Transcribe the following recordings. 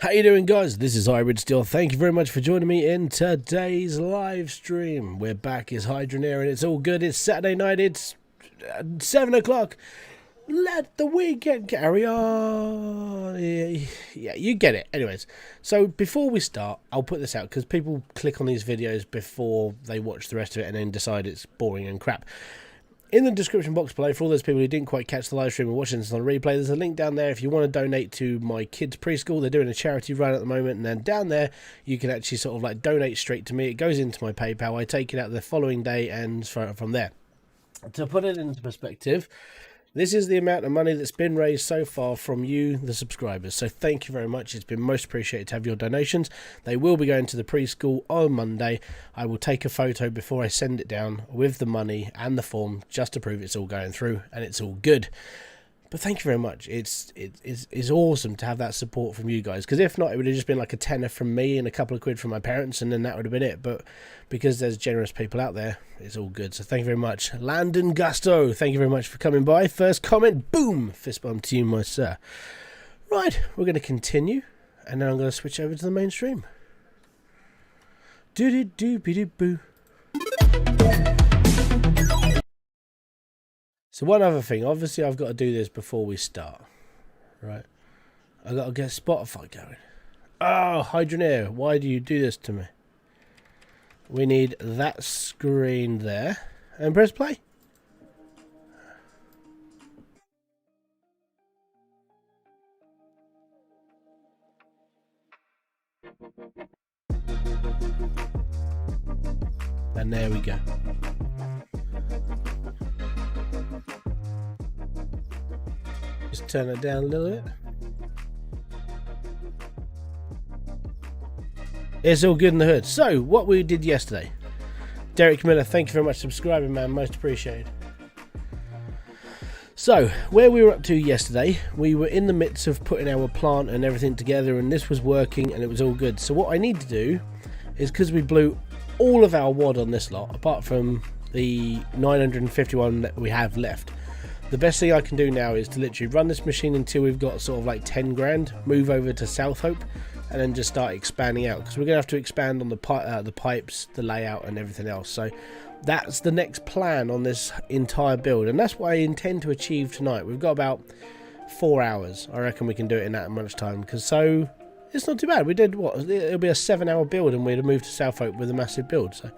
How you doing, guys? This is Hybridsteel. Thank you very much for joining me in today's live stream. We're back as Hydroneer and it's all good. It's Saturday night. It's 7 o'clock. Let the weekend carry on. Yeah, you get it. Anyways, so before we start, I'll put this out because people click on these videos before they watch the rest of it and then decide it's boring and crap. In the description box below, for all those people who didn't quite catch the live stream and watching this on a replay, there's a link down there if you want to donate to my kids' preschool. They're doing a charity run at the moment, and then down there you can actually sort of like donate straight to me. It goes into my PayPal. I take it out the following day and from there. To put it into perspective, this is the amount of money that's been raised so far from you, the subscribers. So thank you very much. It's been most appreciated to have your donations. They will be going to the preschool on Monday. I will take a photo before I send it down with the money and the form just to prove it's all going through and it's all good. But thank you very much. It's awesome to have that support from you guys, because if not, it would have just been like a tenner from me and a couple of quid from my parents, and then that would have been it. But because there's generous people out there, it's all good. So thank you very much. Landon Gusto, thank you very much for coming by. First comment, boom, fist bump to you, my sir. Right, we're going to continue, and then I'm going to switch over to the mainstream. Do-do-do-be-do-boo. So one other thing, obviously I've got to do this before we start, right? I've got to get Spotify going. Oh, Hydroneer, why do you do this to me? We need that screen there. And press play. And there we go. Just turn it down a little bit. It's all good in the hood. So, what we did yesterday. Derek Miller, thank you very much for subscribing, man. Most appreciated. So, where we were up to yesterday, we were in the midst of putting our plant and everything together, and this was working and it was all good. So what I need to do is, because we blew all of our wad on this lot, apart from the 951 that we have left, the best thing I can do now is to literally run this machine until we've got sort of like 10 grand, move over to South Hope, and then just start expanding out, because we're going to have to expand on the pipes, the layout and everything else. So that's the next plan on this entire build, and that's what I intend to achieve tonight. We've got about 4 hours. I reckon we can do it in that much time, because so it's not too bad. We did what, it'll be a 7-hour build and we'd have moved to South Hope with a massive build. So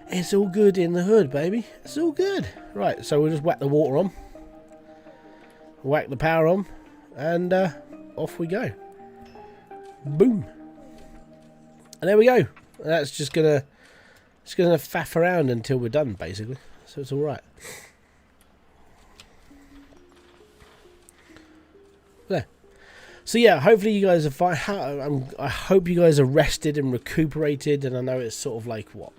it's all good in the hood, baby. It's all good. Right, so we'll just whack the water on, whack the power on, and off we go. Boom. And there we go. That's just gonna faff around until we're done, basically. So it's all right. There. So yeah, hopefully you guys are fine. I hope you guys are rested and recuperated. And I know it's sort of like what,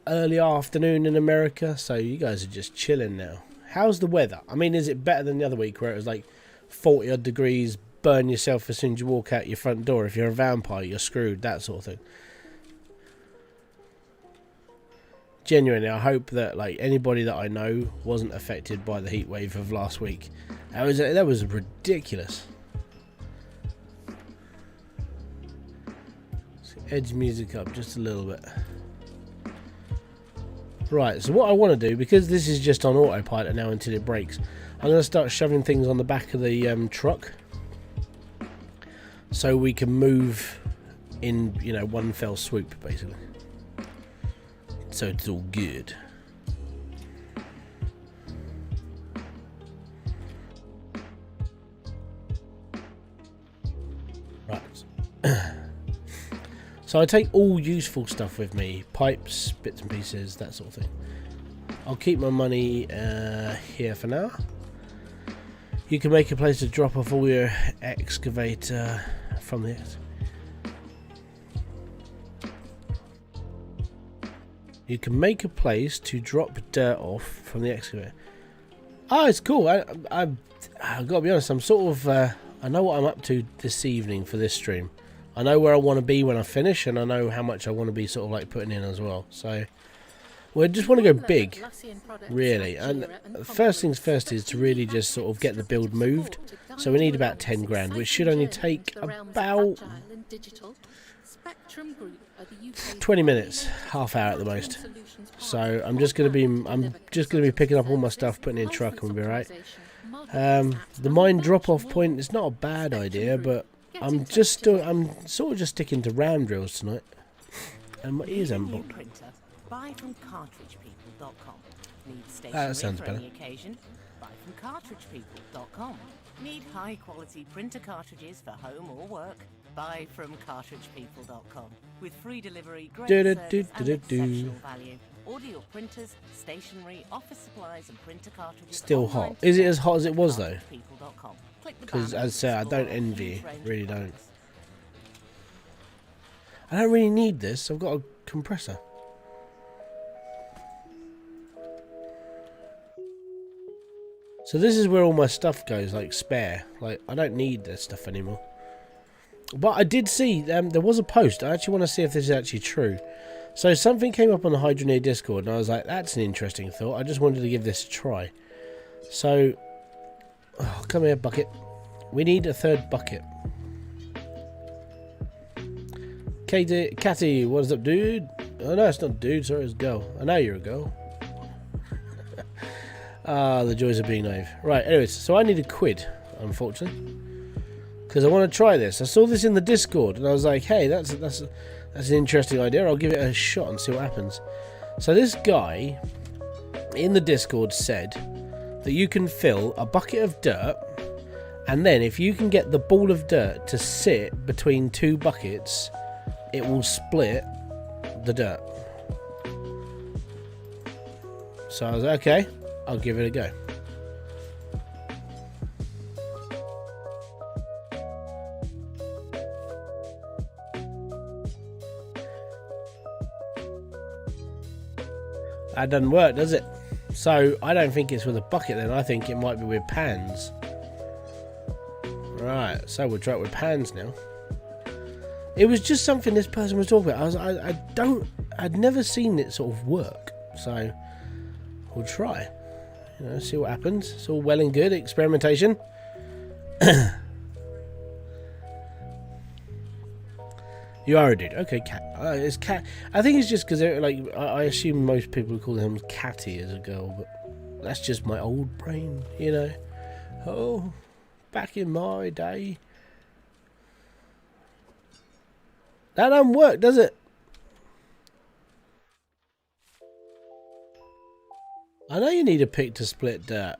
early afternoon in America, so you guys are just chilling now. How's the weather? I mean, is it better than the other week where it was like 40 odd degrees? Burn yourself as soon as you walk out your front door. If you're a vampire, you're screwed, that sort of thing. Genuinely, I hope that like anybody that I know wasn't affected by the heat wave of last week. That was ridiculous. Let's edge music up just a little bit. Right, so what I want to do, because this is just on autopilot now until it breaks, I'm going to start shoving things on the back of the truck, so we can move in, you know, one fell swoop, basically. So it's all good. Right. So I take all useful stuff with me. Pipes, bits and pieces, that sort of thing. I'll keep my money here for now. You can make a place to drop off all your excavator from this. You can make a place to drop dirt off from the excavator. Oh, it's cool. I've got to be honest, I'm sort of I know what I'm up to this evening for this stream. I know where I want to be when I finish, and I know how much I want to be sort of like putting in as well. So Well, I just want to go big, really. And first things first is to really just sort of get the build moved. So we need about 10 grand, which should only take about 20 minutes, half hour at the most. So I'm just going to be picking up all my stuff, putting it in a truck, and we'll be right. The mine drop-off point is not a bad idea, but I'm sort of just sticking to round drills tonight. And my ears haven't blocked. Buy from cartridgepeople.com. Need That stationery sounds for better. any occasion? Buy from cartridgepeople.com. Need high quality printer cartridges for home or work? Buy from cartridgepeople.com. With free delivery, great service and exceptional value. Order your printers, stationery, office supplies and printer cartridges. Still hot. Is it as hot as it was though? cartridgepeople.com. Because as I said, I don't envy you. Really don't. I don't really need this. I've got a compressor. So this is where all my stuff goes, like spare. Like, I don't need this stuff anymore. But I did see, there was a post. I actually want to see if this is actually true. So something came up on the Hydroneer Discord, and I was like, that's an interesting thought. I just wanted to give this a try. So, oh, come here, bucket. We need a third bucket. Catty, what's up, dude? Oh, no, it's not dude. Sorry, it's girl. I know you're a girl. Ah, the joys of being naive. Right, anyways, so I need a quid, unfortunately. Because I want to try this. I saw this in the Discord, and I was like, hey, that's an interesting idea. I'll give it a shot and see what happens. So this guy in the Discord said that you can fill a bucket of dirt, and then if you can get the ball of dirt to sit between two buckets, it will split the dirt. So I was like, okay, I'll give it a go. That doesn't work, does it? So I don't think it's with a bucket then. I think it might be with pans. Right, so we'll try it with pans now. It was just something this person was talking about. I'd never seen it sort of work. So we'll try. You know, see what happens. It's all well and good experimentation. You are a dude. Okay, cat. It's cat. I think it's just because like I assume most people would call him Catty as a girl, but that's just my old brain, you know. Oh, back in my day. That don't work, does it? I know you need a pick to split dirt.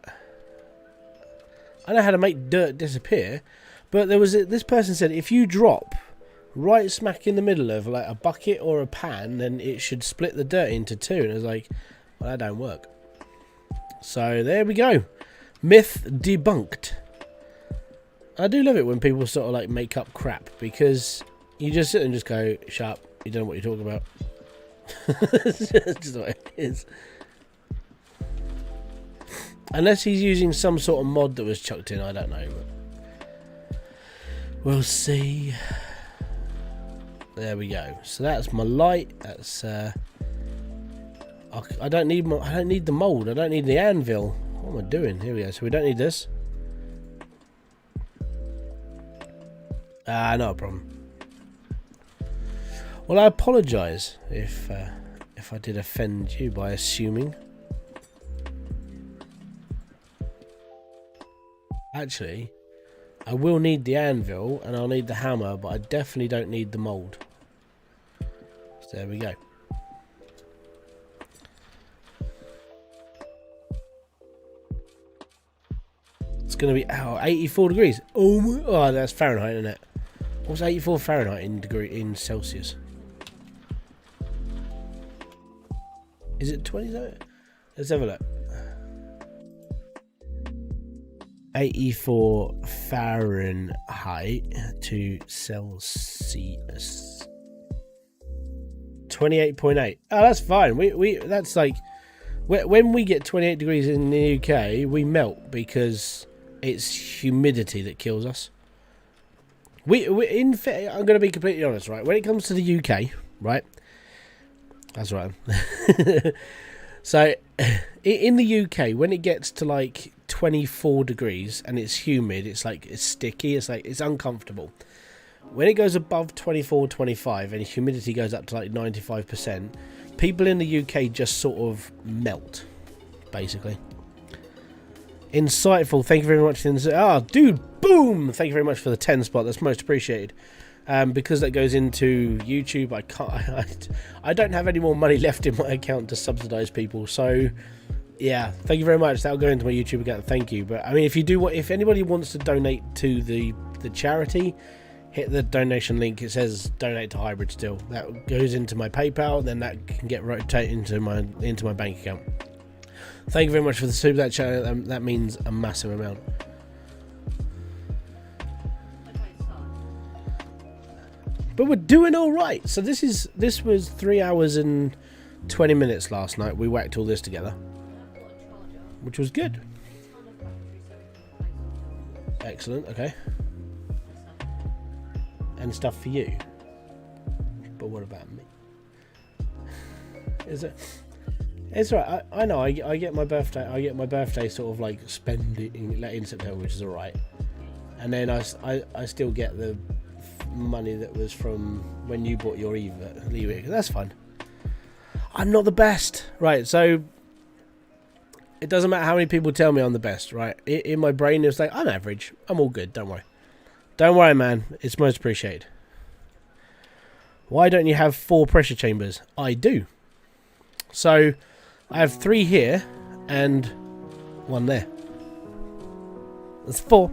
I know how to make dirt disappear, but there was this person said if you drop right smack in the middle of like a bucket or a pan, then it should split the dirt into two. And I was like, well, that don't work. So there we go. Myth debunked. I do love it when people sort of like make up crap, because you just sit and just go, shut up, you don't know what you're talking about. It's just what it is. Unless he's using some sort of mod that was chucked in, I don't know. But we'll see. There we go. So that's my light. That's I don't need the mold. I don't need the anvil. What am I doing? Here we go. So we don't need this. Not a problem. Well, I apologise if I did offend you by assuming. Actually, I will need the anvil and I'll need the hammer, but I definitely don't need the mould. So there we go. It's going to be 84 degrees. Oh, that's Fahrenheit, isn't it? What's 84 Fahrenheit in Celsius? Is it 20? Let's have a look. 84 Fahrenheit to Celsius. 28.8. Oh, that's fine. We that's like when we get 28 degrees in the UK, we melt because it's humidity that kills us. I'm going to be completely honest, right? When it comes to the UK, right? That's right. So in the UK, when it gets to like 24 degrees and it's humid, it's like it's sticky, it's uncomfortable. When it goes above 24, 25 and humidity goes up to like 95%, people in the UK just sort of melt, basically. Insightful, thank you very much. Dude, boom! Thank you very much for the 10 spot, that's most appreciated. Because that goes into YouTube, I don't have any more money left in my account to subsidize people, so yeah, thank you very much. That'll go into my YouTube account, thank you. But I mean, if anybody wants to donate to the charity, hit the donation link. It says donate to Hybridsteel. That goes into my PayPal, then that can get rotated into my bank account. Thank you very much for the super that channel. That means a massive amount. But we're doing all right. So this was 3 hours and 20 minutes last night. We whacked all this together, which was good. Excellent. Okay. And stuff for you. But what about me? Is it? It's right. I know. I get my birthday. I get my birthday sort of like spend it in September, which is all right. And then I still get the money that was from when you bought your Eve. That's fine. I'm not the best, right? So it doesn't matter how many people tell me I'm the best, right? In my brain, it's like I'm average. I'm all good. Don't worry. Don't worry, man. It's most appreciated. Why don't you have 4 pressure chambers? I do. So I have 3 here and 1 there. That's 4.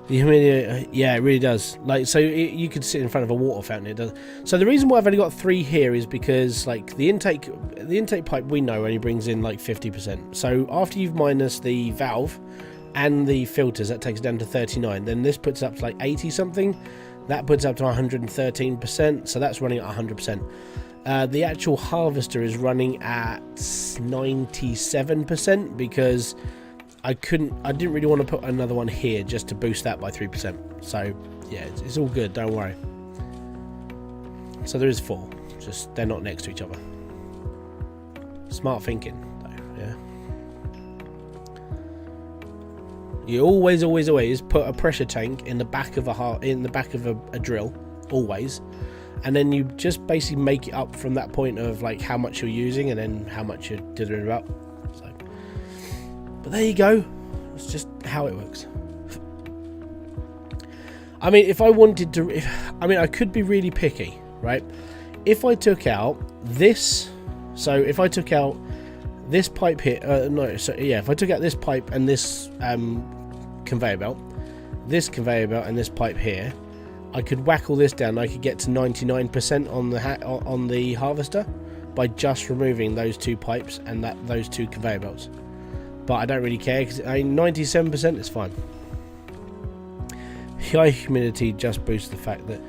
The humidity, yeah, it really does. Like, so you could sit in front of a water fountain. It does. So the reason why I've only got 3 here is because, like, the intake pipe we know only brings in like 50%. So after you've minus the valve and the filters, that takes it down to 39. Then this puts up to like 80 something. That puts up to 113%. So that's running at 100%. The actual harvester is running at 97% because I didn't really want to put another one here just to boost that by 3%. So yeah, it's all good, don't worry. So there is 4, just they're not next to each other. Smart thinking though, yeah. You always put a pressure tank in the back of a drill, always. And then you just basically make it up from that point of like how much you're using and then how much you're dithering about. So, but there you go. It's just how it works. I mean, if I wanted to, I could be really picky, right? If I took out this, so if I took out this pipe here, if I took out this pipe and this conveyor belt, this conveyor belt and this pipe here, I could whack all this down. I could get to 99% on the harvester by just removing those 2 pipes and those 2 conveyor belts. But I don't really care because 97% is fine. High humidity just boosts the fact that,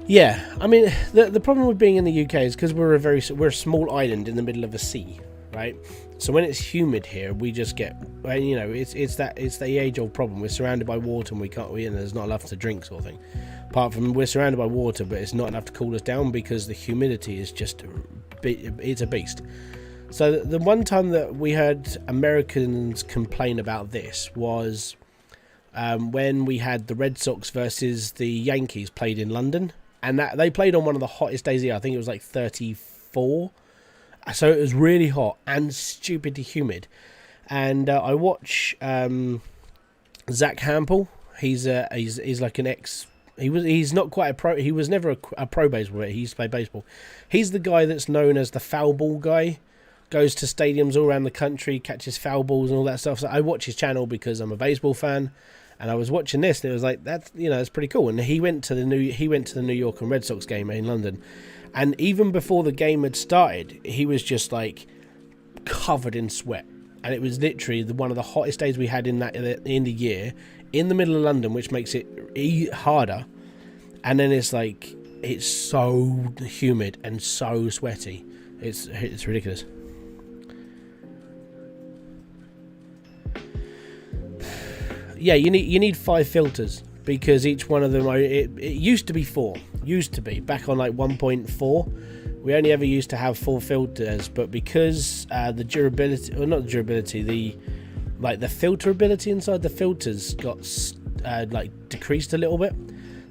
yeah, I mean the problem with being in the UK is because we're a small island in the middle of a sea, right? So when it's humid here, we just get, you know, it's the age-old problem. We're surrounded by water and there's not enough to drink, sort of thing. Apart from we're surrounded by water, but it's not enough to cool us down because the humidity is just, it's a beast. So the one time that we heard Americans complain about this was when we had the Red Sox versus the Yankees played in London, and that they played on one of the hottest days of the year. I think it was like 34. So it was really hot and stupidly humid. And I watch Zach Hampel. He's like an ex. He's not quite a pro. He was never a pro baseball player. He used to play baseball. He's the guy that's known as the foul ball guy. Goes to stadiums all around the country, catches foul balls and all that stuff. So I watch his channel because I'm a baseball fan, and I was watching this and it was like that's pretty cool. And he went to the New York and Red Sox game in London, and even before the game had started, he was just like covered in sweat, and it was literally one of the hottest days we had in the year in the middle of London, which makes it harder. And then it's like it's so humid and so sweaty, it's ridiculous. Yeah, you need 5 filters because each one of them, it used to be 4. Used to be back on like 1.4 we only ever used to have 4 filters, but because the durability, or not the durability, the filterability inside the filters got like decreased a little bit,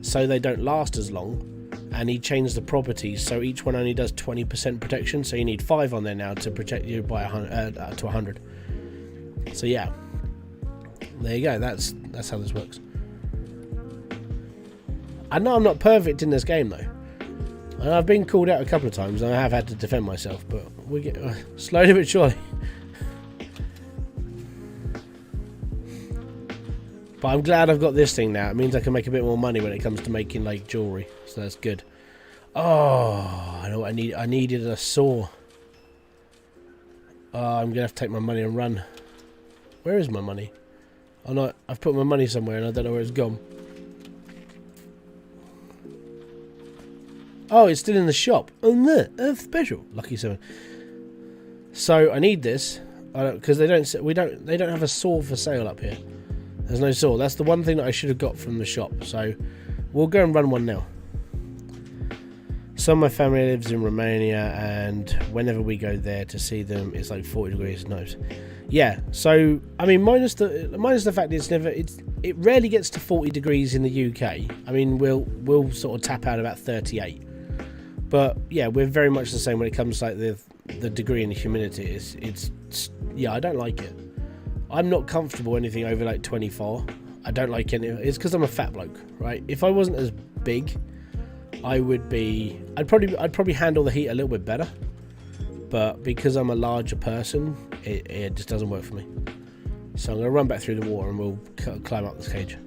so they don't last as long. And he changed the properties, so each one only does 20% protection. So you need 5 on there now to protect you by 100 to 100. So yeah, there you go. That's how this works. I know I'm not perfect in this game though. And I've been called out a couple of times, and I have had to defend myself. But we get slowly but surely. But I'm glad I've got this thing now. It means I can make a bit more money when it comes to making like jewellery. So that's good. Oh, I know what I need. I needed a saw. Oh, I'm going to have to take my money and run. Where is my money? Oh no, I've put my money somewhere and I don't know where it's gone. Oh, it's still in the shop. Oh no, special. Lucky 7. So I need this because they don't have a saw for sale up here. There's no saw. That's the one thing that I should have got from the shop. So we'll go and run one now. Some of my family lives in Romania, and whenever we go there to see them, it's like 40 degrees. Nice. Yeah. So I mean, minus the fact it rarely gets to 40 degrees in the UK. I mean, we'll sort of tap out about 38. But yeah, we're very much the same when it comes to like the degree and the humidity. It's yeah, I don't like it. I'm not comfortable anything over like 24. I don't like any. It's because I'm a fat bloke, right? If I wasn't as big, I'd probably handle the heat a little bit better. But because I'm a larger person, it just doesn't work for me. So I'm gonna run back through the water and we'll climb up this cage.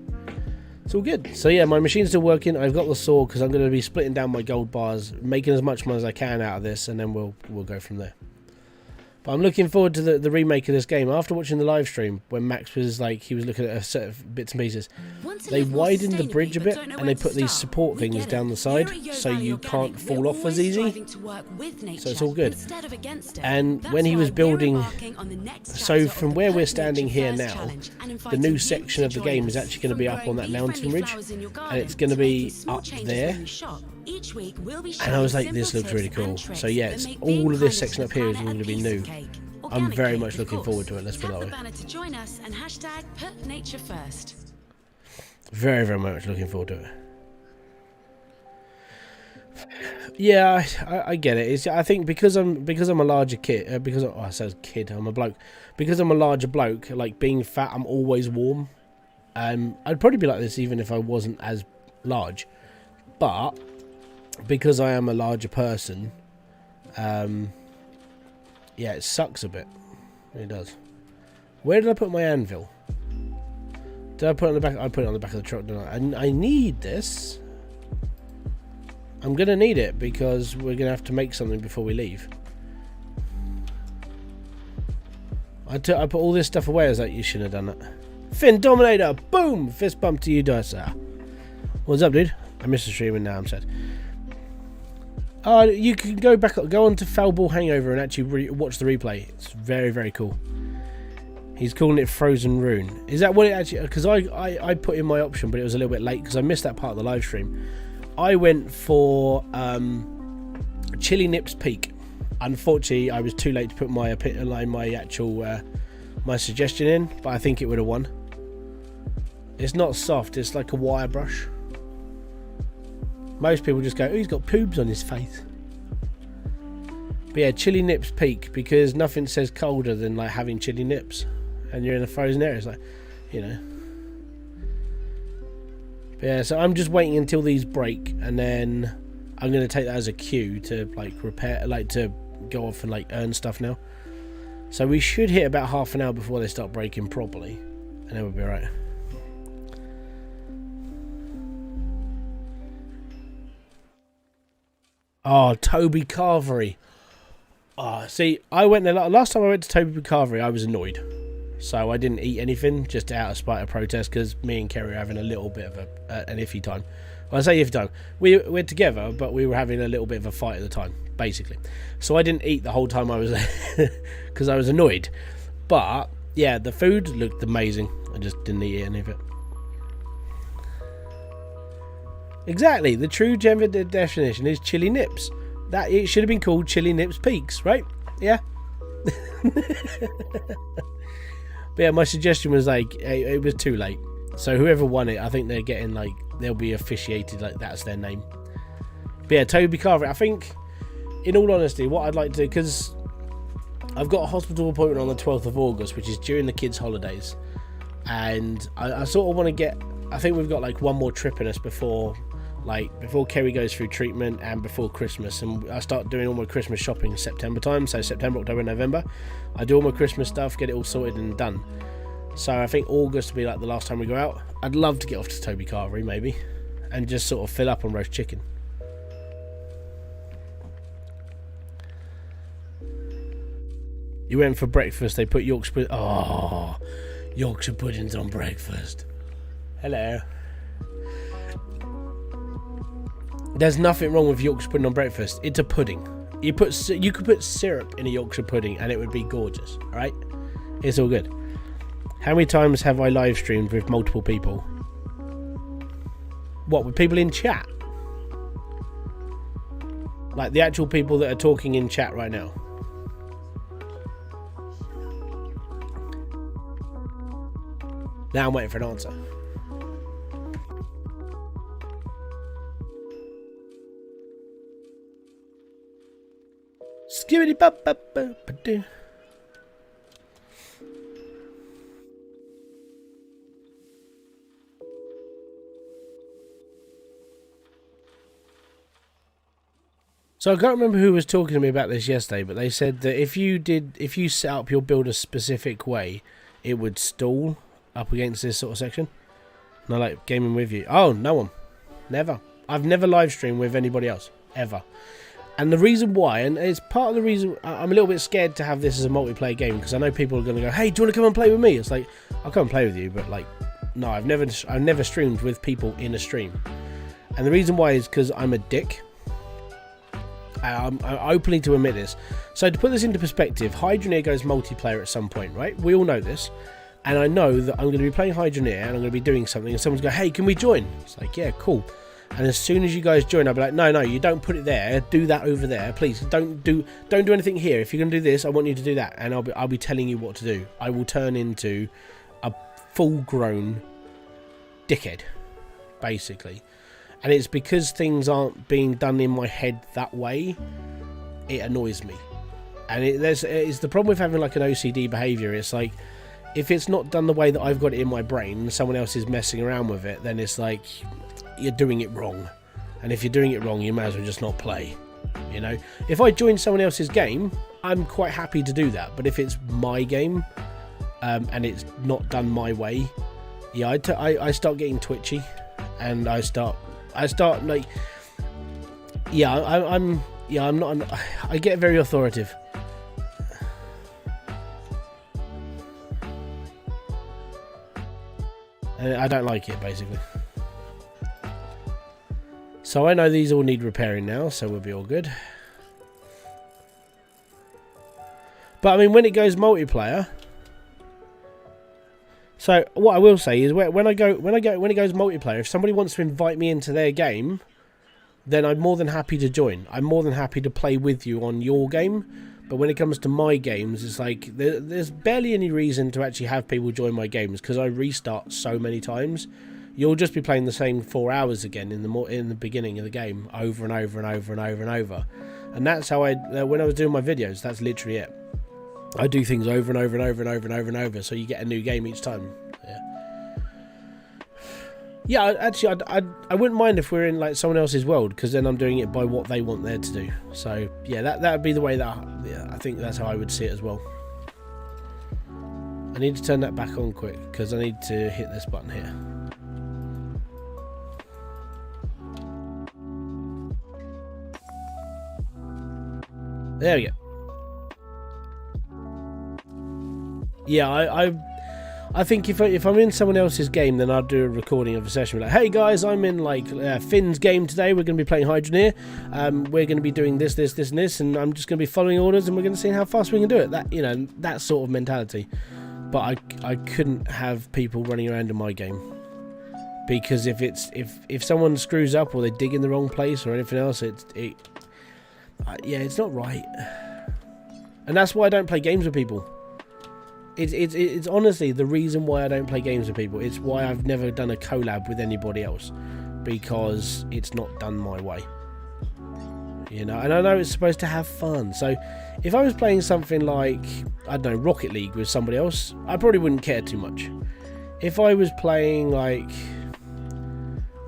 It's all good. So yeah, my machine's still working. I've got the saw because I'm going to be splitting down my gold bars, making as much money as I can out of this, and then we'll go from there. But I'm looking forward to the remake of this game. After watching the live stream when Max was like, he was looking at a set of bits and pieces, they widened the bridge a bit and they put these support things down the side so you can't fall off as easy. So it's all good. And when he was building, so from where we're standing here now, the new section of the game is actually going to be up on that mountain ridge, and it's going to be up there. And I was like, this looks really cool. So yeah, all of this section up here is going to be new. I'm very much looking forward to it, let's put it that way. Very, very much looking forward to it. Yeah, I get it. I think because I'm a larger kid, I said kid, I'm a bloke. Because I'm a larger bloke, like being fat, I'm always warm. I'd probably be like this even if I wasn't as large. But because I am a larger person, yeah, it sucks a bit. It does. Where did I put my anvil? Did I put it on the back? I put it on the back of the truck, didn't I? I need this. I'm going to need it because we're going to have to make something before we leave. I put all this stuff away. I was like, you shouldn't have done that. Finn Dominator! Boom! Fist bump to you, Dicer. What's up, dude? I missed the stream and now I'm sad. You can go on to Foul Ball Hangover and actually watch the replay. It's very, very cool. He's calling it Frozen Rune. Is that what it actually... Because I put in my option, but it was a little bit late because I missed that part of the live stream. I went for Chili Nips Peak. Unfortunately, I was too late to put my actual my suggestion in, but I think it would have won. It's not soft. It's like a wire brush. Most people just go, oh, he's got poobs on his face. But yeah, Chili Nips Peak, because nothing says colder than like having chili nips and you're in a frozen area. It's like, you know. But yeah, so I'm just waiting until these break, and then I'm going to take that as a cue to like repair, like to go off and like earn stuff now. So we should hit about half an hour before they start breaking properly, and then we'll be alright. Oh, Toby Carvery. Oh, see, I went there last time I went to Toby Carvery, I was annoyed. So I didn't eat anything, just out of spite of protest, because me and Kerry were having a little bit of an iffy time. Well, I say iffy time. We're together, but we were having a little bit of a fight at the time, basically. So I didn't eat the whole time I was there, because I was annoyed. But, yeah, the food looked amazing. I just didn't eat any of it. Exactly, the true gender definition is chili nips. That it should have been called Chili Nips Peaks, right? Yeah. But yeah, my suggestion was like it was too late. So whoever won it, I think they're getting like they'll be officiated like that's their name. But yeah, Toby Carver. I think, in all honesty, what I'd like to do, because I've got a hospital appointment on the 12th of August, which is during the kids' holidays, and I sort of want to get. I think we've got like one more trip in us before Kerry goes through treatment and before Christmas, and I start doing all my Christmas shopping in September time. So September, October, November, I do all my Christmas stuff, get it all sorted and done. So I think August will be like the last time we go out. I'd love to get off to Toby Carvery maybe, and just sort of fill up on roast chicken. You went for breakfast. They put Yorkshire pudding. Oh, Yorkshire puddings on breakfast. Hello. There's nothing wrong with Yorkshire pudding on breakfast. It's a pudding. You could put syrup in a Yorkshire pudding and it would be gorgeous. All right, it's all good. How many times have I live streamed with multiple people? What, with people in chat? Like the actual people that are talking in chat right now. Now I'm waiting for an answer. Skibbity bop bop bop doo. So I can't remember who was talking to me about this yesterday, but they said that if you set up your build a specific way, it would stall up against this sort of section. No, like gaming with you. Oh, no one. Never. I've never live streamed with anybody else. Ever. And the reason why, and it's part of the reason I'm a little bit scared to have this as a multiplayer game, because I know people are going to go, hey, do you want to come and play with me? It's like, I'll come and play with you, but like, no, I've never streamed with people in a stream. And the reason why is because I'm a dick. I'm openly to admit this. So to put this into perspective, Hydroneer goes multiplayer at some point, right? We all know this. And I know that I'm going to be playing Hydroneer and I'm going to be doing something and someone's going, hey, can we join? It's like, yeah, cool. And as soon as you guys join, I'll be like, no, you don't put it there. Do that over there. Please don't do anything here. If you're going to do this, I want you to do that. And I'll be telling you what to do. I will turn into a full-grown dickhead, basically. And it's because things aren't being done in my head that way, it annoys me. And it's the problem with having like an OCD behaviour. It's like, if it's not done the way that I've got it in my brain, and someone else is messing around with it, then it's like, you're doing it wrong. And if you're doing it wrong, you might as well just not play. You know? If I join someone else's game, I'm quite happy to do that. But if it's my game, and it's not done my way, yeah, I start getting twitchy. And I start like, yeah, I'm not, I get very authoritative. And I don't like it, basically. So I know these all need repairing now, so we'll be all good. But I mean, when it goes multiplayer, so what I will say is when it goes multiplayer, if somebody wants to invite me into their game, then I'm more than happy to join. I'm more than happy to play with you on your game. But when it comes to my games, it's like there's barely any reason to actually have people join my games because I restart so many times. You'll just be playing the same 4 hours again in the beginning of the game over and over and over and over and over. And that's how when I was doing my videos, that's literally it. I do things over and over and over and over and over and over, so you get a new game each time. Yeah, actually, I wouldn't mind if we're in like someone else's world, because then I'm doing it by what they want there to do. So yeah, that would be the way that I think that's how I would see it as well. I need to turn that back on quick because I need to hit this button here. There we go. Yeah, I think if I'm in someone else's game, then I'll do a recording of a session. Like, hey guys, I'm in like Finn's game today. We're going to be playing Hydroneer. We're going to be doing this, and this, and I'm just going to be following orders, and we're going to see how fast we can do it. That sort of mentality. But I couldn't have people running around in my game, because if someone screws up or they dig in the wrong place or anything else, Yeah, it's not right. And that's why I don't play games with people. It's honestly the reason why I don't play games with people. It's why I've never done a collab with anybody else, because it's not done my way. You know, and I know it's supposed to have fun. So if I was playing something like, I don't know, Rocket League with somebody else, I probably wouldn't care too much. If I was playing like,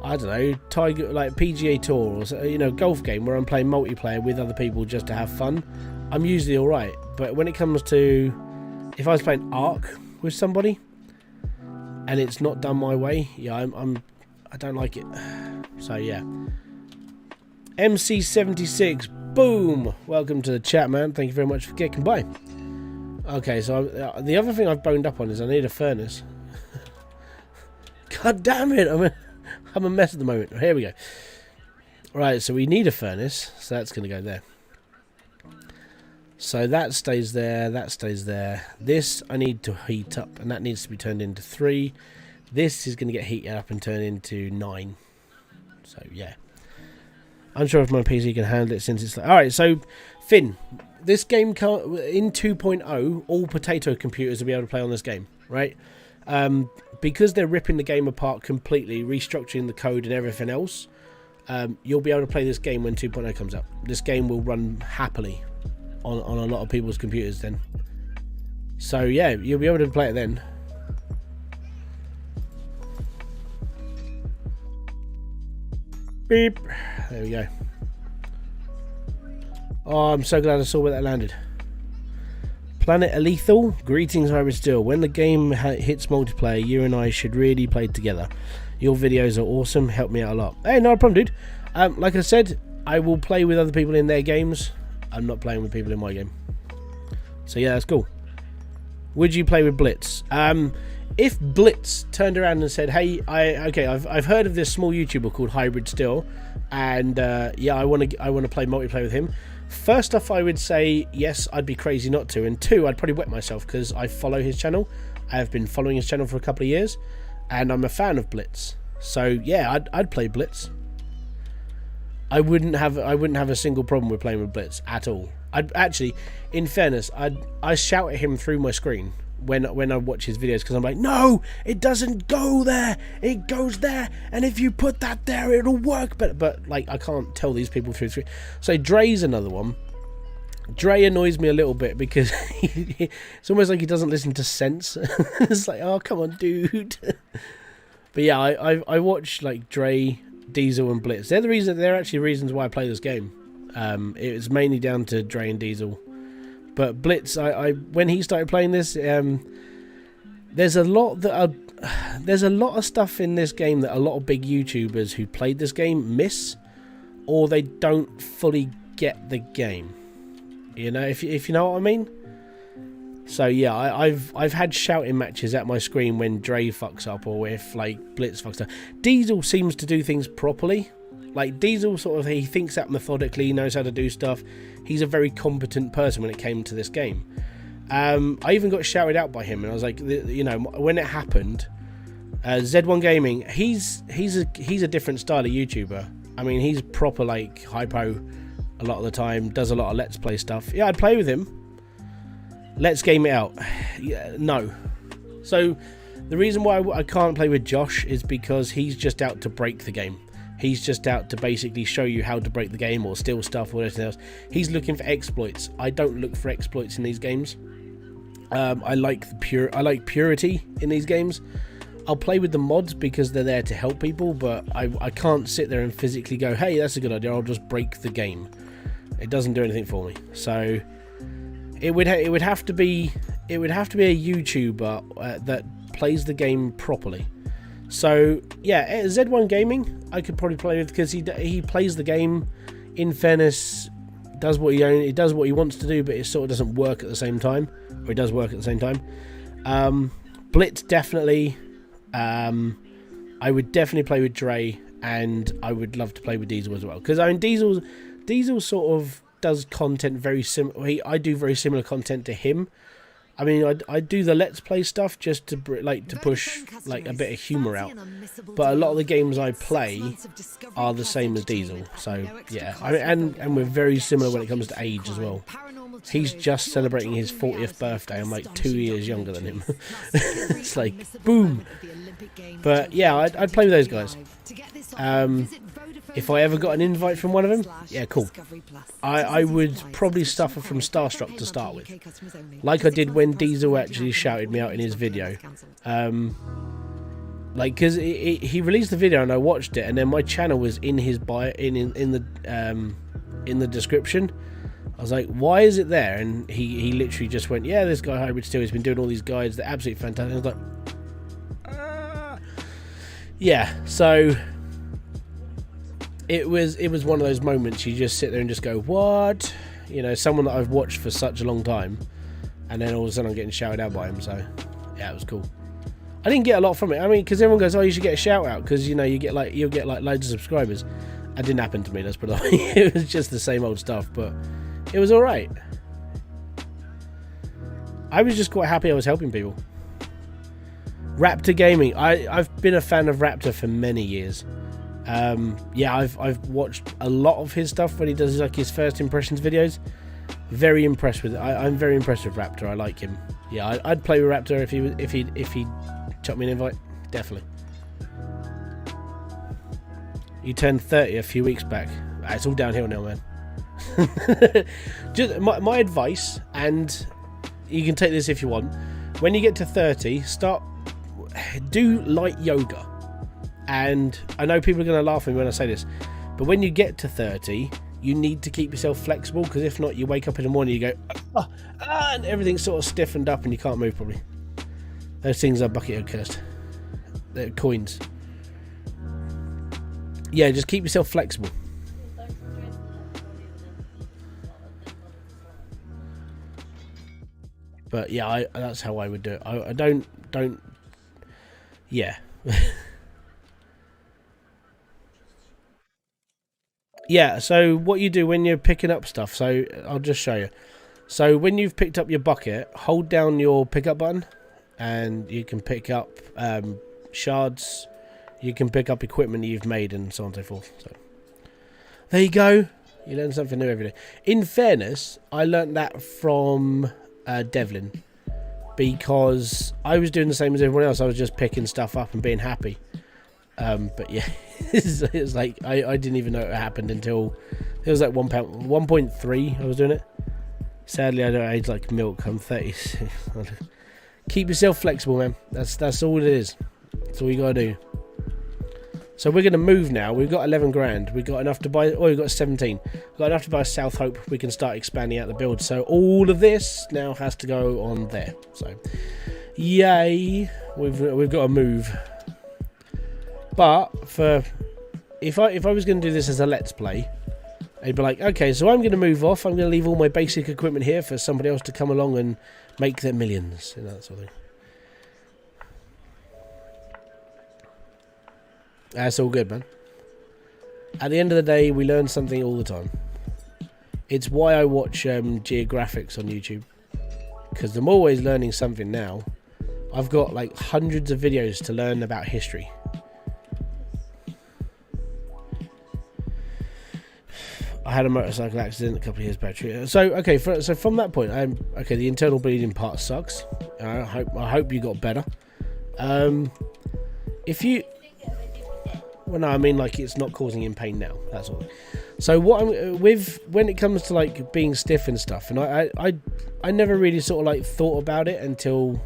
I don't know, like PGA Tour or, you know, golf game where I'm playing multiplayer with other people just to have fun, I'm usually alright. But when it comes to, if I was playing Ark with somebody and it's not done my way, yeah, I don't like it. So yeah. MC76, boom! Welcome to the chat, man. Thank you very much for getting by. Okay, so the other thing I've boned up on is I need a furnace. God damn it! I'm a mess at the moment. Here we go. Right, so we need a furnace, so that's going to go there. So that stays there, that stays there. This I need to heat up, and that needs to be turned into 3. This is going to get heated up and turned into 9. So yeah. I'm sure if my PC can handle it, since it's like... Alright, so Finn, this game can't, in 2.0, all potato computers will be able to play on this game, right? Because they're ripping the game apart completely, restructuring the code and everything else, you'll be able to play this game when 2.0 comes out. This game will run happily on a lot of people's computers then. So yeah, you'll be able to play it then. Beep. There we go. Oh, I'm so glad I saw where that landed. Planet Lethal, greetings Hybridsteel. When the game hits multiplayer, you and I should really play together. Your videos are awesome, help me out a lot. Hey, no problem, dude. Like I said, I will play with other people in their games. I'm not playing with people in my game. So yeah, that's cool. Would you play with Blitz? If Blitz turned around and said, "Hey, I've heard of this small YouTuber called Hybridsteel, and yeah, I want to play multiplayer with him." First off, I would say yes, I'd be crazy not to, and 2, I'd probably wet myself because I follow his channel. I have been following his channel for a couple of years, and I'm a fan of Blitz. So yeah, I'd play Blitz. I wouldn't have a single problem with playing with Blitz at all. I'd actually, in fairness, I shout at him through my screen when I watch his videos, because I'm like, no, it doesn't go there, it goes there, and if you put that there, it'll work. But like, I can't tell these people through the screen. So Dre's another one. Dre annoys me a little bit because it's almost like he doesn't listen to sense. It's like, oh, come on, dude. But yeah, I watch like Dre, Diesel, and Blitz. They're actually reasons why I play this game. It was mainly down to Dre and Diesel. But Blitz, when he started playing this, there's a lot of stuff in this game that a lot of big YouTubers who played this game miss, or they don't fully get the game. You know, if you know what I mean. So yeah, I've had shouting matches at my screen when Dre fucks up, or if like Blitz fucks up. Diesel seems to do things properly. Like Diesel sort of, he thinks out methodically, he knows how to do stuff. He's a very competent person when it came to this game. I even got shouted out by him, and I was like, you know, when it happened, Z1 Gaming, he's a different style of YouTuber. I mean, he's proper like hypo a lot of the time, does a lot of Let's Play stuff. Yeah, I'd play with him. Let's game it out. Yeah, no. So the reason why I can't play with Josh is because he's just out to break the game. He's just out to basically show you how to break the game or steal stuff or anything else. He's looking for exploits. I don't look for exploits in these games. I like purity in these games. I'll play with the mods because they're there to help people, but I can't sit there and physically go, hey, that's a good idea, I'll just break the game. It doesn't do anything for me. So it would have to be a YouTuber that plays the game properly. So yeah, Z1 Gaming I could probably play with because he plays the game. In fairness, does what he wants to do, but it sort of doesn't work at the same time, or it does work at the same time. Blitz definitely. I would definitely play with Dre, and I would love to play with Diesel as well, because I mean Diesel sort of does content very similar. I do very similar content to him. I mean, I do the Let's Play stuff just to push like a bit of humour out. But a lot of the games I play are the same as Diesel. So yeah, and we're very similar when it comes to age as well. He's just celebrating his 40th birthday. I'm like 2 years younger than him. It's like boom. But yeah, I'd play with those guys. If I ever got an invite from one of them, yeah, cool. I would probably suffer from starstruck to start with, like I did when Diesel actually shouted me out in his video. Like, because he released the video and I watched it, and then my channel was in his bio, in the description. I was like, why is it there? And he literally just went, yeah, this guy Hybridsteel has been doing all these guides, they're absolutely fantastic. I was like, yeah, so it was one of those moments you just sit there and just go, what? You know, someone that I've watched for such a long time, and then all of a sudden I'm getting shouted out by him. So yeah, it was cool. I didn't get a lot from it. I mean, because everyone goes, oh, you should get a shout out because, you know, you'll get like loads of subscribers. That didn't happen to me, let's put it that way. It was just the same old stuff, but it was alright. I was just quite happy I was helping people. Raptor Gaming. I've been a fan of Raptor for many years. Yeah, I've watched a lot of his stuff when he does like his first impressions videos. Very impressed with it. I'm very impressed with Raptor. I like him. Yeah, I'd play with Raptor if he chucked me an invite. Definitely. He turned 30 a few weeks back. It's all downhill now, man. Just my advice, and you can take this if you want. When you get to 30, do light yoga. And I know people are going to laugh at me when I say this, but when you get to 30, you need to keep yourself flexible, because if not, you wake up in the morning, you go, and everything's sort of stiffened up and you can't move properly. Those things are bucket cursed. They're coins. Yeah, just keep yourself flexible. But yeah, that's how I would do it. I don't, yeah. Yeah, so what you do when you're picking up stuff, so I'll just show you. So when you've picked up your bucket, hold down your pickup button and you can pick up shards, you can pick up equipment that you've made and so on and so forth. So there you go. You learn something new every day. In fairness, I learned that from Devlin, because I was doing the same as everyone else. I was just picking stuff up and being happy. But yeah, it's like I didn't even know it happened until it was like £1.3 I was doing it. Sadly, I don't age like milk. I'm 36. Keep yourself flexible, man. That's all it is. That's all you gotta do. So we're gonna move now. We've got 11 grand. We've got enough to buy. Oh, we've got 17. We've got enough to buy South Hope. We can start expanding out the build. So all of this now has to go on there. So yay, we've got to move. But if I was going to do this as a let's play, I'd be like, okay, so I'm going to move off. I'm going to leave all my basic equipment here for somebody else to come along and make their millions and that sort of thing. That's all good, man. At the end of the day, we learn something all the time. It's why I watch geographics on YouTube, because I'm always learning something now. I've got like hundreds of videos to learn about history. I had a motorcycle accident a couple of years back. So okay, so from that point, okay. The internal bleeding part sucks. I hope you got better. If you, well, no, I mean like it's not causing him pain now. That's all. So what I'm with when it comes to like being stiff and stuff, and I never really sort of like thought about it until,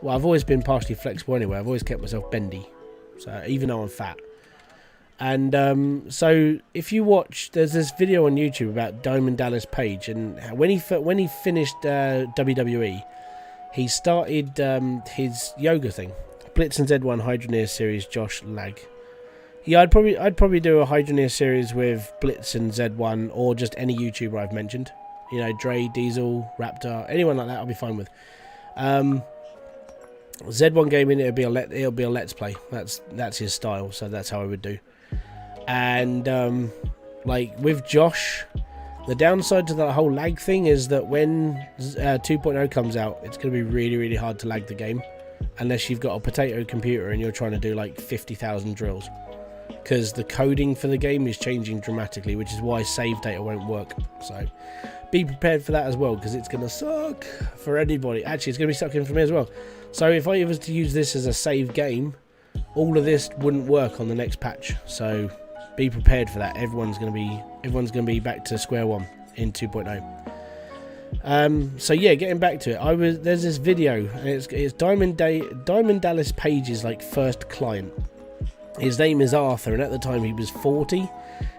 well, I've always been partially flexible anyway. I've always kept myself bendy, so even though I'm fat. And so if you watch, there's this video on YouTube about Diamond Dallas Page, and when he finished WWE, he started his yoga thing, Blitz and Z1 Hydroneer series. Josh Lag. Yeah, I'd probably do a Hydroneer series with Blitz and Z1, or just any YouTuber I've mentioned. You know, Dre, Diesel, Raptor, anyone like that, I'll be fine with. Z1 Gaming, it'll be a let's play. That's his style, so that's how I would do. And like with Josh, The downside to that whole lag thing is that when 2.0 comes out, it's going to be really, really hard to lag the game. Unless you've got a potato computer and you're trying to do like 50,000 drills. Because the coding for the game is changing dramatically, which is why save data won't work. So be prepared for that as well, because it's going to suck for anybody. Actually, it's going to be sucking for me as well. So if I was to use this as a save game, all of this wouldn't work on the next patch. So be prepared for that. Everyone's going to be back to square one in 2.0. So yeah, getting back to it, there's this video, and it's Diamond Dallas Page's like first client. His name is Arthur, and at the time he was 40.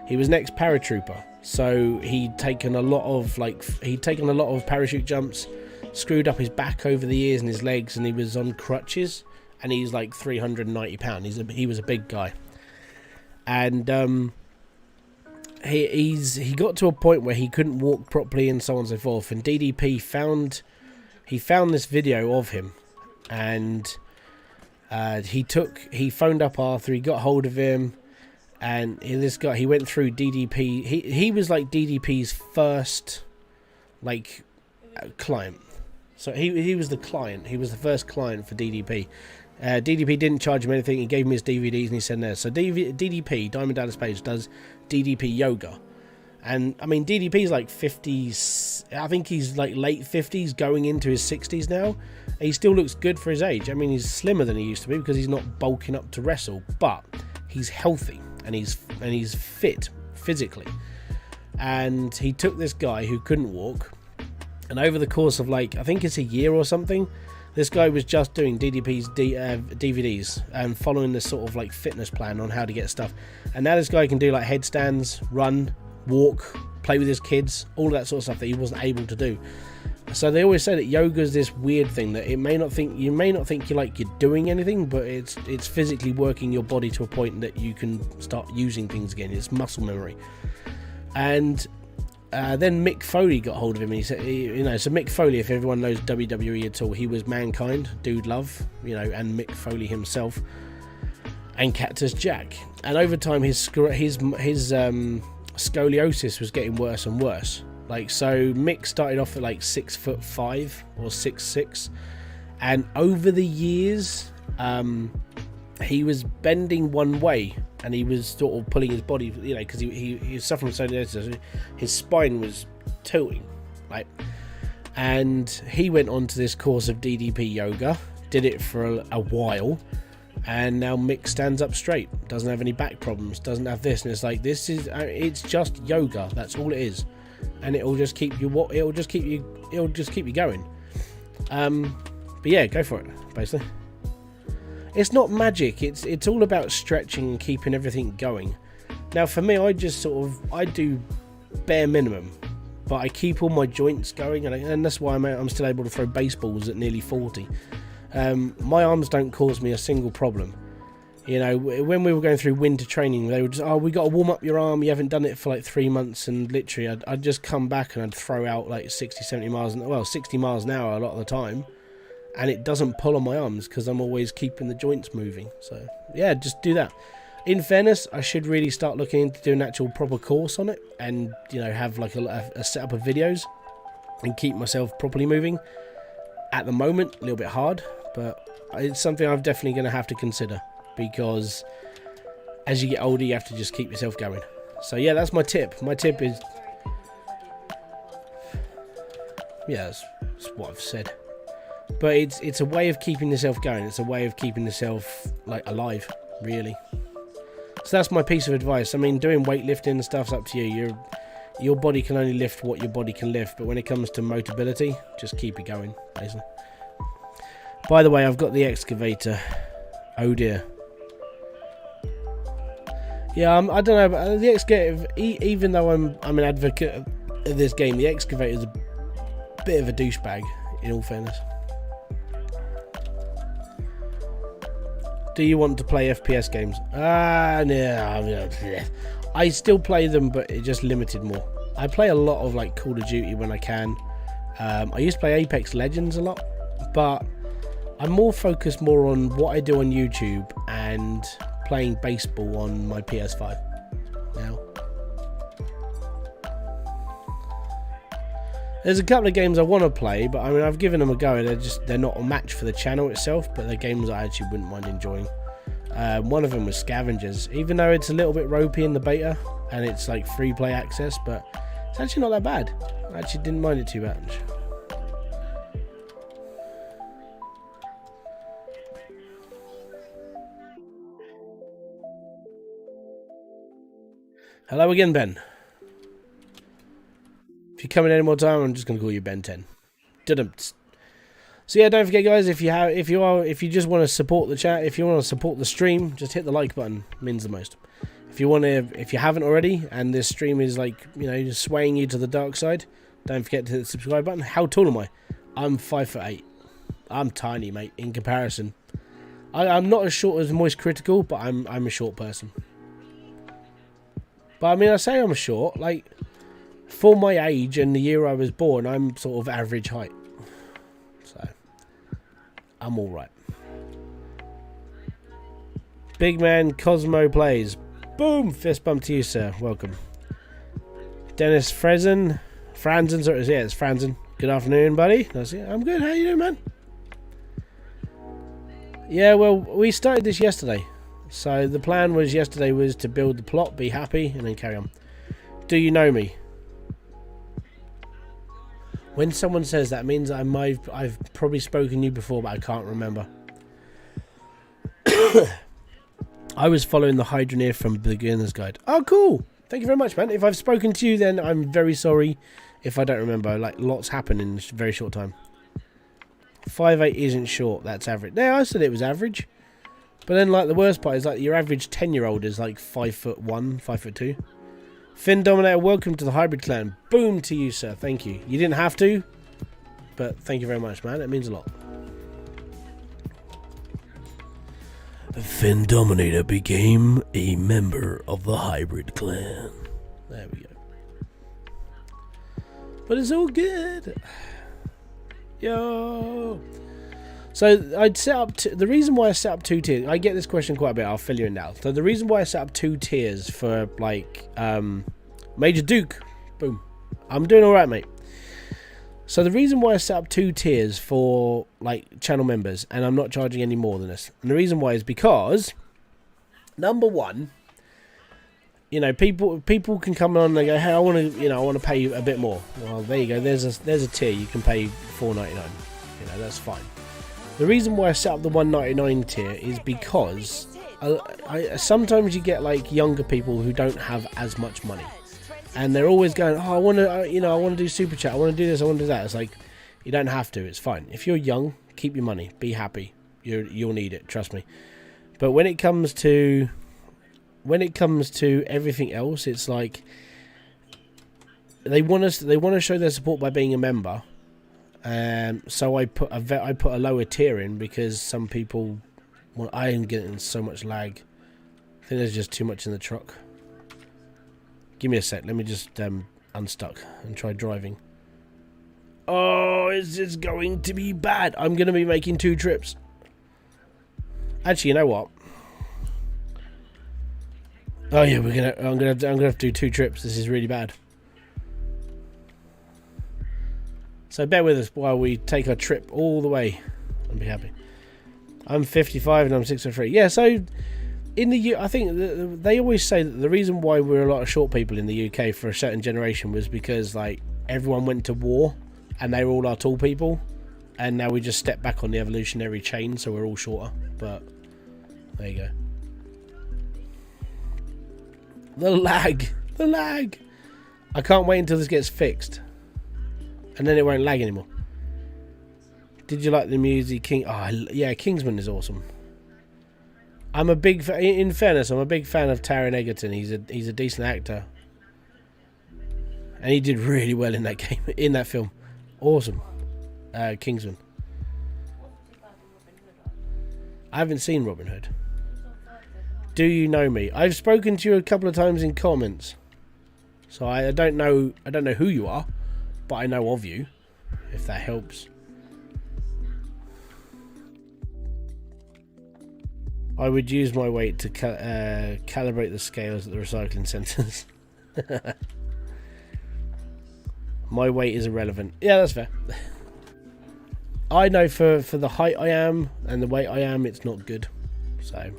He was an ex-paratrooper, so he'd taken a lot of parachute jumps, screwed up his back over the years and his legs, and he was on crutches, and he's like 390 pounds. He was a big guy, and he got to a point where he couldn't walk properly and so on and so forth, and DDP found this video of him, and he phoned up Arthur, he got hold of him, and he went through DDP. He was like DDP's first like client. So he was the client. He was the first client for DDP. DDP didn't charge him anything. He gave him his DVDs and he said there. So DDP, Diamond Dallas Page, does DDP yoga. And I mean, DDP's like 50s. I think he's like late 50s, going into his 60s now. He still looks good for his age. I mean, he's slimmer than he used to be because he's not bulking up to wrestle, but he's healthy and he's fit physically. And he took this guy who couldn't walk, and over the course of like, I think it's a year or something, this guy was just doing DDP's DVDs and following this sort of like fitness plan on how to get stuff. And now this guy can do like headstands, run, walk, play with his kids, all that sort of stuff that he wasn't able to do. So they always say that yoga is this weird thing that you may not think you're doing anything, but it's physically working your body to a point that you can start using things again. It's muscle memory. And then Mick Foley got hold of him, and he said, so Mick Foley, if everyone knows WWE at all, he was Mankind, Dude Love, and Mick Foley himself, and Cactus Jack. And over time, his scoliosis was getting worse and worse. Like, so Mick started off at like 6'5" or 6'6", and over the years, he was bending one way, and he was sort of pulling his body, because he was suffering from scoliosis. His spine was tilting, right? And he went on to this course of DDP yoga, did it for a while, and now Mick stands up straight, doesn't have any back problems, doesn't have this, and it's like, it's just yoga, that's all it is, and it'll just keep you going. But yeah, go for it, basically. It's not magic, it's all about stretching and keeping everything going. Now for me, I do bare minimum, but I keep all my joints going, and that's why I'm still able to throw baseballs at nearly 40. My arms don't cause me a single problem. When we were going through winter training, they were just, we got to warm up your arm, you haven't done it for like 3 months, and literally I'd just come back and I'd throw out like 60 miles an hour a lot of the time, and it doesn't pull on my arms because I'm always keeping the joints moving. So yeah, just do that. In fairness, I should really start looking into doing an actual proper course on it, and have like a setup of videos and keep myself properly moving. At the moment, a little bit hard, but it's something I'm definitely going to have to consider, because as you get older, you have to just keep yourself going. So yeah, that's my tip. My tip is, yeah, that's what I've said. But it's a way of keeping yourself going. It's a way of keeping yourself like alive, really. So that's my piece of advice. I mean, doing weightlifting and stuff's up to you. Your body can only lift what your body can lift, but when it comes to mobility, just keep it going, basically. By the way, I've got the excavator. Oh dear. Yeah, I don't know, but the excavator, even though I'm an advocate of this game, the excavator is a bit of a douchebag, in all fairness. Do you want to play FPS games? No. I still play them, but it's just limited more. I play a lot of like Call of Duty when I can. I used to play Apex Legends a lot, but I'm more focused on what I do on YouTube and playing baseball on my PS5 now. There's a couple of games I want to play, but I mean, I've given them a go. They're not a match for the channel itself, but they're games I actually wouldn't mind enjoying. One of them was Scavengers, even though it's a little bit ropey in the beta and it's like free play access, but it's actually not that bad. I actually didn't mind it too much. Hello again, Ben. If you come in any more time, I'm just going to call you Ben 10. So yeah, don't forget, guys. If you just want to support the chat, if you want to support the stream, just hit the like button. It means the most. If you haven't already, and this stream is like, you know, just swaying you to the dark side, don't forget to hit the subscribe button. How tall am I? I'm 5'8". I'm tiny, mate, in comparison. I'm not as short as Moist Critical, but I'm a short person. But I mean, I say I'm short, like, for my age and the year I was born, I'm sort of average height. So, I'm alright. Big Man Cosmo plays. Boom! Fist bump to you, sir. Welcome. Dennis Franzen. Sorry, yeah, it's Franzen. Good afternoon, buddy. That's it. I'm good. How you doing, man? Yeah, well, we started this yesterday. So the plan was yesterday was to build the plot, be happy, and then carry on. Do you know me? When someone says that, means I've probably spoken to you before, but I can't remember. I was following the Hydroneer from Beginner's Guide. Oh, cool. Thank you very much, man. If I've spoken to you, then I'm very sorry if I don't remember. Like, lots happen in a very short time. 5'8" isn't short. That's average. Yeah, I said it was average. But then, like, the worst part is, like, your average 10-year-old is, like, 5'1", 5'2". Finn Dominator, welcome to the Hybrid Clan. Boom to you, sir. Thank you. You didn't have to, but thank you very much, man. It means a lot. Finn Dominator became a member of the Hybrid Clan. There we go. But it's all good. Yo. So I'd set up the reason why I set up 2 tiers. I get this question quite a bit. I'll fill you in now. So the reason why I set up 2 tiers for like Major Duke. Boom. I'm doing all right, mate. So the reason why I set up 2 tiers for like channel members, and I'm not charging any more than this, and the reason why is because, number one, you know, people can come on and they go, hey, I want to pay you a bit more. Well, there you go. There's a tier you can pay $4.99. You know, that's fine. The reason why I set up the $1.99 tier is because sometimes you get like younger people who don't have as much money. And they're always going, oh, I want to do super chat. I want to do this. I want to do that. It's like, you don't have to. It's fine. If you're young, keep your money. Be happy. You'll need it. Trust me. But when it comes to everything else, it's like they want to show their support by being a member. So I put a lower tier in because some people. Well, I am getting so much lag. I think there's just too much in the truck. Give me a sec. Let me just unstuck and try driving. Oh, is this going to be bad? I'm going to be making 2 trips. Actually, you know what? Oh yeah, I'm gonna have to do 2 trips. This is really bad. So bear with us while we take our trip all the way and be happy. I'm 55 and I'm 6'3". Yeah, so in the I think they always say that the reason why we're a lot of short people in the UK for a certain generation was because like everyone went to war and they were all our tall people, and now we just step back on the evolutionary chain, so we're all shorter. But there you go. The lag. I can't wait until this gets fixed, and then it won't lag anymore. Did you like the music, King? Oh yeah, Kingsman is awesome. I'm a big in fairness, I'm a big fan of Taron Egerton. He's a decent actor, and he did really well in that game, in that film. Awesome. Kingsman. I haven't seen Robin Hood. Do you know me? I've spoken to you a couple of times in comments, so I don't know who you are, but I know of you, if that helps. I would use my weight to calibrate the scales at the recycling centres. My weight is irrelevant. Yeah, that's fair. I know for the height I am and the weight I am, it's not good. So,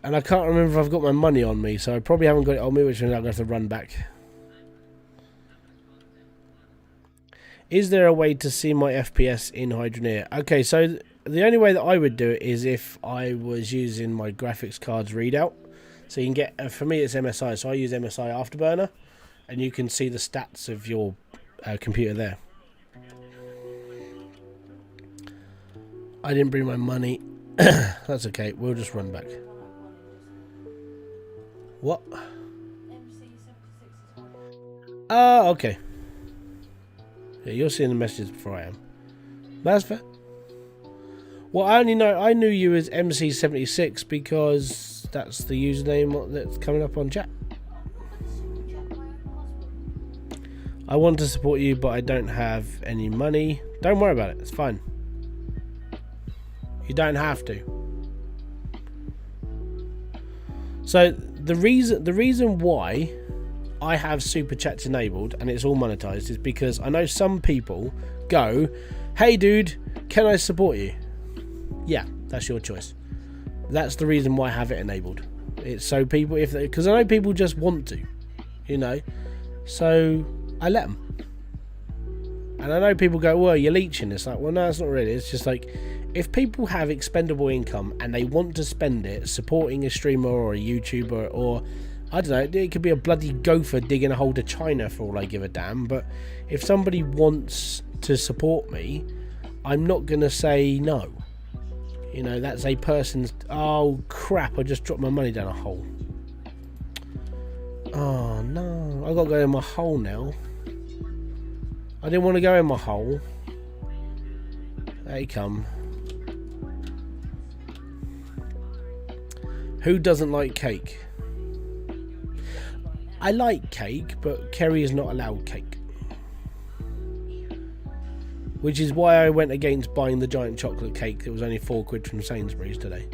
and I can't remember if I've got my money on me, so I probably haven't got it on me, which means I'm going to have to run back. Is there a way to see my FPS in Hydroneer? Okay, so the only way that I would do it is if I was using my graphics card's readout. So you can get, for me it's MSI, so I use MSI Afterburner, and you can see the stats of your computer there. I didn't bring my money. That's okay, we'll just run back. What? Oh, okay. Yeah, you're seeing the messages before I am. That's fair. Well, I knew you as MC76 because that's the username that's coming up on chat. I want to support you, but I don't have any money. Don't worry about it. It's fine. You don't have to. So the reason why I have super chats enabled and it's all monetized is because I know some people go, "Hey dude, can I support you?" Yeah, that's your choice. That's the reason why I have it enabled. It's so people, because I know people just want to, you know, so I let them. And I know people go, "Well, you're leeching." It's like, well, no, it's not really. It's just like, if people have expendable income and they want to spend it supporting a streamer or a YouTuber, or I don't know, it could be a bloody gopher digging a hole to China for all I give a damn. But if somebody wants to support me, I'm not going to say no. You know, that's a person's... Oh, crap, I just dropped my money down a hole. Oh, no. I've got to go in my hole now. I didn't want to go in my hole. There you come. Who doesn't like cake? I like cake, but Kerry is not allowed cake. Which is why I went against buying the giant chocolate cake that was only £4 from Sainsbury's today.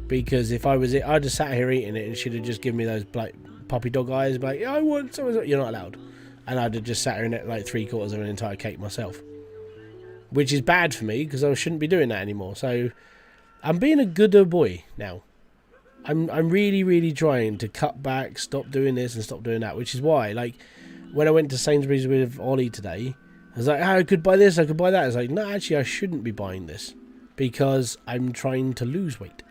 Because if I was it, I'd have sat here eating it and she'd have just given me those like puppy dog eyes, like, I want some. You're not allowed. And I'd have just sat here and ate like 3/4 of an entire cake myself. Which is bad for me because I shouldn't be doing that anymore. So I'm being a gooder boy now. I'm really, really trying to cut back, stop doing this and stop doing that. Which is why, like, when I went to Sainsbury's with Ollie today, I was like, oh, I could buy this, I could buy that. I was like, no, actually, I shouldn't be buying this because I'm trying to lose weight.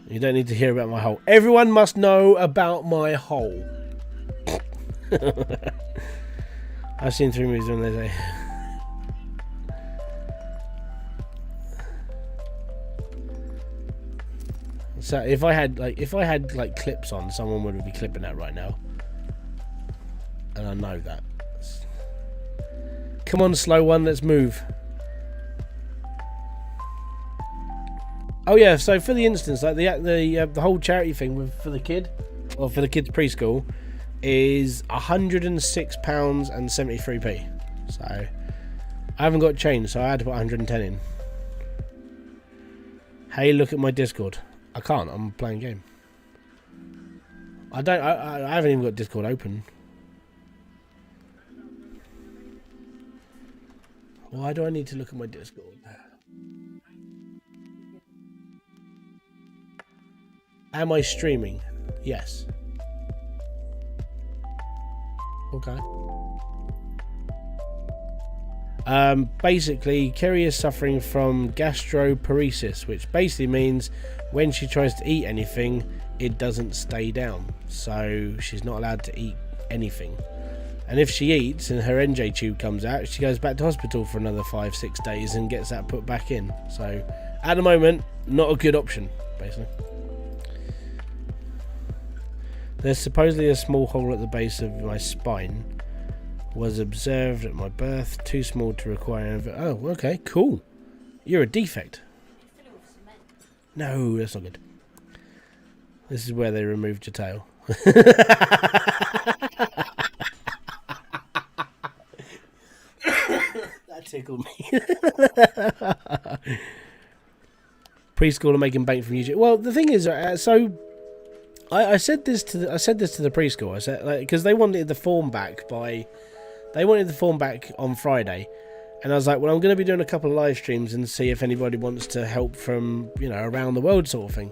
You don't need to hear about my hole. Everyone must know about my hole. I've seen 3 movies when they say... So if I had like clips on, someone would be clipping that right now. And I know that. Come on, slow one, let's move. Oh yeah, so for the instance, like the whole charity thing for the kid, or for the kids preschool, is £106.73p. So I haven't got change, so I had to put 110 in. Hey, look at my Discord. I can't. I'm playing a game. I haven't even got Discord open. Why do I need to look at my Discord? Am I streaming? Yes. Okay. Basically, Kerry is suffering from gastroparesis, which basically means when she tries to eat anything, it doesn't stay down. So she's not allowed to eat anything. And if she eats and her NJ tube comes out, she goes back to hospital for another 5-6 days and gets that put back in. So at the moment, not a good option, basically. There's supposedly a small hole at the base of my spine. Was observed at my birth, too small to require... Oh, okay, cool. You're a defect. No, that's not good. This is where they removed your tail. That tickled me. Preschool are making bank from YouTube. Well, the thing is, so I said this to the preschool. I said, like, because they wanted the form back on Friday, and I was like, well, I'm going to be doing a couple of live streams and see if anybody wants to help from, you know, around the world sort of thing.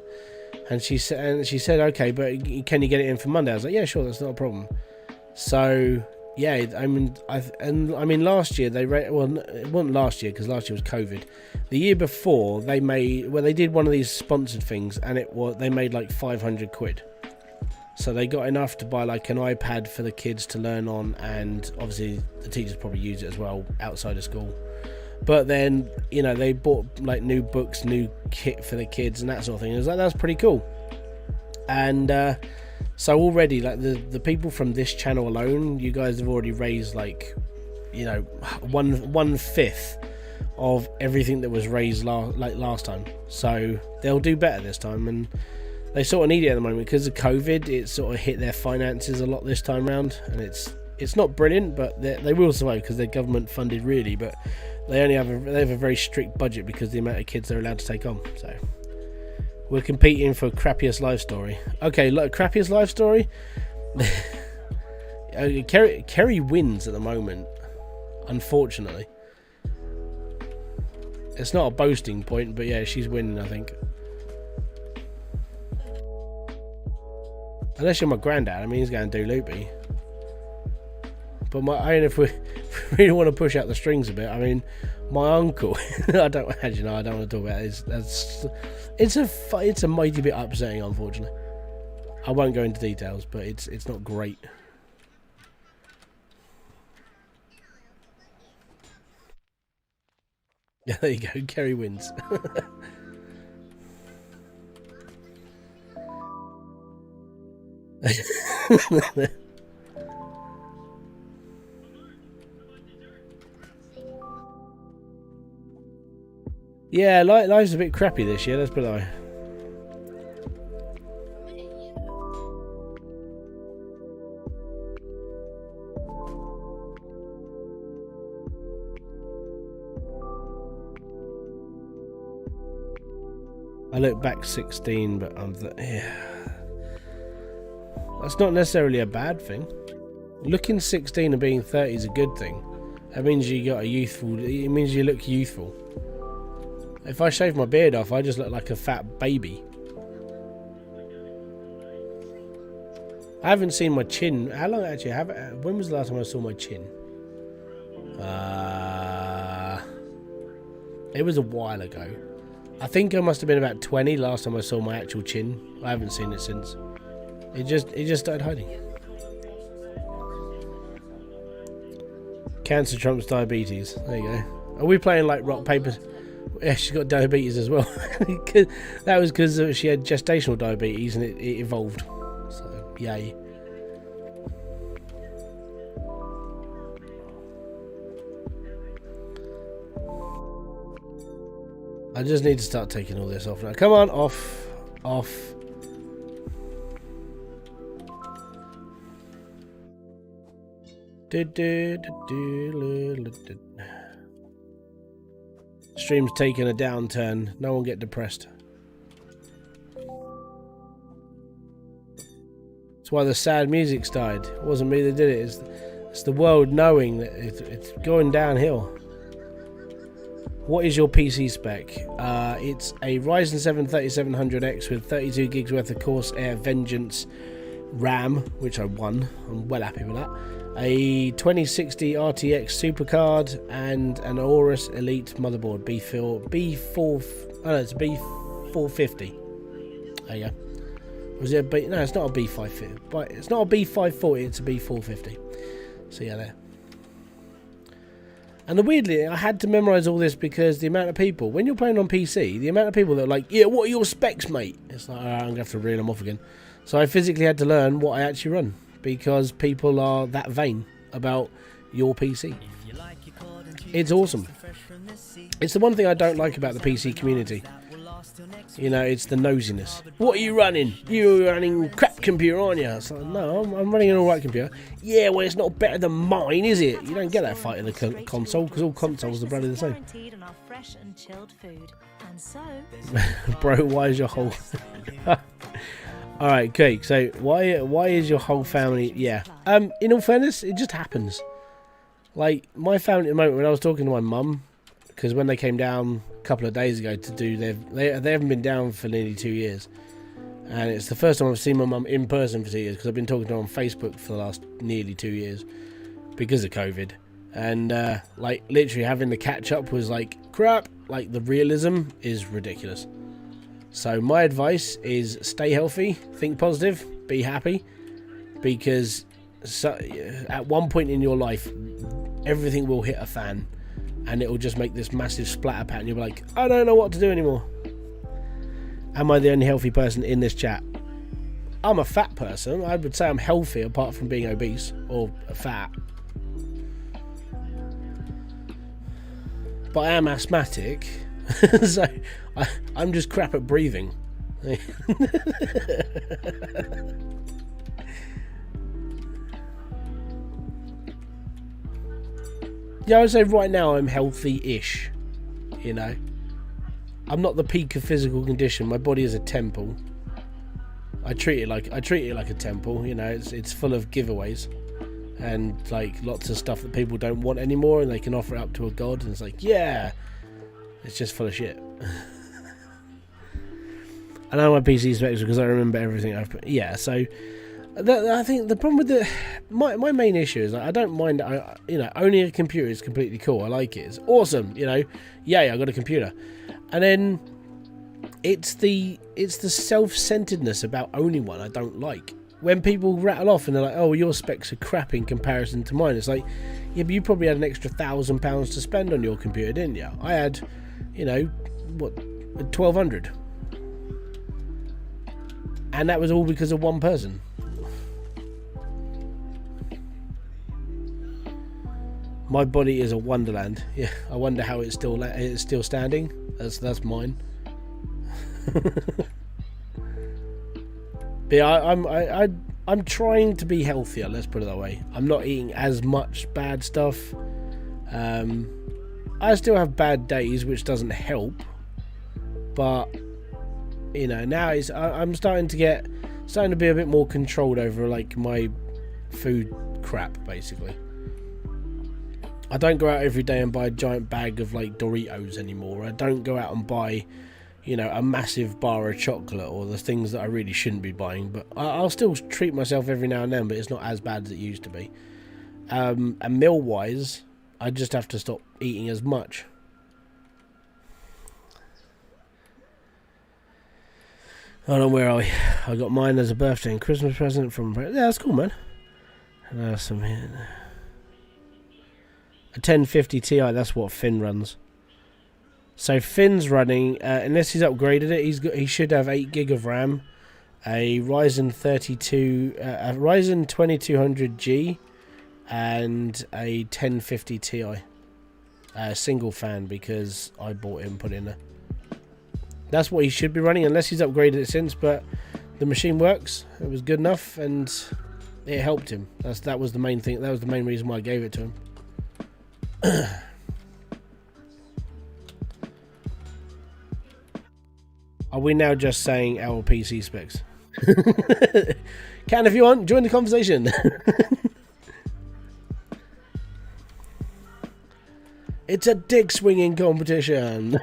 And she said, okay, but can you get it in for Monday? I was like, yeah, sure, that's not a problem. So yeah, I mean, last year it wasn't last year because last year was COVID. The year before they did one of these sponsored things, and they made like 500 quid. So they got enough to buy like an iPad for the kids to learn on, and obviously the teachers probably use it as well outside of school. But then, you know, they bought like new books, new kit for the kids and that sort of thing. It was like, that's pretty cool. And so already, like the people from this channel alone, you guys have already raised like, you know, one fifth of everything that was raised last time. So they'll do better this time, and they sort of need it at the moment because of COVID. It sort of hit their finances a lot this time round, and it's not brilliant, but they will survive because they're government funded really. But they have a very strict budget because of the amount of kids they're allowed to take on. So we're competing for crappiest life story. Okay, look, crappiest life story. Kerry wins at the moment, unfortunately. It's not a boasting point, but yeah, she's winning, I think. Unless you're my granddad, I mean, he's going to do loopy. But if we really want to push out the strings a bit, I mean, my uncle, I don't want to talk about it. It's a mighty bit upsetting, unfortunately. I won't go into details, but it's not great. Yeah, there you go. Kerry wins. Yeah, life's a bit crappy this year, let's put it that way. I look back 16, but that's not necessarily a bad thing. Looking 16 and being 30 is a good thing. That means it means you look youthful. If I shave my beard off, I just look like a fat baby. I haven't seen my chin. How long actually when was the last time I saw my chin? It was a while ago. I think I must have been about 20 last time I saw my actual chin. I haven't seen it since. It just started hiding. Cancer trumps diabetes. There you go. Are we playing like rock paper? Yeah, she's got diabetes as well. That was because she had gestational diabetes and it evolved. So yay. I just need to start taking all this off now. Come on, off. Stream's taking a downturn. No one get depressed. That's why the sad music's died. It wasn't me that did it. It's the world knowing that it's going downhill. What is your PC spec? It's a Ryzen 7 3700X with 32 gigs worth of Corsair Vengeance RAM, which I won. I'm well happy with that. A 2060 RTX supercard and an Aorus Elite motherboard. It's a B450. There you go. Was it a B? No, it's not a B550. But it's not a B540. It's a B450. So yeah, there. And weirdly, I had to memorise all this because the amount of people, when you're playing on PC, the amount of people that are like, yeah, what are your specs, mate? It's like, I'm going to have to reel them off again. So I physically had to learn what I actually run because people are that vain about your PC. It's awesome. It's the one thing I don't like about the PC community. You know, it's the nosiness. What are you running? You're running crap computer, aren't you? It's like, no, I'm running an alright computer. Yeah, well, it's not better than mine, is it? You don't get that fight in the console because all consoles are bloody the same. Bro, why is your whole... All right, okay. So why is your whole family? Yeah. In all fairness, it just happens. Like my family at the moment, when I was talking to my mum, because when they came down a couple of days ago to do they haven't been down for nearly 2 years, and it's the first time I've seen my mum in person for 2 years because I've been talking to her on Facebook for the last nearly 2 years because of COVID, and like literally having the catch up was like crap. Like the realism is ridiculous. So my advice is stay healthy, think positive, be happy, because at one point in your life, everything will hit a fan, and it will just make this massive splatter pattern. You'll be like, I don't know what to do anymore. Am I the only healthy person in this chat? I'm a fat person. I would say I'm healthy apart from being obese or fat. But I am asthmatic, so I'm just crap at breathing. Yeah, I would say right now I'm healthy-ish, you know. I'm not the peak of physical condition. My body is a temple. I treat it like a temple, you know. It's full of giveaways and like lots of stuff that people don't want anymore, and they can offer it up to a god, and it's like, yeah, it's just full of shit. I know my PC specs because I remember everything I've put. Yeah, so I think the problem with my main issue is I don't mind. You know, owning a computer is completely cool. I like it. It's awesome. You know, yay, I got a computer. And then it's the self-centeredness about owning one I don't like. When people rattle off and they're like, "Oh, well, your specs are crap in comparison to mine," it's like, yeah, but you probably had an extra £1,000 to spend on your computer, didn't you? I had, you know, what, 1,200, and that was all because of one person. My body is a wonderland. Yeah, I wonder how it's still standing. That's mine. But yeah, I'm trying to be healthier. Let's put it that way. I'm not eating as much bad stuff. I still have bad days, which doesn't help. But you know, now I'm starting to be a bit more controlled over like my food crap, basically. I don't go out every day and buy a giant bag of like Doritos anymore. I don't go out and buy, you know, a massive bar of chocolate or the things that I really shouldn't be buying. But I'll still treat myself every now and then, but it's not as bad as it used to be. And meal-wise, I just have to stop eating as much. Hold on, where are we? I got mine as a birthday and Christmas present from... Yeah, that's cool, man. Some here. A 1050 Ti, that's what Finn runs. So Finn's running, unless he's upgraded it, he should have 8 gig of RAM, a Ryzen 2200G, and a 1050 Ti. Single fan, because I bought it and put it in there. That's what he should be running, unless he's upgraded it since, but the machine works. It was good enough, and it helped him. That was the main thing. That was the main reason why I gave it to him. Are we now just saying our PC specs? Can, if you want, join the conversation. It's a dick swinging competition.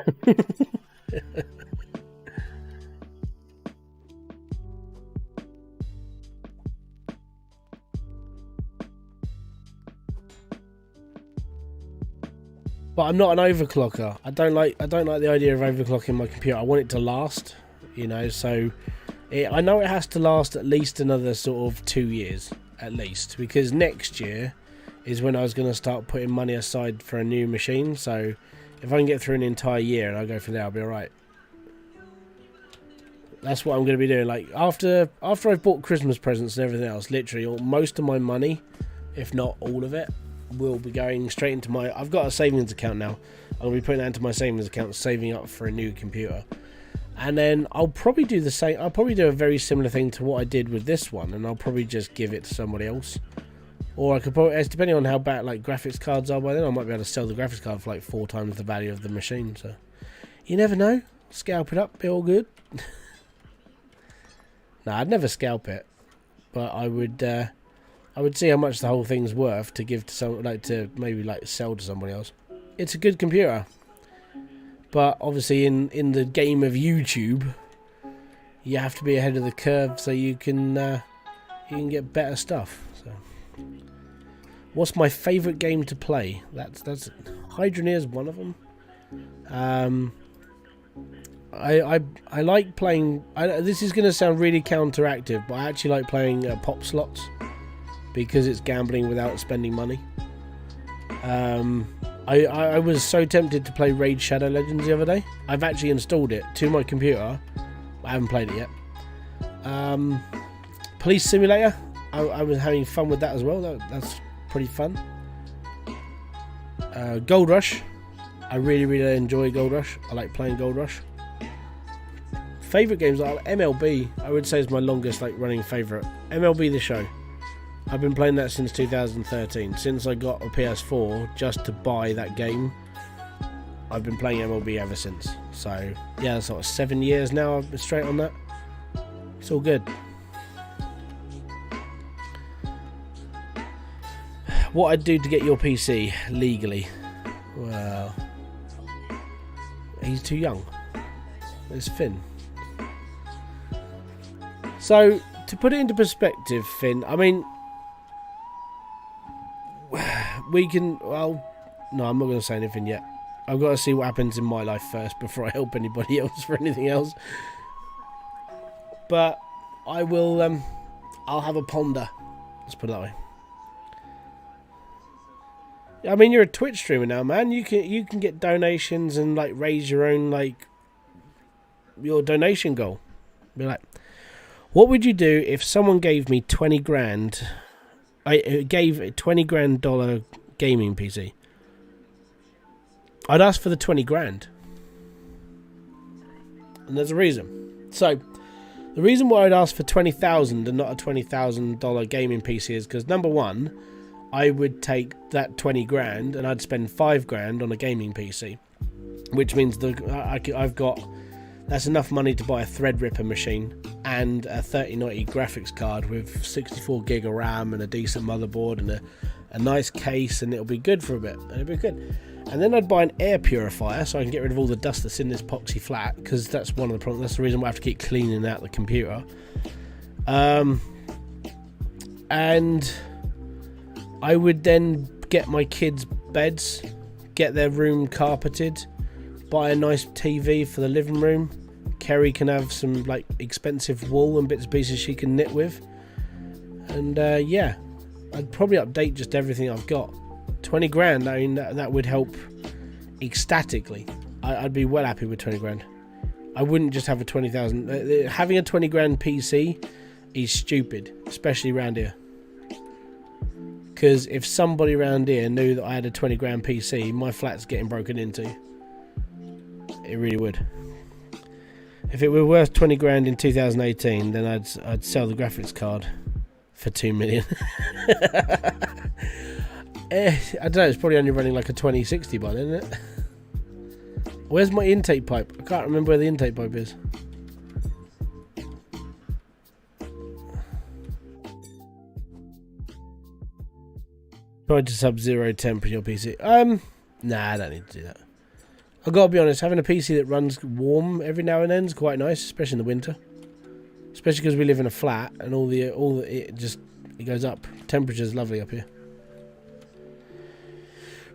But I'm not an overclocker. I don't like the idea of overclocking my computer. I want it to last, you know. So I know it has to last at least another sort of 2 years, at least, because next year is when I was going to start putting money aside for a new machine. So if I can get through an entire year and I go from there, I'll be all right. That's what I'm going to be doing. Like after I've bought Christmas presents and everything else, literally most of my money, if not all of it, will be going straight into my... I've got a savings account now. I'm going to be putting that into my savings account, saving up for a new computer. And then I'll probably do the same. I'll probably do a very similar thing to what I did with this one, and I'll probably just give it to somebody else. Or I could probably, depending on how bad like graphics cards are by then, I might be able to sell the graphics card for like 4 times the value of the machine. So you never know. Scalp it up, be all good. No, I'd never scalp it, but I would see how much the whole thing's worth to give to someone, like to maybe like sell to somebody else. It's a good computer, but obviously in the game of YouTube, you have to be ahead of the curve so you can get better stuff. So, what's my favourite game to play? That's Hydroneer's one of them. I like playing. This is going to sound really counteractive, but I actually like playing pop slots because it's gambling without spending money. I was so tempted to play Raid Shadow Legends the other day. I've actually installed it to my computer. I haven't played it yet. Police Simulator. I was having fun with that as well. That's pretty fun. Gold Rush. I really enjoy Gold Rush. I like playing Gold Rush. Favourite games are MLB. I would say is my longest running favourite. MLB The Show. I've been playing that since 2013. Since I got a PS4 just to buy that game, I've been playing MLB ever since. So yeah, that's sort of 7 years now. I've been straight on that. It's all good. What I'd do to get your PC legally? Well, he's too young. There's Finn. So, to put it into perspective, Finn, I mean, we can, well, no, I'm not going to say anything yet. I've got to see what happens in my life first before I help anybody else for anything else. But I will, I'll have a ponder. Let's put it that way. I mean, you're a Twitch streamer now, man. You can get donations and raise your own your donation goal. Be like, what would you do if someone gave me 20 grand? I gave a $20 grand gaming PC. I'd ask for the 20 grand, and there's a reason. So, the reason why I'd ask for 20,000 and not a $20,000 gaming PC is because number one, I would take that 20 grand and I'd spend 5 grand on a gaming PC, which means I've got, that's enough money to buy a Threadripper machine and a 3090 graphics card with 64 gig of RAM and a decent motherboard and a nice case, and it'll be good for a bit. And it'll be good. And then I'd buy an air purifier so I can get rid of all the dust that's in this epoxy flat, because that's one of the problems. That's the reason why I have to keep cleaning out the computer. And I would then get my kids' beds, get their room carpeted, buy a nice TV for the living room. Kerry can have some expensive wool and bits and pieces she can knit with. And yeah, I'd probably update just everything I've got. 20 grand, I mean, that would help ecstatically. I'd be well happy with 20 grand. I wouldn't just have a 20,000. Having a 20 grand PC is stupid, especially around here. Because if somebody around here knew that I had a 20 grand PC, my flat's getting broken into. It really would. If it were worth 20 grand in 2018, then I'd sell the graphics card for 2 million. I don't know, it's probably only running like a 2060 by then, isn't it? Where's my intake pipe? I can't remember where the intake pipe is. Try to sub-zero temp in your PC. Nah, I don't need to do that. I've got to be honest, having a PC that runs warm every now and then is quite nice, especially in the winter. Especially because we live in a flat and it goes up. Temperature's lovely up here.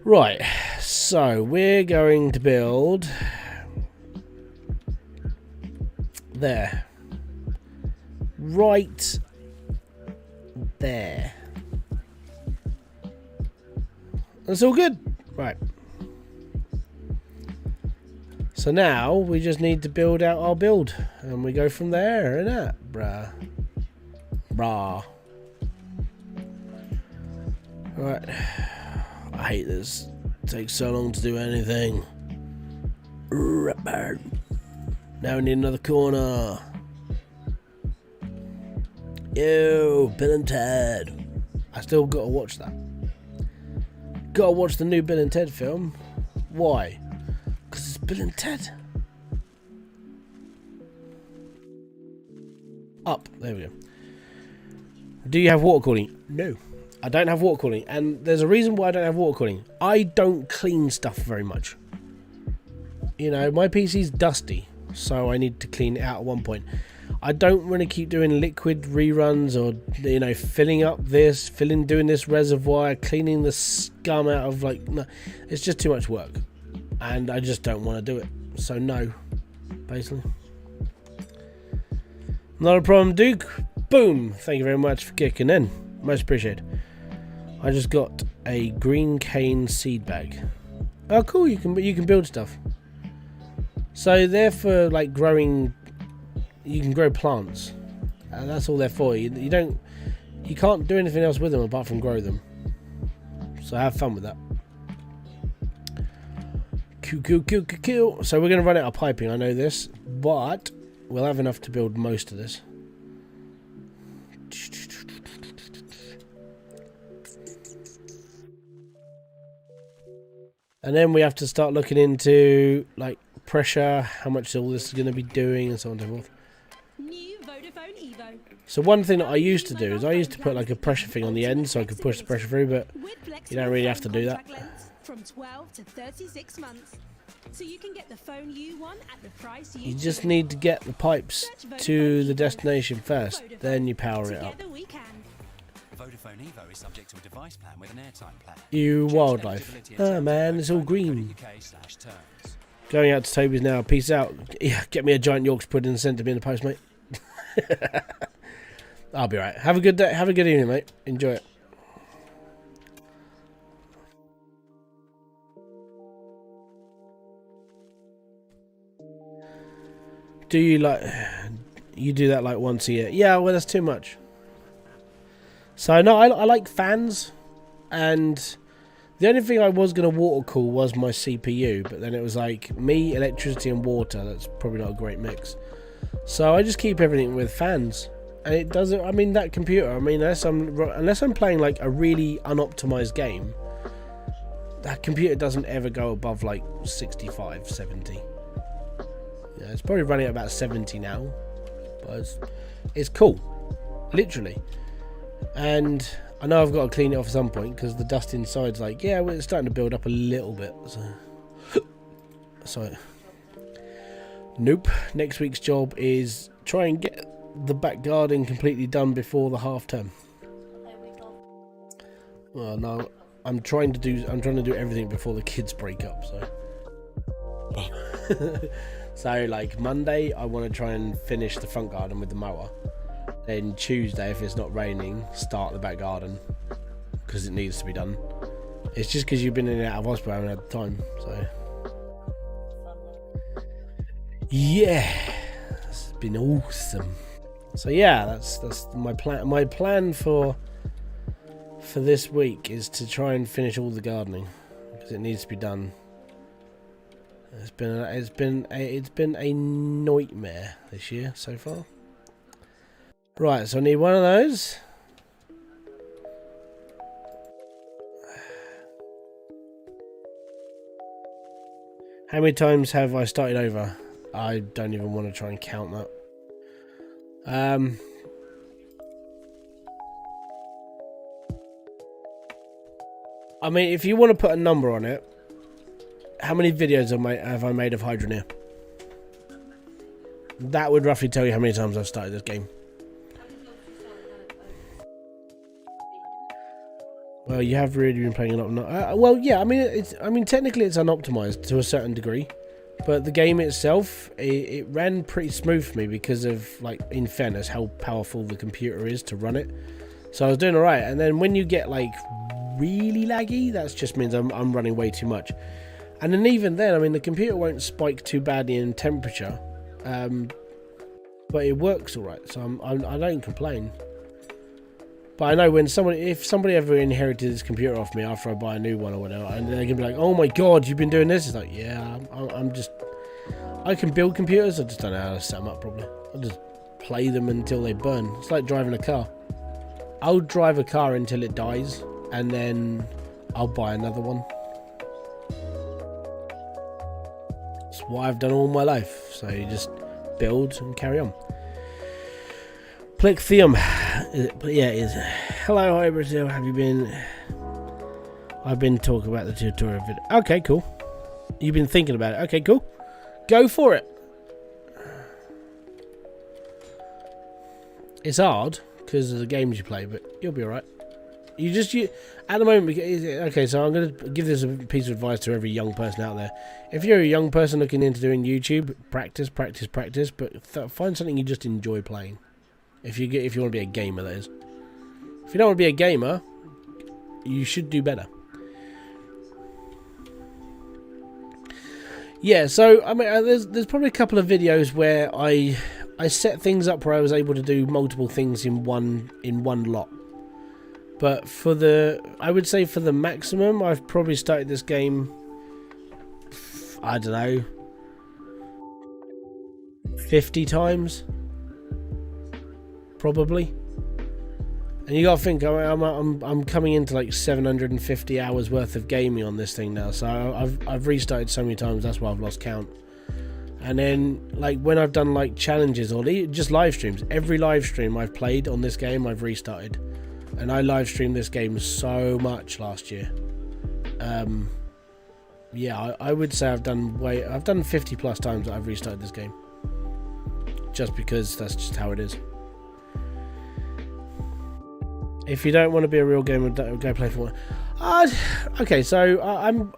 Right, so we're going to build there. Right there. That's all good. Right. So now we just need to build out our build, and we go from there, innit? Brah. Right. I hate this. It takes so long to do anything. Now we need another corner. Ew, Bill and Ted. I still gotta watch that. Gotta watch the new Bill and Ted film. Why? Because it's Bill and Ted. Up. There we go. Do you have water cooling? No. I don't have water cooling. And there's a reason why I don't have water cooling. I don't clean stuff very much. You know, my PC's dusty. So I need to clean it out at one point. I don't want to keep doing liquid reruns or, you know, filling up this, doing this reservoir, cleaning the scum out of, like, no, it's just too much work. And I just don't want to do it. So no, basically. Not a problem, Duke. Boom. Thank you very much for kicking in. Most appreciated. I just got a green cane seed bag. Oh, cool. You can build stuff. So they're for, like, growing. You can grow plants. That's all they're for. You can't do anything else with them apart from grow them. So have fun with that. Cool. So we're going to run out of piping, I know this, but we'll have enough to build most of this. And then we have to start looking into, like, pressure, how much all this is going to be doing, and so on and so forth. So one thing that I used to do is I used to put, like, a pressure thing on the end so I could push the pressure through, but you don't really have to do that. From 12 to 36 months. So you can get the phone you want at the price you just need to get the pipes to the destination first, then you power it up. Vodafone Evo is subject to a device plan with an airtime plan. You wildlife. Ah man, it's all green. Going out to Toby's now. Peace out. Yeah, get me a giant Yorkshire pudding and send it to me in the post, mate. I'll be right. Have a good day. Have a good evening, mate. Enjoy it. Do you like? You do that like once a year? Yeah, well, that's too much. So no, I like fans, and the only thing I was going to water cool was my CPU, but then it was like me, electricity and water. That's probably not a great mix. So I just keep everything with fans, and it doesn't. I mean, that computer. I mean, unless I'm playing like a really unoptimized game, that computer doesn't ever go above like 65, 70. Yeah, it's probably running at about 70 now, but it's cool, literally. And I know I've got to clean it off at some point because the dust inside's like, yeah, well, it's starting to build up a little bit. So, nope. Next week's job is try and get the back garden completely done before the half term. Well, no, I'm trying to do everything before the kids break up. So, so like Monday, I want to try and finish the front garden with the mower. Then Tuesday, if it's not raining, start the back garden because it needs to be done. It's just because you've been in and out of hospital, I haven't had time. So yeah, it's been awesome. So yeah, that's my plan. My plan for this week is to try and finish all the gardening because it needs to be done. It's been a nightmare this year so far. Right, so I need one of those. How many times have I started over? I don't even want to try and count that. I mean, if you want to put a number on it, how many videos have I made of Hydroneer? That would roughly tell you how many times I've started this game. Well, you have really been playing a lot. Well, yeah. I mean, technically it's unoptimized to a certain degree, but the game itself, it ran pretty smooth for me because of, like, in fairness, how powerful the computer is to run it. So I was doing all right. And then when you get like really laggy, that just means I'm running way too much. And then even then, I mean, the computer won't spike too badly in temperature, but it works all right. So I don't complain. But I know when if somebody ever inherited this computer off me after I buy a new one or whatever, and they're gonna be like, "Oh my god, you've been doing this?" It's like, yeah, I can build computers. I just don't know how to set them up properly. I just play them until they burn. It's like driving a car. I'll drive a car until it dies, and then I'll buy another one. That's what I've done all my life. So you just build and carry on. Plexium. Yeah, it is. Hello, Hybridsteel. Have you been? I've been talking about the tutorial video. Okay, cool. You've been thinking about it. Okay, cool. Go for it. It's hard because of the games you play, but you'll be alright. At the moment, okay, so I'm going to give this a piece of advice to every young person out there. If you're a young person looking into doing YouTube, practice, but find something you just enjoy playing. If you want to be a gamer, that is. If you don't want to be a gamer, you should do better. Yeah, so I mean, there's probably a couple of videos where I set things up where I was able to do multiple things in one lot. But I would say for the maximum, I've probably started this game, I don't know, 50 times, probably. And you gotta think, I'm coming into like 750 hours worth of gaming on this thing now. So I've restarted so many times, that's why I've lost count. And then, like, when I've done like challenges or just live streams, every live stream I've played on this game, I've restarted. And I live streamed this game so much last year. Yeah, I would say I've done 50 plus times that I've restarted this game. Just because that's just how it is. If you don't want to be a real gamer, go play Fortnite. Okay, so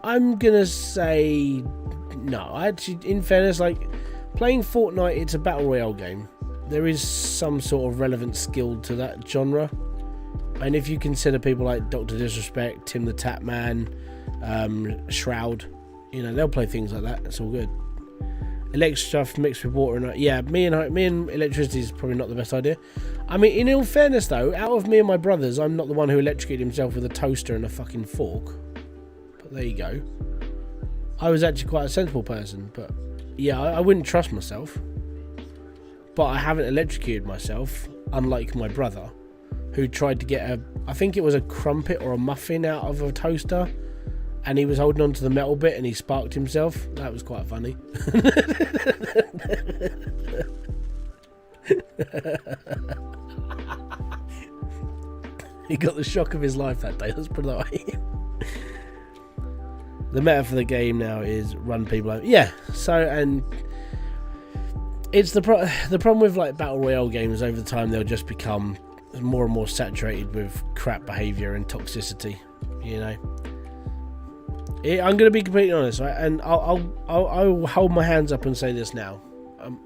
I'm gonna say no. Actually, in fairness, like, playing Fortnite, it's a battle royale game. There is some sort of relevant skill to that genre. And if you consider people like Dr. Disrespect, Tim the Tap Man, Shroud, you know, they'll play things like that. It's all good. Electric stuff mixed with water and yeah, me and electricity is probably not the best idea. I mean, in all fairness though, out of me and my brothers, I'm not the one who electrocuted himself with a toaster and a fucking fork. But there you go. I was actually quite a sensible person, but yeah, I wouldn't trust myself. But I haven't electrocuted myself, unlike my brother, who tried to get I think it was a crumpet or a muffin out of a toaster, and he was holding on to the metal bit and he sparked himself. That was quite funny. He got the shock of his life that day, let's put it that way. The meta for the game now is run people over. Yeah, so, and it's the problem with like battle royale games. Over the time, they'll just become more and more saturated with crap behaviour and toxicity, you know. I'm going to be completely honest, right? And I'll hold my hands up and say this now.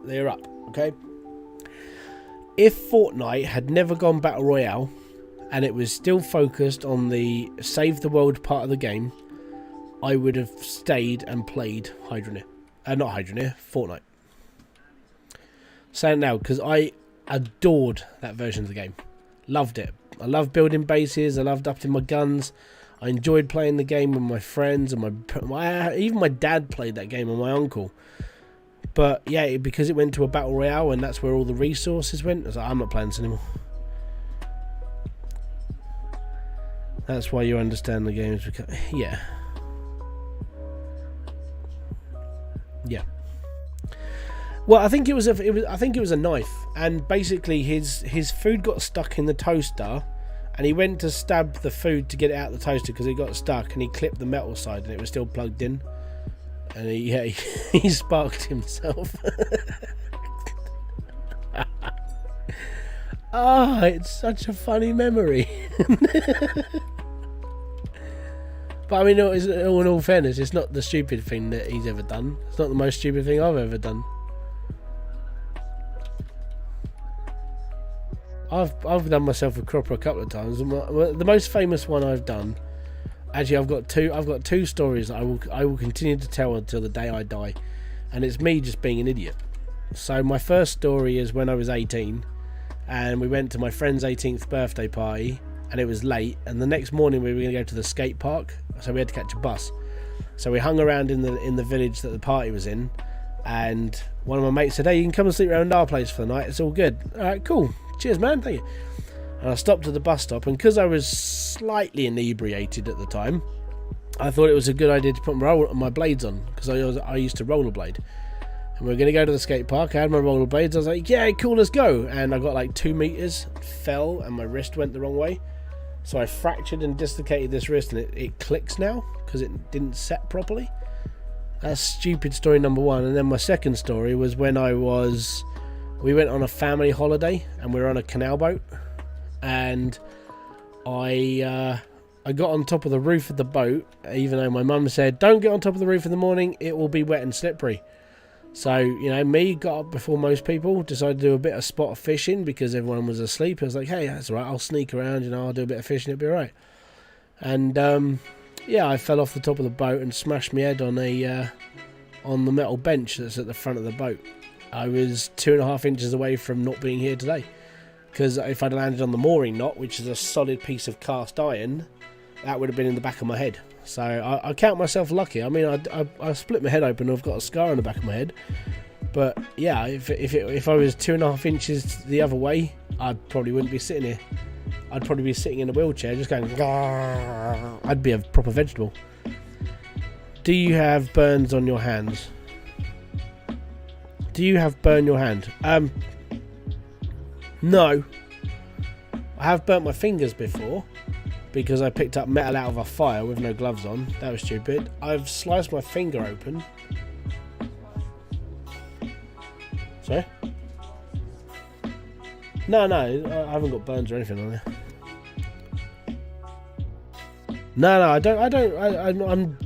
They're up, okay? If Fortnite had never gone battle royale and it was still focused on the save the world part of the game, I would have stayed and played Hydroneer. Not Hydroneer, Fortnite. Saying it now because I adored that version of the game. Loved it. I loved building bases. I loved upping my guns. I enjoyed playing the game with my friends and even my dad played that game and my uncle. But yeah, because it went to a battle royale and that's where all the resources went, I was like, I'm not playing this anymore. That's why you understand the games. Yeah. Yeah. Well, I think it was a knife, and basically his food got stuck in the toaster, and he went to stab the food to get it out of the toaster because it got stuck, and he clipped the metal side, and it was still plugged in, and he sparked himself. It's such a funny memory. But I mean, in all fairness, it's not the stupid thing that he's ever done. It's not the most stupid thing I've ever done. I've done myself a cropper a couple of times. The most famous one I've done, actually, I've got two stories that I will continue to tell until the day I die, and it's me just being an idiot. So my first story is when I was 18, and we went to my friend's 18th birthday party, and it was late, and the next morning we were going to go to the skate park, so we had to catch a bus. So we hung around in the village that the party was in, and one of my mates said, "Hey, you can come and sleep around our place for the night. It's all good." All right, cool. Cheers, man. Thank you. And I stopped at the bus stop, and because I was slightly inebriated at the time, I thought it was a good idea to put my blades on, because I used to rollerblade. And And we were going to go to the skate park. I had my rollerblades. I was like, yeah, cool, let's go. And I got like 2 meters, fell, and my wrist went the wrong way. So I fractured and dislocated this wrist, and it clicks now because it didn't set properly. That's stupid story number one. And then my second story was when we went on a family holiday and we were on a canal boat, and I got on top of the roof of the boat, even though my mum said, don't get on top of the roof in the morning, it will be wet and slippery. So, you know, me got up before most people, decided to do a bit of spot fishing because everyone was asleep. I was like, hey, that's all right, I'll sneak around, you know, I'll do a bit of fishing, it'll be all right. And, yeah, I fell off the top of the boat and smashed my head on the metal bench that's at the front of the boat. I was 2.5 inches away from not being here today. Because if I'd landed on the mooring knot, which is a solid piece of cast iron, that would have been in the back of my head. So I count myself lucky. I mean, I split my head open and I've got a scar on the back of my head. But yeah, if I was 2.5 inches the other way, I probably wouldn't be sitting here. I'd probably be sitting in a wheelchair just going, Gah! I'd be a proper vegetable. Do you have burns on your hands? Do you have burn your hand? No. I have burnt my fingers before because I picked up metal out of a fire with no gloves on. That was stupid. I've sliced my finger open. Sorry? No, I haven't got burns or anything on there. No, I don't. I'm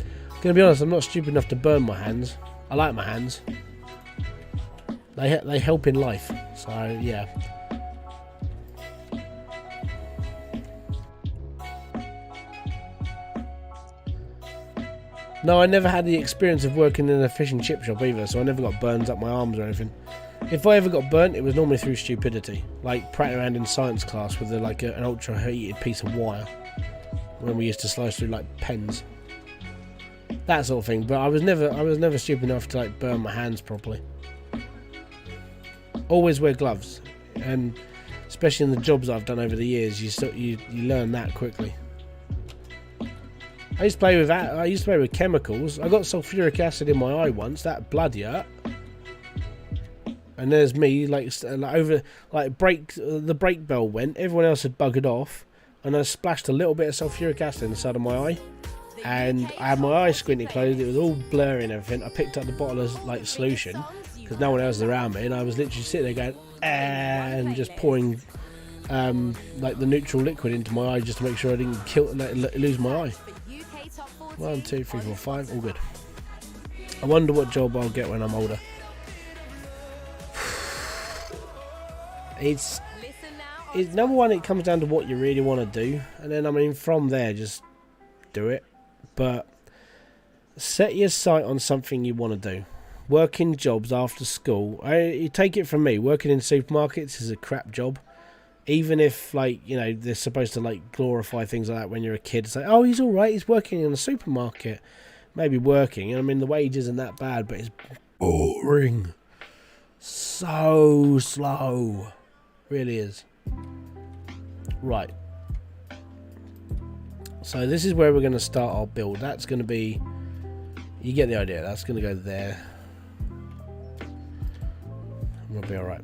gonna be honest. I'm not stupid enough to burn my hands. I like my hands. They help in life. So yeah. No, I never had the experience of working in a fish and chip shop either, so I never got burns up my arms or anything. If I ever got burnt, it was normally through stupidity, like prattling around in science class with an ultra heated piece of wire when we used to slice through like pens, that sort of thing. But I was never stupid enough to like burn my hands properly. Always wear gloves, and especially in the jobs I've done over the years, you learn that quickly. I used to play with chemicals. I got sulfuric acid in my eye once. That bloody hurt. And there's me, the brake bell went. Everyone else had buggered off, and I splashed a little bit of sulfuric acid inside of my eye, and I had my eye squinty closed. It was all blurry and everything. I picked up the bottle of solution because no one else was around me, and I was literally sitting there going, and just pouring the neutral liquid into my eye just to make sure I didn't lose my eye. 1, 2, 3, 4, 5, all good. I wonder what job I'll get when I'm older. It's number one, it comes down to what you really want to do, and then I mean from there just do it. But set your sight on something you want to do. Working jobs after school, you take it from me, working in supermarkets is a crap job. Even if, they're supposed to, glorify things like that when you're a kid. It's like, oh, he's all right, he's working in a supermarket. Maybe working. I mean, the wage isn't that bad, but it's boring. So slow. Really is. Right. So this is where we're going to start our build. That's going to be... You get the idea. That's going to go there. We'll be all right.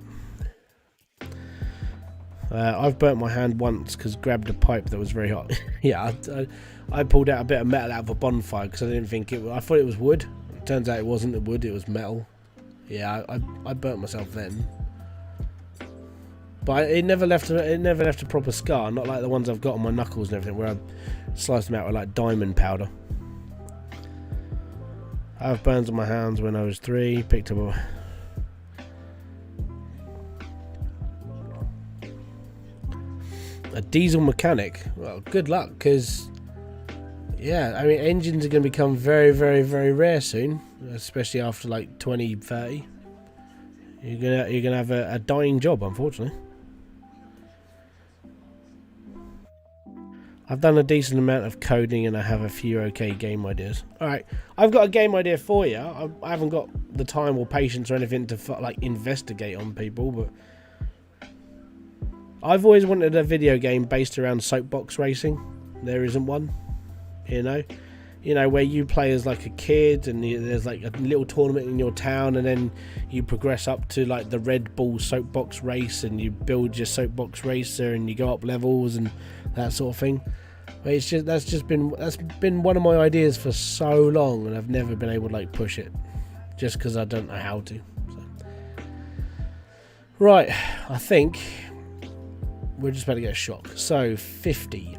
I've burnt my hand once because grabbed a pipe that was very hot. Yeah, I pulled out a bit of metal out of a bonfire because I didn't think I thought it was wood. It turns out it wasn't wood, it was metal. Yeah, I burnt myself then. But it never left a proper scar, not like the ones I've got on my knuckles and everything where I sliced them out with diamond powder. I have burns on my hands when I was 3, picked up a diesel mechanic. Well, good luck, because yeah, I mean, engines are going to become very, very, very rare soon, especially after 2030. You're gonna have a dying job, unfortunately. I've done a decent amount of coding and I have a few okay game ideas. Alright, I've got a game idea for you. I haven't got the time or patience or anything to investigate on people, but I've always wanted a video game based around soapbox racing. There isn't one, you know, where you play as like a kid and there's like a little tournament in your town, and then you progress up to like the Red Bull soapbox race and you build your soapbox racer and you go up levels and that sort of thing. But it's just that's been one of my ideas for so long, and I've never been able to like push it just because I don't know how to. So. Right, I think we're just about to get a shock. So 50,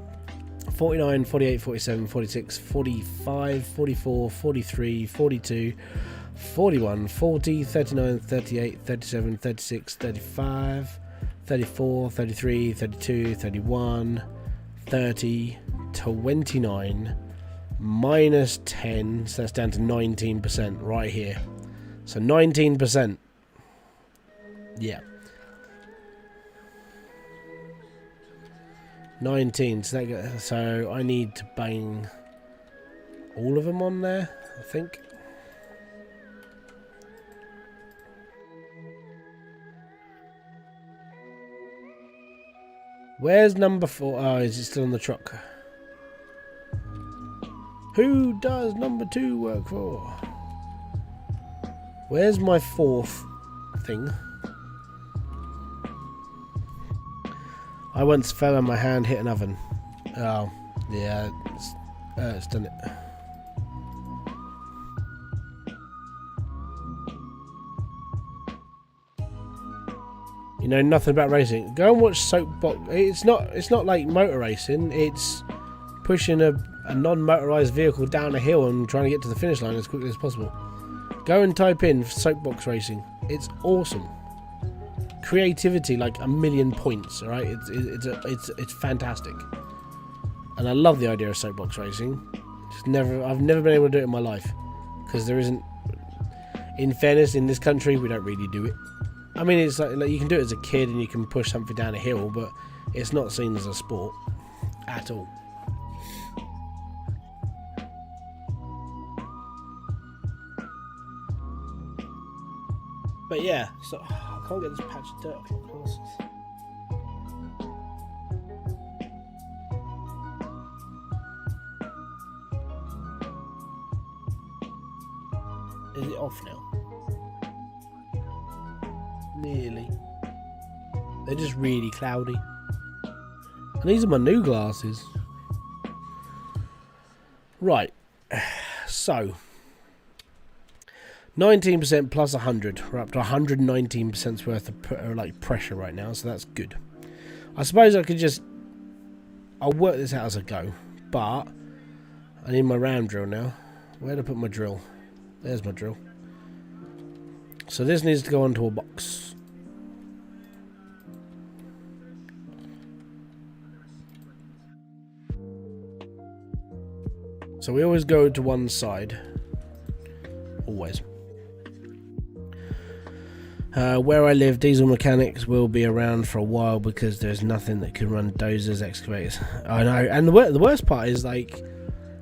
49, 48, 47, 46, 45, 44, 43, 42, 41, 40, 39, 38, 37, 36, 35, 34, 33, 32, 31, 30, 29, minus 10, so that's down to 19% right here. So 19%. Yeah. 19, so I need to bang all of them on there, I think. Where's number 4? Oh, is it still on the truck? Who does number 2 work for? Where's my 4th thing? I once fell on my hand, hit an oven. Oh, yeah, it's done it. You know nothing about racing. Go and watch Soapbox. It's not like motor racing. It's pushing a non-motorized vehicle down a hill and trying to get to the finish line as quickly as possible. Go and type in Soapbox racing. It's awesome. Creativity like a million points. All right, it's fantastic, and I love the idea of soapbox racing. I've never been able to do it in my life because there isn't. In fairness, in this country, we don't really do it. I mean, it's like you can do it as a kid and you can push something down a hill, but it's not seen as a sport at all. But yeah, so I can't get this patch of dirt. Is it off now? Nearly. They're just really cloudy. And these are my new glasses. Right. So 19% plus 100. We're up to 119% worth of like pressure right now, so that's good. I suppose I could I'll work this out as I go, but I need my round drill now. Where to put my drill? There's my drill. So this needs to go onto a box. So we always go to one side. Always. Where I live, diesel mechanics will be around for a while because there's nothing that can run dozers, excavators. I know, and the worst part is like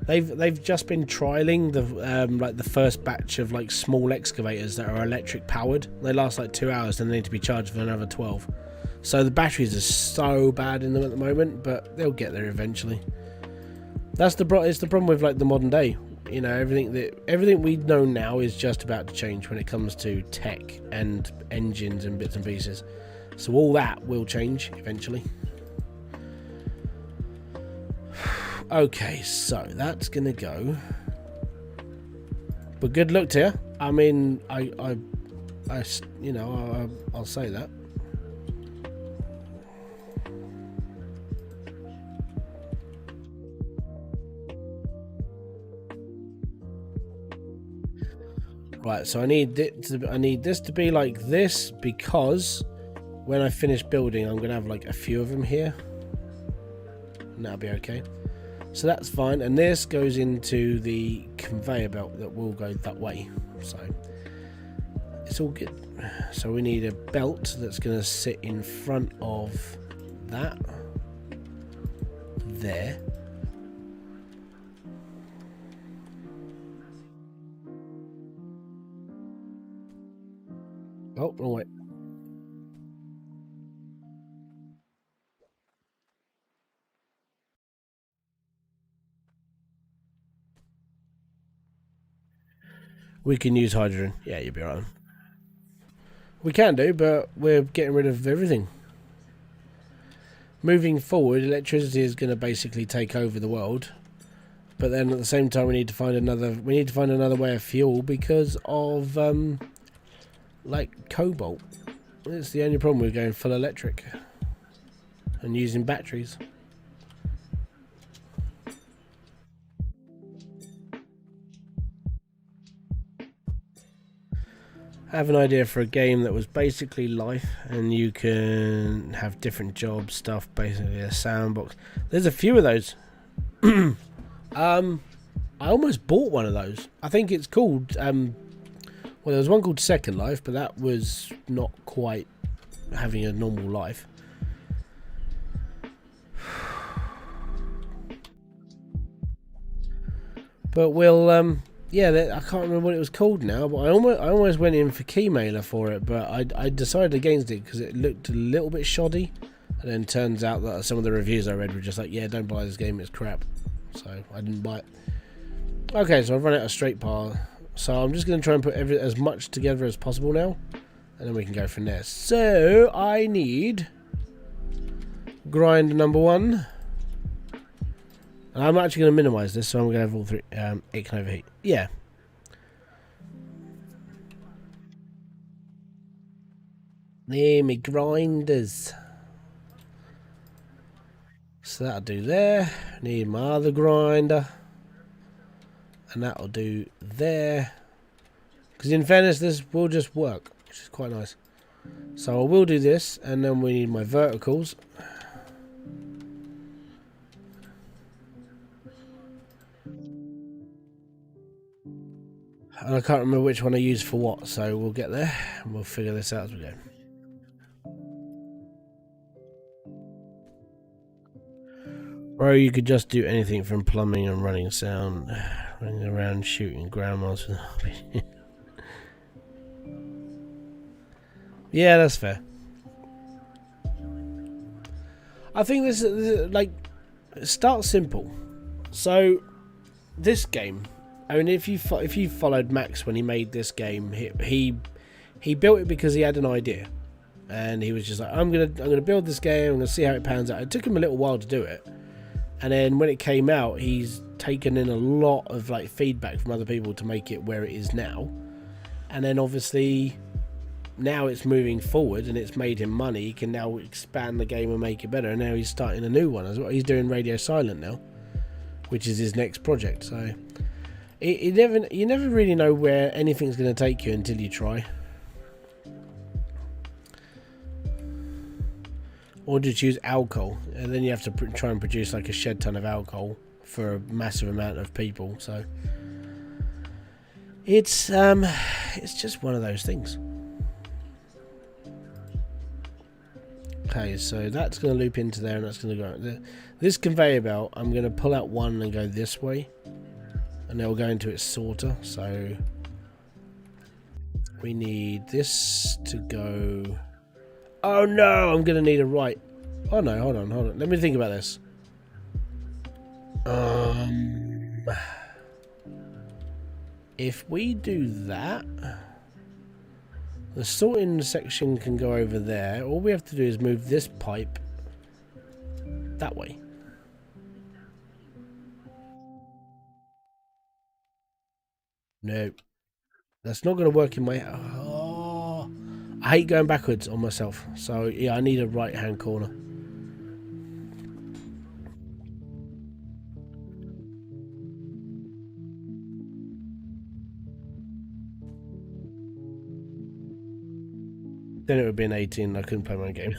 they've just been trialing the first batch of like small excavators that are electric powered. They last like 2 hours, then they need to be charged for another 12. So the batteries are so bad in them at the moment, but they'll get there eventually. It's the problem with like the modern day. You know, everything we know now is just about to change when it comes to tech and engines and bits and pieces. So all that will change eventually. Okay, so that's gonna go. But good luck to you. I mean, I'll say that. Right, so I need this to be like this because when I finish building, I'm gonna have like a few of them here, and that'll be okay. So that's fine, and this goes into the conveyor belt that will go that way. So it's all good. So we need a belt that's gonna sit in front of that there. Oh, no, wait. We can use hydrogen. Yeah, you'll be right. We can do, but we're getting rid of everything. Moving forward, electricity is going to basically take over the world. But then at the same time, we need to find another. We need to find another way of fuel because of like cobalt. It's the only problem with going full electric and using batteries. I have an idea for a game that was basically life, and you can have different jobs, stuff, basically a sandbox. There's a few of those. I almost bought one of those. I think it's called well, there was one called Second Life, but that was not quite having a normal life. But we'll yeah, I can't remember what it was called now, but I almost went in for Keymailer for it, but I decided against it because it looked a little bit shoddy, and then turns out that some of the reviews I read were just like, yeah, don't buy this game, it's crap. So I didn't buy it. Okay, so I've run out of straight power, so I'm just going to try and put as much together as possible now, and then we can go from there. So I need grind number 1. I'm actually going to minimise this, so I'm going to have all 3. It can overheat. Yeah. There, me grinders. So that'll do there. Need my other grinder. And that'll do there. Because in fairness, this will just work, which is quite nice. So I will do this, and then we need my verticals. And I can't remember which one I used for what, so we'll get there and we'll figure this out as we go. Bro, you could just do anything from plumbing and running sound, running around shooting grandmas. Yeah, that's fair. I think this is like, start simple. So this game, I mean, if you followed Max when he made this game, he built it because he had an idea, and he was just like, I'm gonna build this game. I'm gonna see how it pans out. It took him a little while to do it, and then when it came out, he's taken in a lot of like feedback from other people to make it where it is now, and then obviously now it's moving forward and it's made him money. He can now expand the game and make it better. And now he's starting a new one as well. He's doing Radio Silent now, which is his next project. So you never really know where anything's going to take you until you try. Or just use alcohol, and then you have to try and produce like a shed ton of alcohol for a massive amount of people. So it's just one of those things. Okay, so that's going to loop into there, and that's going to go. This conveyor belt, I'm going to pull out one and go this way, and then we'll go into its sorter. So we need this to go. Oh no, I'm going to need a right. Oh no, hold on. Let me think about this. If we do that, the sorting section can go over there. All we have to do is move this pipe that way. No, that's not going to work in my... Oh, I hate going backwards on myself. So yeah, I need a right hand corner. Then it would be an 18 and I couldn't play my game.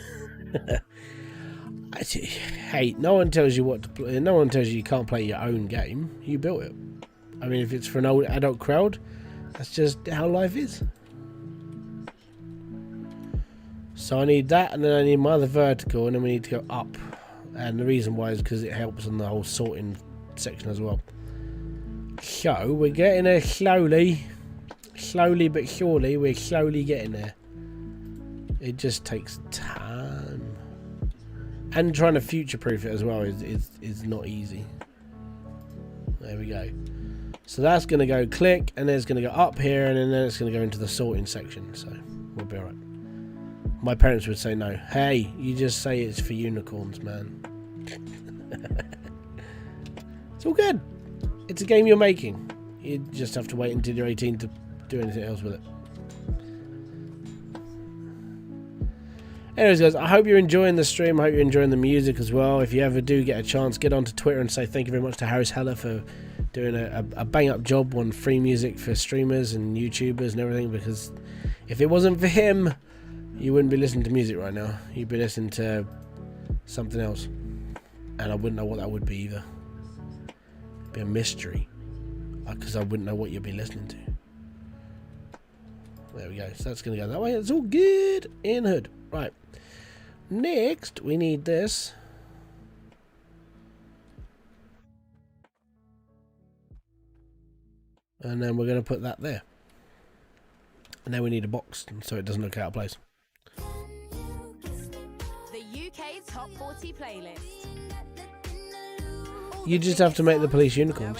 Hey, no one tells you what to play. No one tells you can't play your own game. You built it. I mean, if it's for an old adult crowd, that's just how life is. So I need that, and then I need my other vertical, and then we need to go up. And the reason why is because it helps on the whole sorting section as well. So we're getting there slowly. Slowly but surely, we're slowly getting there. It just takes time, and trying to future-proof it as well is not easy. There we go. So that's going to go click, and then it's going to go up here, and then it's going to go into the sorting section. So we'll be alright. My parents would say no. Hey, you just say it's for unicorns, man. It's all good. It's a game you're making. You just have to wait until you're 18 to do anything else with it. Anyways, guys, I hope you're enjoying the stream. I hope you're enjoying the music as well. If you ever do get a chance, get onto Twitter and say thank you very much to Harris Heller for doing a bang-up job on free music for streamers and YouTubers and everything, because if it wasn't for him, you wouldn't be listening to music right now. You'd be listening to something else. And I wouldn't know what that would be either. It'd be a mystery. Because I wouldn't know what you'd be listening to. There we go. So that's going to go that way. It's all good in hood. Right. Next, we need this. And then we're going to put that there. And then we need a box so it doesn't look out of place. The UK Top 40 playlist. You just have to make the police unicorns.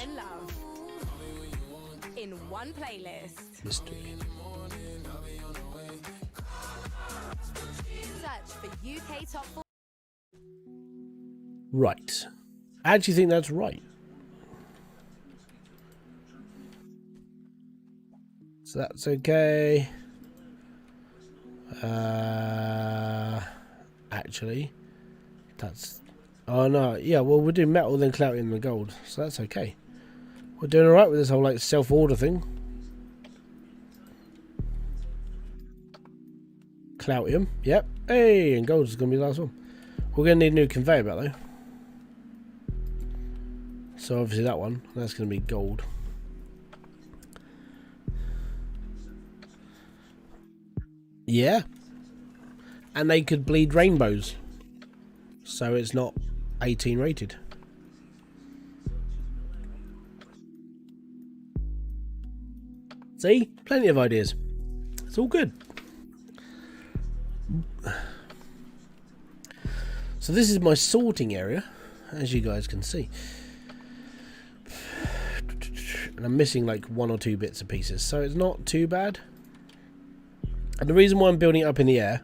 In one playlist. Mystery. Search for UK Top 40. Right. I actually think that's right. So that's okay. Actually, that's... Oh no, yeah, well we're doing metal then clouting the gold, so that's okay. We're doing alright with this whole like self-order thing. Cloutium, yep. Hey, and gold is going to be the last one. We're going to need a new conveyor belt though. So obviously that one, that's going to be gold. Yeah. And they could bleed rainbows. So it's not 18 rated. See? Plenty of ideas. It's all good. So this is my sorting area, as you guys can see. And I'm missing like one or two bits and pieces, so it's not too bad. And the reason why I'm building it up in the air,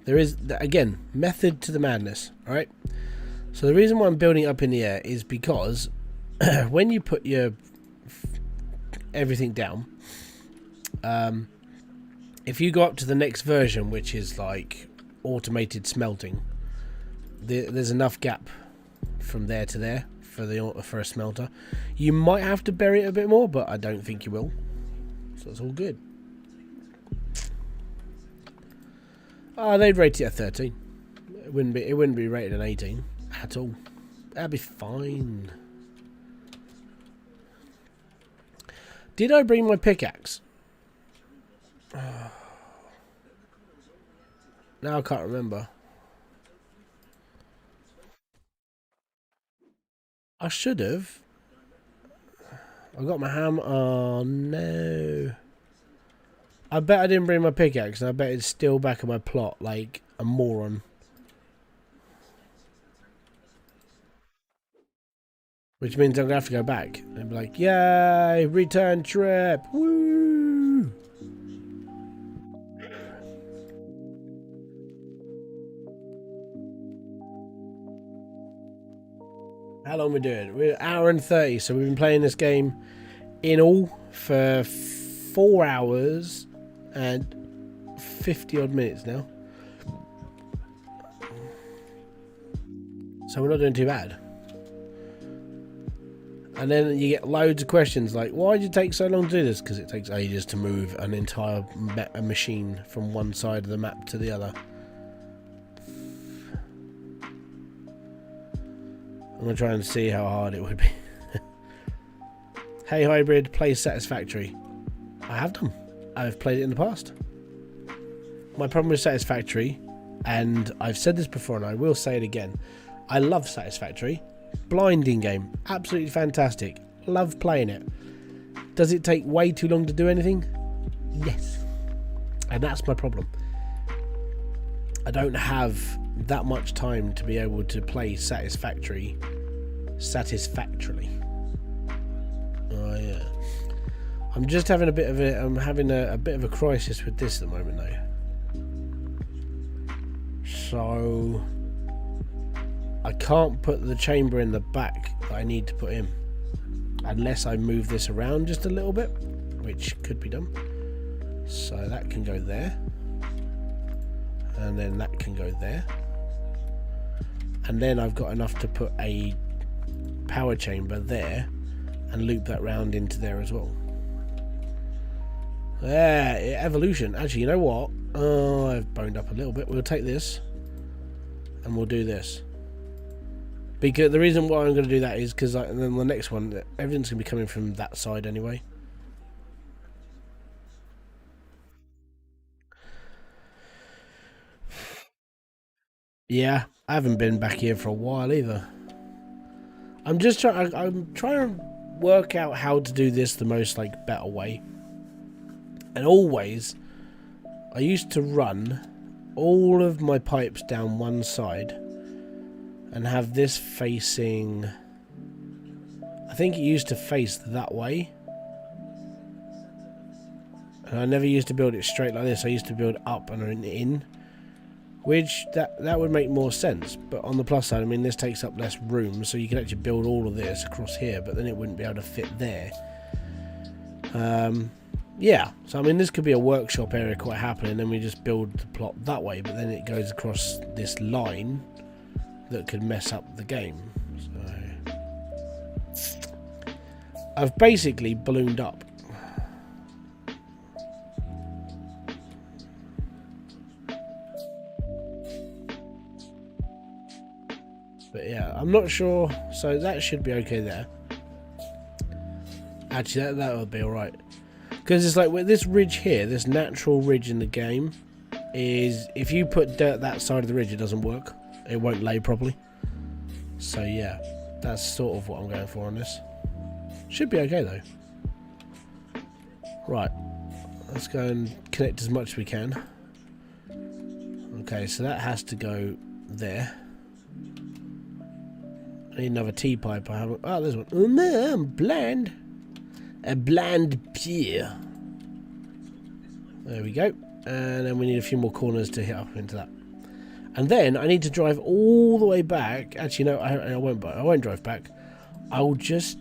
there is, again, method to the madness, alright? So the reason why I'm building it up in the air is because when you put your everything down, if you go up to the next version, which is like automated smelting, there's enough gap from there to there for a smelter. You might have to bury it a bit more, but I don't think you will. So it's all good. They'd rate it at 13. It wouldn't be rated an 18 at all. That'd be fine. Did I bring my pickaxe? Now I can't remember. I should have. I got my hammer. Oh no. I bet I didn't bring my pickaxe, and I bet it's still back in my plot like a moron. Which means I'm going to have to go back and be like, yay, return trip, woo! How long are we doing? We're an hour and 30, so we've been playing this game in all for 4 hours and 50 odd minutes now. So we're not doing too bad. And then you get loads of questions like, why did it take so long to do this? Because it takes ages to move an entire machine from one side of the map to the other. I'm going to try and see how hard it would be. Hey Hybrid, play Satisfactory. I have done. I've played it in the past. My problem with Satisfactory, and I've said this before and I will say it again, I love Satisfactory. Blinding game. Absolutely fantastic. Love playing it. Does it take way too long to do anything? Yes. And that's my problem. I don't have that much time to be able to play satisfactorily. Oh yeah. I'm just having a bit of a. I'm having a bit of a crisis with this at the moment, though. So I can't put the chamber in the back that I need to put in, unless I move this around just a little bit, which could be done. So that can go there, and then that can go there, and then I've got enough to put a power chamber there and loop that round into there as well. There, evolution. Actually, you know what? Oh, I've boned up a little bit. We'll take this and we'll do this. Because the reason why I'm going to do that is because then the next one, everything's going to be coming from that side anyway. Yeah, I haven't been back here for a while either. I'm just trying. I'm trying to work out how to do this the most better way. And always, I used to run all of my pipes down one side and have this facing. I think it used to face that way. And I never used to build it straight like this. I used to build up and in. Which, that would make more sense. But on the plus side, I mean, this takes up less room. So you can actually build all of this across here. But then it wouldn't be able to fit there. Yeah. So, I mean, this could be a workshop area quite happily. And then we just build the plot that way. But then it goes across this line that could mess up the game. So I've basically ballooned up. But yeah, I'm not sure. So that should be okay there. Actually, that would be alright. Because it's like with this ridge here, this natural ridge in the game, is if you put dirt that side of the ridge, it doesn't work. It won't lay properly. So yeah, that's sort of what I'm going for on this. Should be okay though. Right, let's go and connect as much as we can. Okay, so that has to go there. I need another T-pipe. I haven't. Oh, there's one. Oh no, I'm blind. A blind pier. There we go. And then we need a few more corners to hit up into that. And then I need to drive all the way back. Actually, no, I won't. I won't drive back. I will just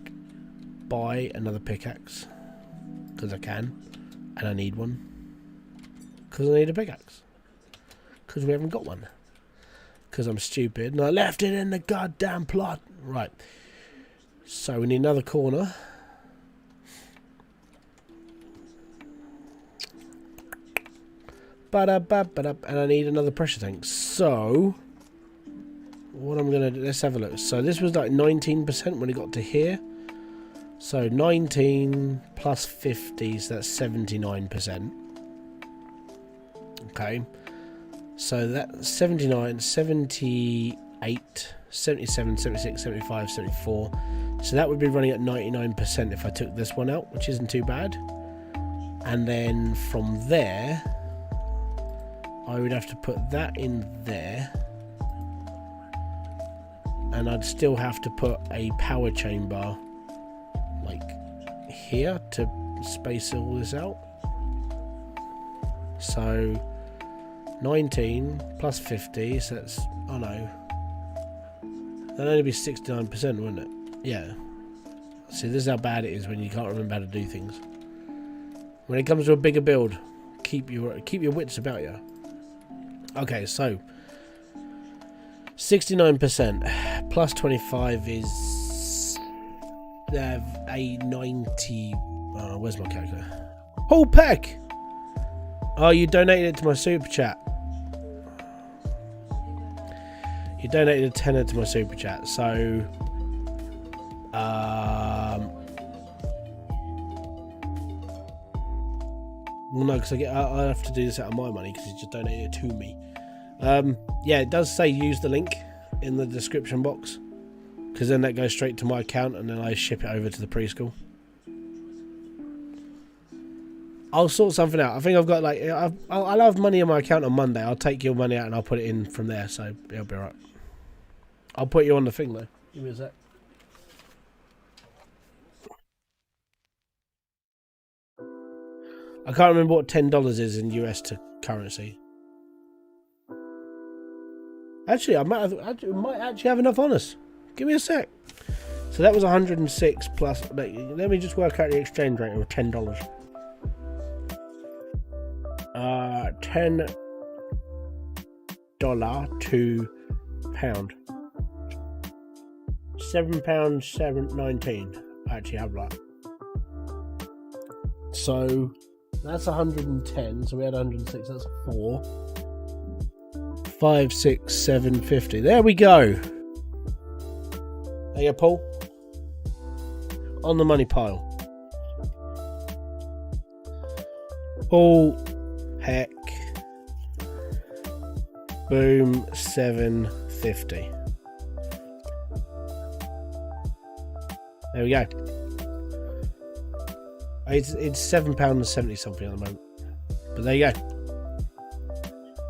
buy another pickaxe because I can, and I need one because I need a pickaxe because we haven't got one. Because I'm stupid and I left it in the goddamn plot. Right. So we need another corner. And I need another pressure tank. So what I'm gonna do, let's have a look. So this was like 19% when it got to here. So 19 plus 50, so that's 79%. Okay. So that's 79, 78, 77, 76, 75, 74. So that would be running at 99% if I took this one out, which isn't too bad. And then from there, I would have to put that in there. And I'd still have to put a power chamber like here to space all this out. So 19 plus 50, so that's, oh no, that'd only be 69%, wouldn't it? Yeah. See, this is how bad it is when you can't remember how to do things. When it comes to a bigger build, keep your wits about you. Okay, so 69% plus 25 is a 90. Where's my calculator? Whole pack. Oh, you donated it to my super chat. You donated a tenner to my super chat, so well, no, because I have to do this out of my money because you just donated it to me. Yeah, it does say use the link in the description box because then that goes straight to my account and then I ship it over to the preschool. I'll sort something out. I think I've got like I'll have money in my account on Monday. I'll take your money out and I'll put it in from there, so it'll be alright. I'll put you on the thing though. Give me a sec. I can't remember what $10 is in US to currency. Actually, I might actually have enough on us. Give me a sec. So that was 106 plus. Let me just work out the exchange rate of $10. $10 to pound. £7.19. I actually have that. So that's 110. So we had 106. That's 4, 5, 6, 7, 50. There we go. There you go, Paul. On the money pile. Paul Heck. Boom. 750. There we go. It's £7.70 something at the moment. But there you go.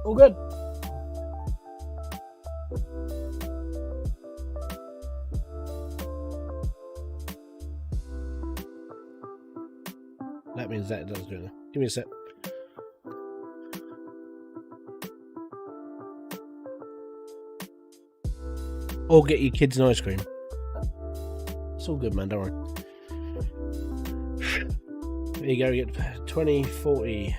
All good. That means that it does do it. Give me a sec. Or get your kids an ice cream. It's all good, man. Don't worry. There you go. You get 20, 40,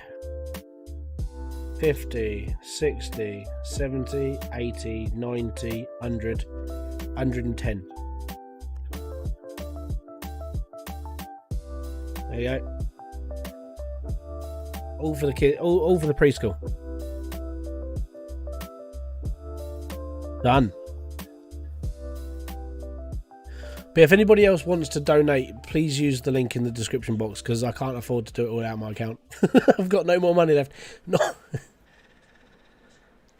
50, 60, 70, 80, 90, 100, 110. There you go. All for the kid. All for the preschool. Done. But if anybody else wants to donate, please use the link in the description box because I can't afford to do it all out of my account. I've got no more money left. No.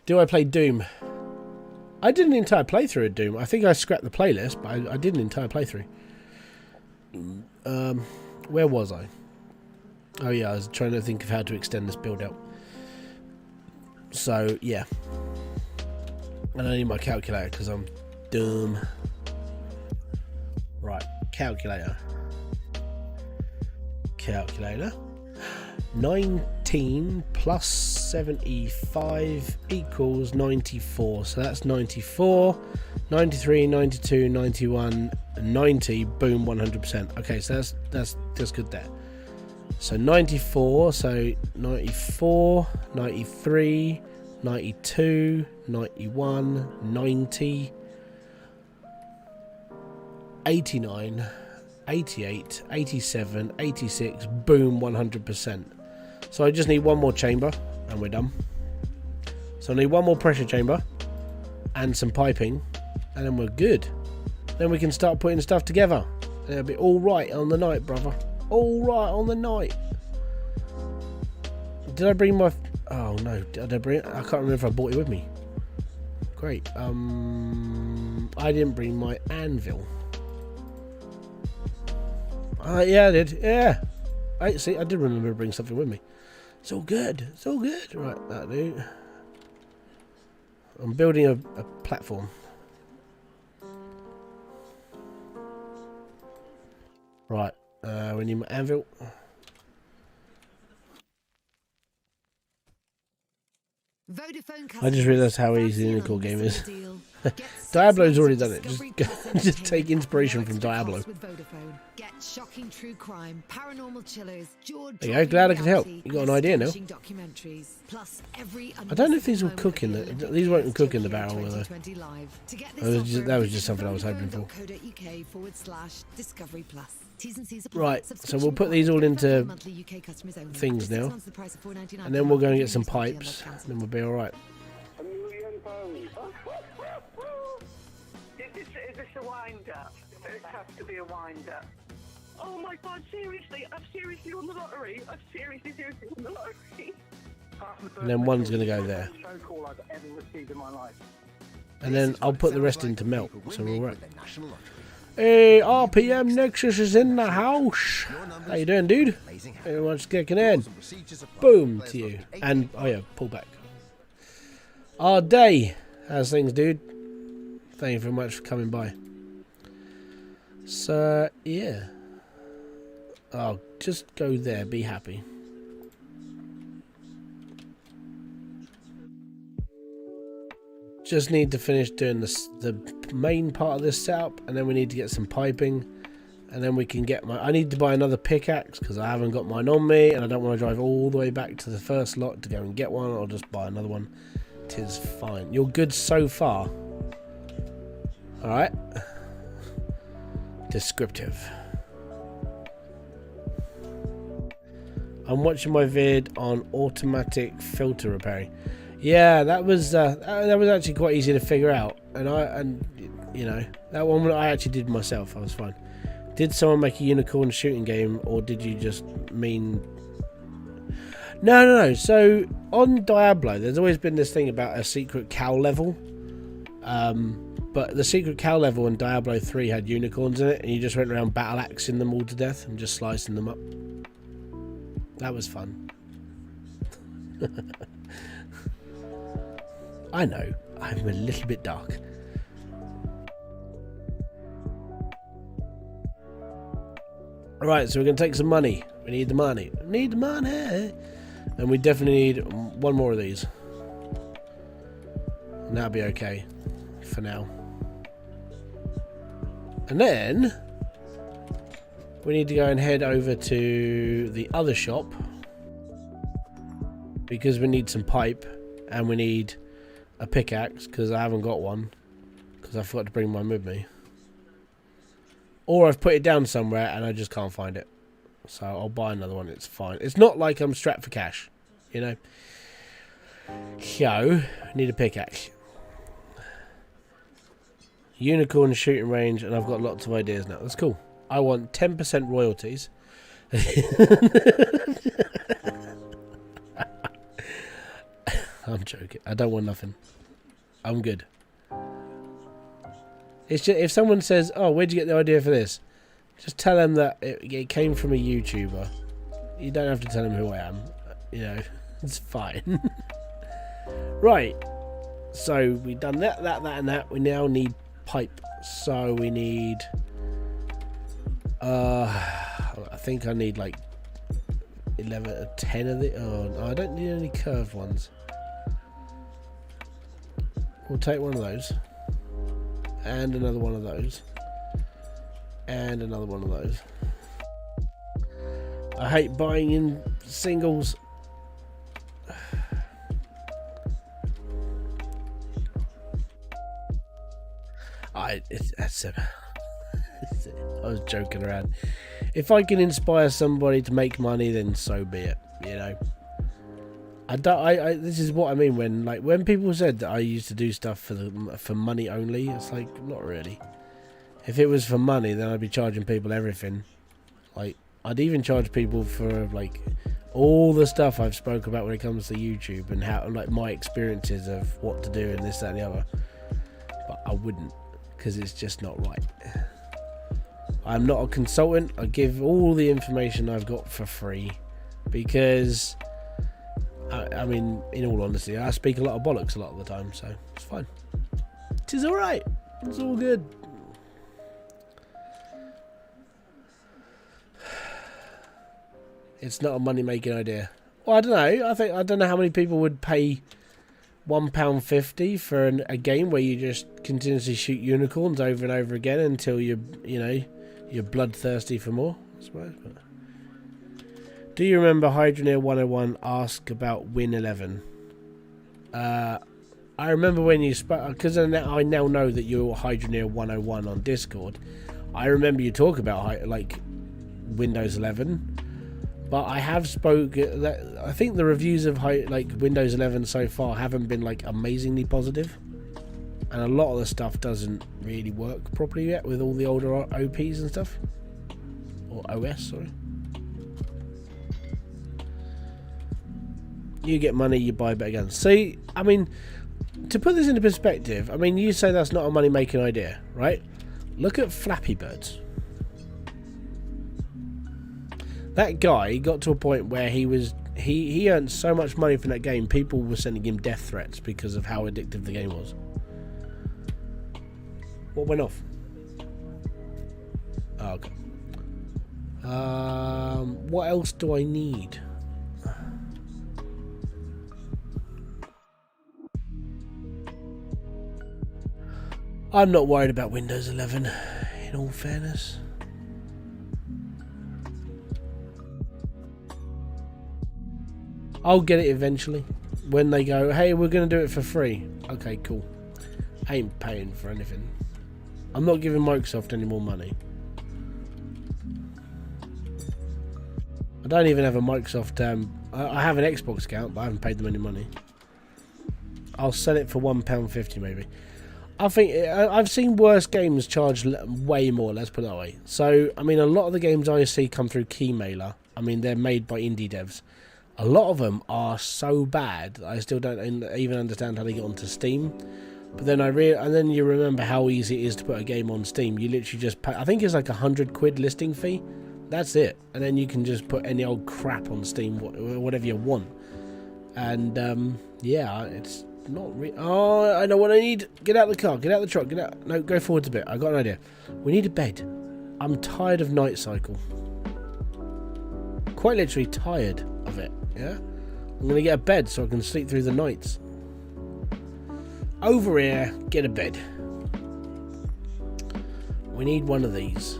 Do I play Doom? I did an entire playthrough of Doom. I think I scrapped the playlist, but I did an entire playthrough. Where was I? Oh yeah, I was trying to think of how to extend this build out. So yeah. And I need my calculator because I'm dumb. Right, calculator. 19 plus 75 equals 94. So that's 94, 93, 92, 91, 90. Boom, 100%. Okay, so that's good there. So 94, so 94, 93, 92, 91, 90, 89, 88, 87, 86, boom, 100%. So I just need one more chamber and we're done. So I need one more pressure chamber and some piping and then we're good. Then we can start putting stuff together. And it'll be all right on the night, brother. All right on the night. Did I bring my... Oh no, did I bring it? I can't remember if I brought it with me. Great. I didn't bring my anvil. Yeah, I did. Yeah. I did remember to bring something with me. It's all good. It's all good. Right, that'll do. I'm building a platform. Right. We need my anvil. I just realised how easy the Nickel game is. Diablo's already done it. Just take inspiration from Diablo. There you go, glad I could help. You got an idea now. I don't know if these will cook in the... These won't cook in the barrel, will they? That was just something I was hoping for. Right, so we'll put these all into things now. And then we'll go and get some pipes. And then we'll be alright. Is this a wind-up? It has to be a wind-up. Oh my god, seriously, I've seriously won the lottery. I've seriously won the lottery. And then one's going to go there. And then I'll put the rest into melt, so we're alright. Hey, RPM Nexus is in the house. How you doing, dude? Everyone's kicking in. Boom to you. And, oh yeah, pull back. Our day. How's things, dude? Thank you very much for coming by. So, yeah. Oh, just go there. Be happy. just need to finish doing the main part of this setup, and then we need to get some piping, and then we can get I need to buy another pickaxe because I haven't got mine on me, and I don't want to drive all the way back to the first lot to go and get one. I'll just buy another one. 'Tis fine. You're good so far. Alright. Descriptive. I'm watching my vid on automatic filter repairing. Yeah, that was actually quite easy to figure out, and you know, that one I actually did myself. I was fine. Did someone make a unicorn shooting game, or did you just mean? No. So on Diablo, there's always been this thing about a secret cow level, but the secret cow level in Diablo 3 had unicorns in it, and you just went around battle axing them all to death and just slicing them up. That was fun. I know, I'm a little bit dark. Alright, so we're going to take some money. We need the money. We need the money. And we definitely need one more of these. And that'll be okay for now. And then we need to go and head over to the other shop, because we need some pipe and we need a pickaxe, because I haven't got one, because I forgot to bring mine with me. Or I've put it down somewhere and I just can't find it. So I'll buy another one, it's fine. It's not like I'm strapped for cash, you know. So, I need a pickaxe. Unicorn shooting range, and I've got lots of ideas now. That's cool. I want 10% royalties. I'm joking. I don't want nothing. I'm good. It's just, if someone says, "Oh, where'd you get the idea for this?" Just tell them that it came from a YouTuber. You don't have to tell them who I am. You know, it's fine. Right. So we've done that, and that. We now need pipe. So we need. I think I need like 11 or 10 of the. Oh, no, I don't need any curved ones. We'll take one of those. And another one of those. And another one of those. I hate buying in singles. I was joking around. If I can inspire somebody to make money, then so be it. You know. This is what I mean when people said that I used to do stuff for money only. It's like, not really. If it was for money, then I'd be charging people everything. Like, I'd even charge people for like all the stuff I've spoke about when it comes to YouTube and how, like, my experiences of what to do and this, that, and the other. But I wouldn't, because it's just not right. I'm not a consultant. I give all the information I've got for free, because I mean, in all honesty, I speak a lot of bollocks a lot of the time, so it's fine. It is alright. It's all good. It's not a money-making idea. Well, I don't know. I don't know how many people would pay £1.50 for a game where you just continuously shoot unicorns over and over again until you're bloodthirsty for more, I suppose. But do you remember Hydroneer 101 ask about Win 11? I remember when you spoke, because I now know that you're Hydroneer 101 on Discord. I remember you talk about like Windows 11, but I have spoken. I think the reviews of like Windows 11 so far haven't been like amazingly positive, and a lot of the stuff doesn't really work properly yet with all the older OPs and stuff, or OS, sorry. You get money, you buy better guns. See, I mean, to put this into perspective, I mean, you say that's not a money-making idea, right? Look at Flappy Birds. That guy got to a point where he earned so much money from that game, people were sending him death threats because of how addictive the game was. What went off? Oh, okay. What else do I need? I'm not worried about Windows 11, in all fairness. I'll get it eventually. When they go, hey, we're going to do it for free. Okay, cool. I ain't paying for anything. I'm not giving Microsoft any more money. I don't even have a Microsoft... I have an Xbox account, but I haven't paid them any money. I'll sell it for £1.50 maybe. I think I've seen worse games charged way more, let's put it that way. So, I mean, a lot of the games I see come through Keymailer, I mean, they're made by indie devs. A lot of them are so bad that I still don't even understand how they get onto Steam. But then and then you remember how easy it is to put a game on Steam. You literally just pay, I think it's like £100 listing fee. That's it. And then you can just put any old crap on Steam, whatever you want. And yeah, it's not oh, I know what I need. Get out of the car. Get out of the truck. Get out. No, go forwards a bit. I got an idea. We need a bed. I'm tired of Night Cycle. Quite literally tired of it. Yeah, I'm going to get a bed so I can sleep through the nights. Over here, get a bed. We need one of these.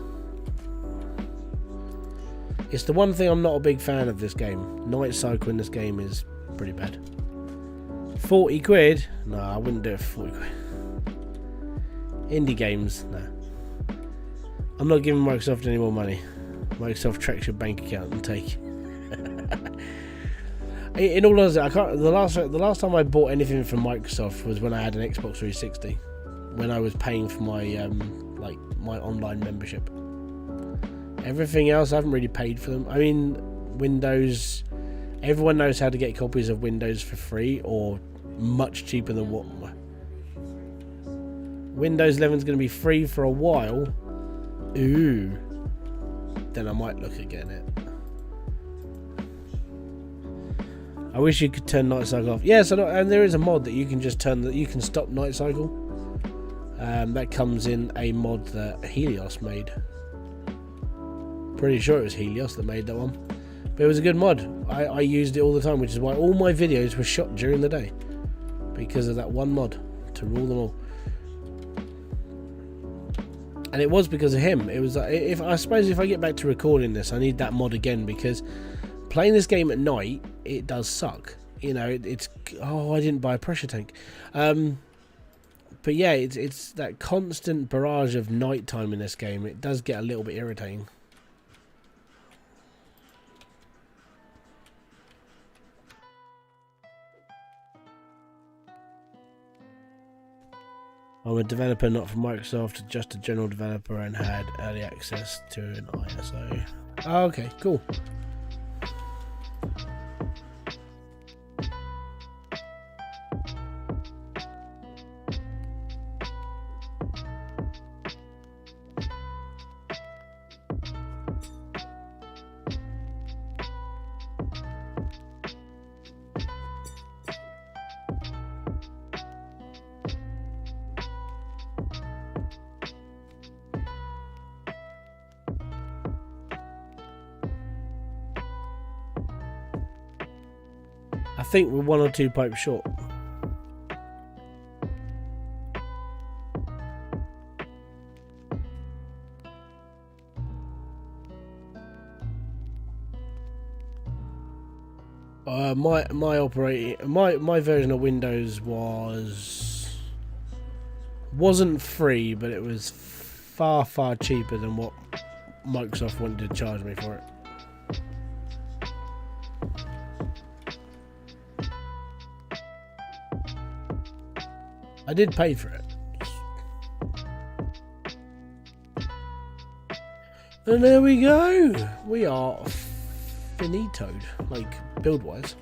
It's the one thing I'm not a big fan of this game. Night Cycle in this game is pretty bad. 40 quid? No, I wouldn't do it for 40 quid. Indie games? No. I'm not giving Microsoft any more money. Microsoft tracks your bank account and take. In all honesty, I can't. The last time I bought anything from Microsoft was when I had an Xbox 360, when I was paying for my like my online membership. Everything else, I haven't really paid for them. I mean, Windows. Everyone knows how to get copies of Windows for free or much cheaper than what. Windows 11 is going to be free for a while. Ooh. Then I might look at getting it. I wish you could turn Night Cycle off. Yes, and there is a mod that you can just turn, that you can stop Night Cycle. That comes in a mod that Helios made. Pretty sure it was Helios that made that one. But it was a good mod. I used it all the time, which is why all my videos were shot during the day. Because of that one mod, to rule them all. And it was because of him. It was like, I suppose if I get back to recording this, I need that mod again, because playing this game at night, it does suck. You know, it's oh, I didn't buy a pressure tank. But yeah, it's that constant barrage of nighttime in this game. It does get a little bit irritating. I'm a developer, not from Microsoft, just a general developer, and had early access to an ISO. Oh, okay, cool. I think we're 1 or 2 pipes short. My version of Windows wasn't free, but it was far cheaper than what Microsoft wanted to charge me for it. I did pay for it. And there we go. We are finitoed, like build-wise.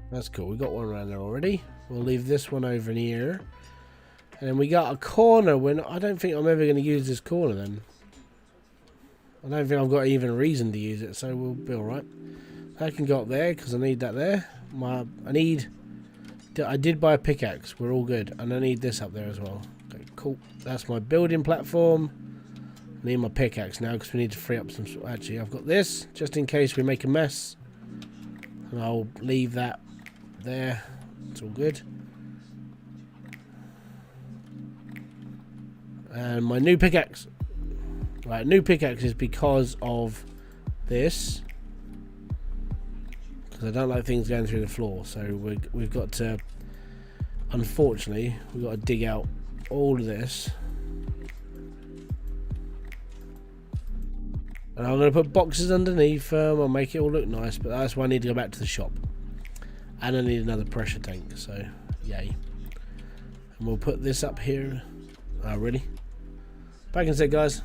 That's cool. We got one around there already. We'll leave this one over in here. And then we got a corner when I don't think I'm ever going to use this corner then. I don't think I've got even a reason to use it, so we'll be alright. I can go up there because I need that there. I did buy a pickaxe. We're all good. And I need this up there as well. Okay, cool. That's my building platform. I need my pickaxe now because we need to free up some... Actually, I've got this, just in case we make a mess. And I'll leave that there. It's all good. And my new pickaxe. Right, new pickaxe is because of this. Because I don't like things going through the floor. So we've got to... Unfortunately, we've got to dig out all of this. And I'm going to put boxes underneath them. I'll make it all look nice. But that's why I need to go back to the shop. And I need another pressure tank. So, yay. And we'll put this up here. Oh, really? Back in a sec, guys.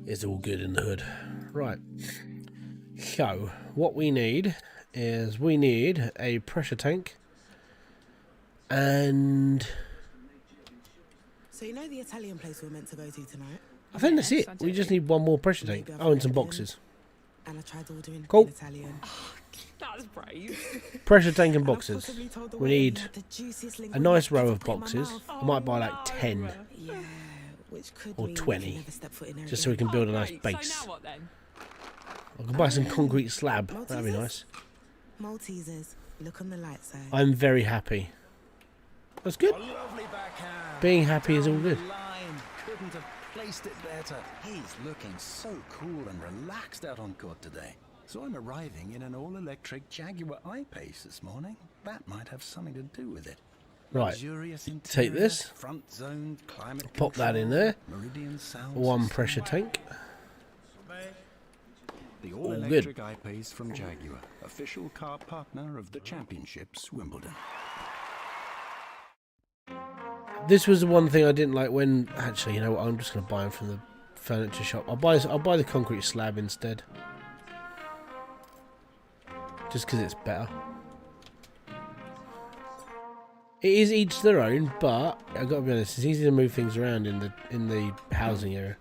It's all good in the hood. Right. So, what we need is we need a pressure tank and... So you know the Italian place we're meant to go to tonight? I think that's it. We just need one more pressure tank. Oh, and some boxes. And I tried ordering Cool. in Italian. That's brave. Pressure tank and And I boxes. possibly told the We waiter he need had the juiciest a linguine nice I've row ever of put in my boxes. mouth. I might buy like 10, Yeah, which could or mean 20, we can never step foot in there just so we again. can build a nice Great. base. So now what then? I can buy some concrete slab. That'd be Maltesers? nice. Maltesers, look on the light side. I'm very happy. That's good. Lovely backhand. Being happy is all Down the good. line. Couldn't have placed it better. He's looking so cool and relaxed out on court today. So I'm arriving in an all-electric Jaguar I-Pace this morning. That might have something to do with it. Right. Luxurious Take interior, this. Front zone, climate Pop that in control, there. Meridian sound One system. pressure tank. The All good. all-electric I-Pace from Jaguar, official car partner of the championships, Wimbledon. This was the one thing I didn't like when... Actually, you know what? I'm just going to buy them from the furniture shop. I'll buy the concrete slab instead. Just because it's better. It is each their own, but I've got to be honest, it's easy to move things around in the housing area.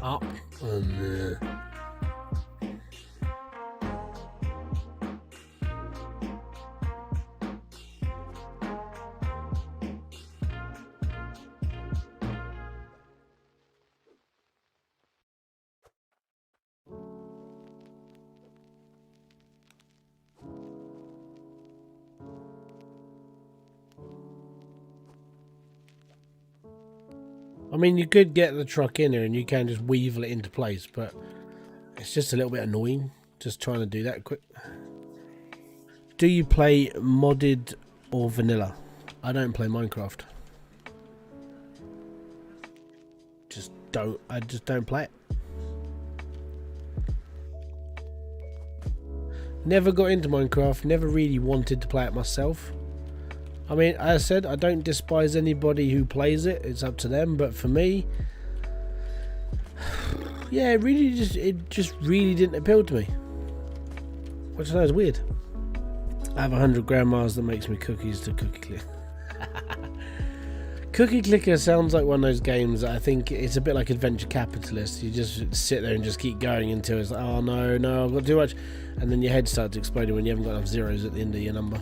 Up and I mean, you could get the truck in here and you can just weevil it into place, but it's just a little bit annoying just trying to do that quick. Do you play modded or vanilla? I don't play Minecraft. I just don't play it. Never got into Minecraft, never really wanted to play it myself. I mean, as I said, I don't despise anybody who plays it, it's up to them, but for me, yeah, it just really didn't appeal to me. Which I know is weird. I have 100 grandmas that makes me cookies to Cookie Clicker. Cookie Clicker sounds like one of those games that I think it's a bit like Adventure Capitalist. You just sit there and just keep going until it's like, oh no, I've got too much. And then your head starts exploding when you haven't got enough zeros at the end of your number.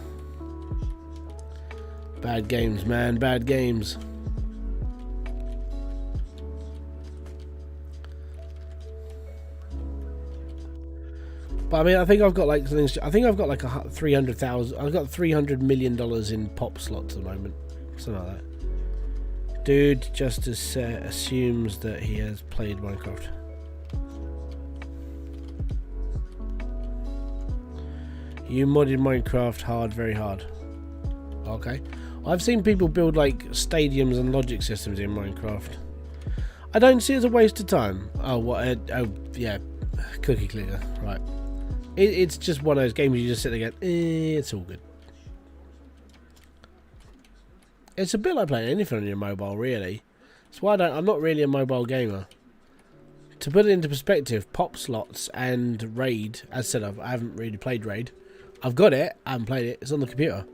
Bad games, man, bad games. But I mean, I think I've got like things. I think I've got like 300,000. I've got $300 million in pop slots at the moment, something like that. Dude just assumes that he has played Minecraft. You modded Minecraft hard, very hard. Okay. I've seen people build like stadiums and logic systems in Minecraft. I don't see it as a waste of time. Oh, what? Oh, yeah. Cookie Clicker. Right. It's just one of those games you just sit there and go, it's all good. It's a bit like playing anything on your mobile, really. That's why I'm not really a mobile gamer. To put it into perspective, pop slots and Raid, as said, I haven't really played Raid. I've got it, I haven't played it, it's on the computer.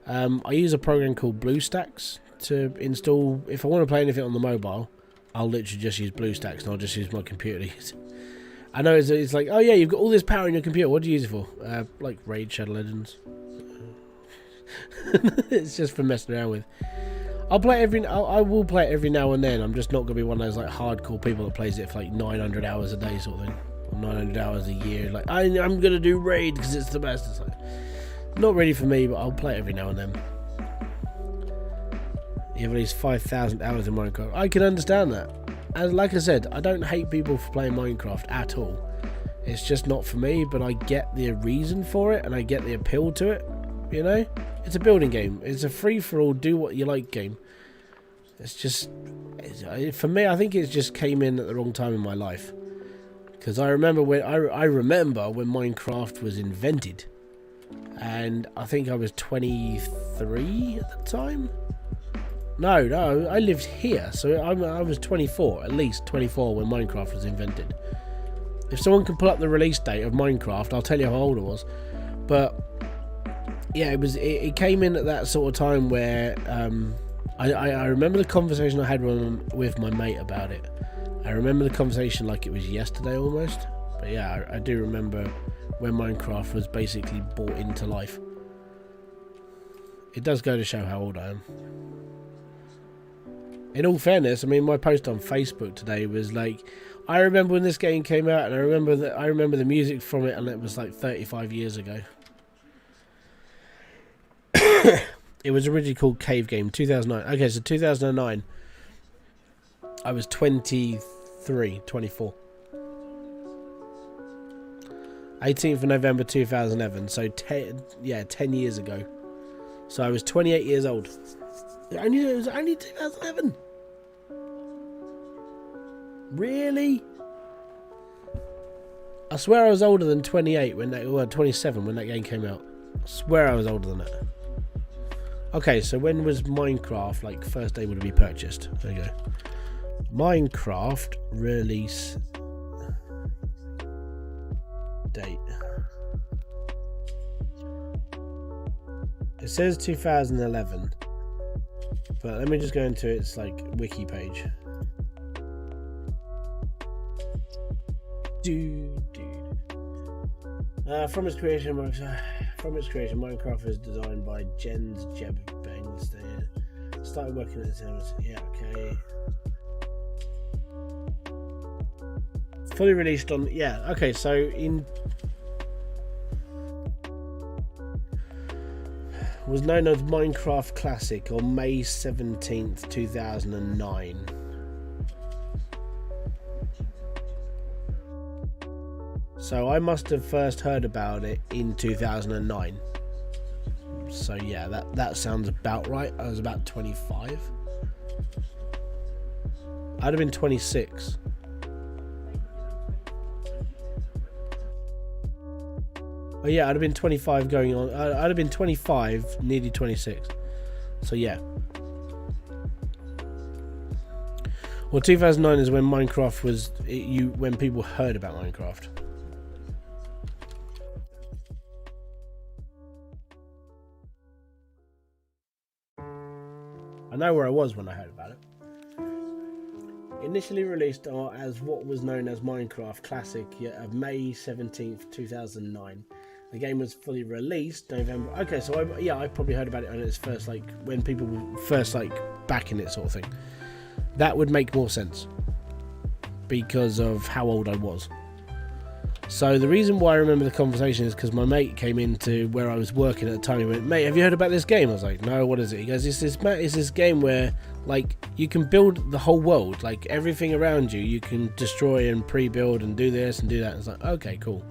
I use a program called BlueStacks to install. If I want to play anything on the mobile, I'll literally just use BlueStacks and I'll just use my computer to use it. I know it's like, oh yeah, you've got all this power in your computer, what do you use it for? Like Raid Shadow Legends. It's just for messing around with. I will play it every now and then. I'm just not going to be one of those like hardcore people that plays it for like 900 hours a day sort of thing, or 900 hours a year. Like I'm going to do Raid because it's the best. It's like, not really for me, but I'll play it every now and then. You have at least 5,000 hours in Minecraft. I can understand that. And like I said, I don't hate people for playing Minecraft at all. It's just not for me, but I get the reason for it and I get the appeal to it. You know, it's a building game. It's a free-for-all, do what you like game. It's just, for me, I think it just came in at the wrong time in my life. Because I remember when Minecraft was invented, and I think I was 23 at the time. No, I lived here, so I was 24, at least 24 when Minecraft was invented. If someone can pull up the release date of Minecraft, I'll tell you how old I was. But yeah, it came in at that sort of time where I remember the conversation I had with my mate about it. I remember the conversation like it was yesterday almost. But yeah, I do remember when Minecraft was basically brought into life. It does go to show how old I am. In all fairness, I mean, my post on Facebook today was like, I remember when this game came out, and I remember the music from it, and it was like 35 years ago. It was originally called Cave Game, 2009. Okay, so 2009. I was 24. 18th of November 2011. So 10 years ago. So I was 28 years old. It was only 2011. Really? I swear I was older than 28 when 27 when that game came out. I swear I was older than that. Okay, so when was Minecraft like first able to be purchased? There you go. Minecraft release date. It says 2011, but let me just go into its like wiki page. From its creation, Minecraft was designed by Jens Jeb Bangs. Started working at the time. Yeah, okay. Fully released on. Yeah, okay. So was known as Minecraft Classic on May 17th, 2009. So I must have first heard about it in 2009. So yeah, that sounds about right. I was about 25. I'd have been 26. Oh yeah, I'd have been 25 going on. I'd have been 25, nearly 26. So yeah. Well, 2009 is when Minecraft was when people heard about Minecraft. I know where I was when I heard about it. Initially released as what was known as Minecraft Classic of May 17th, 2009. The game was fully released November. Okay, so I probably heard about it on its first, like, when people were first, like, backing it sort of thing. That would make more sense because of how old I was. So the reason why I remember the conversation is because my mate came into where I was working at the time. He went, "Mate, have you heard about this game?" I was like, "No, what is it?" He goes, "It's this game where, like, you can build the whole world, like everything around you. You can destroy and pre-build and do this and do that." And it's like, okay, cool.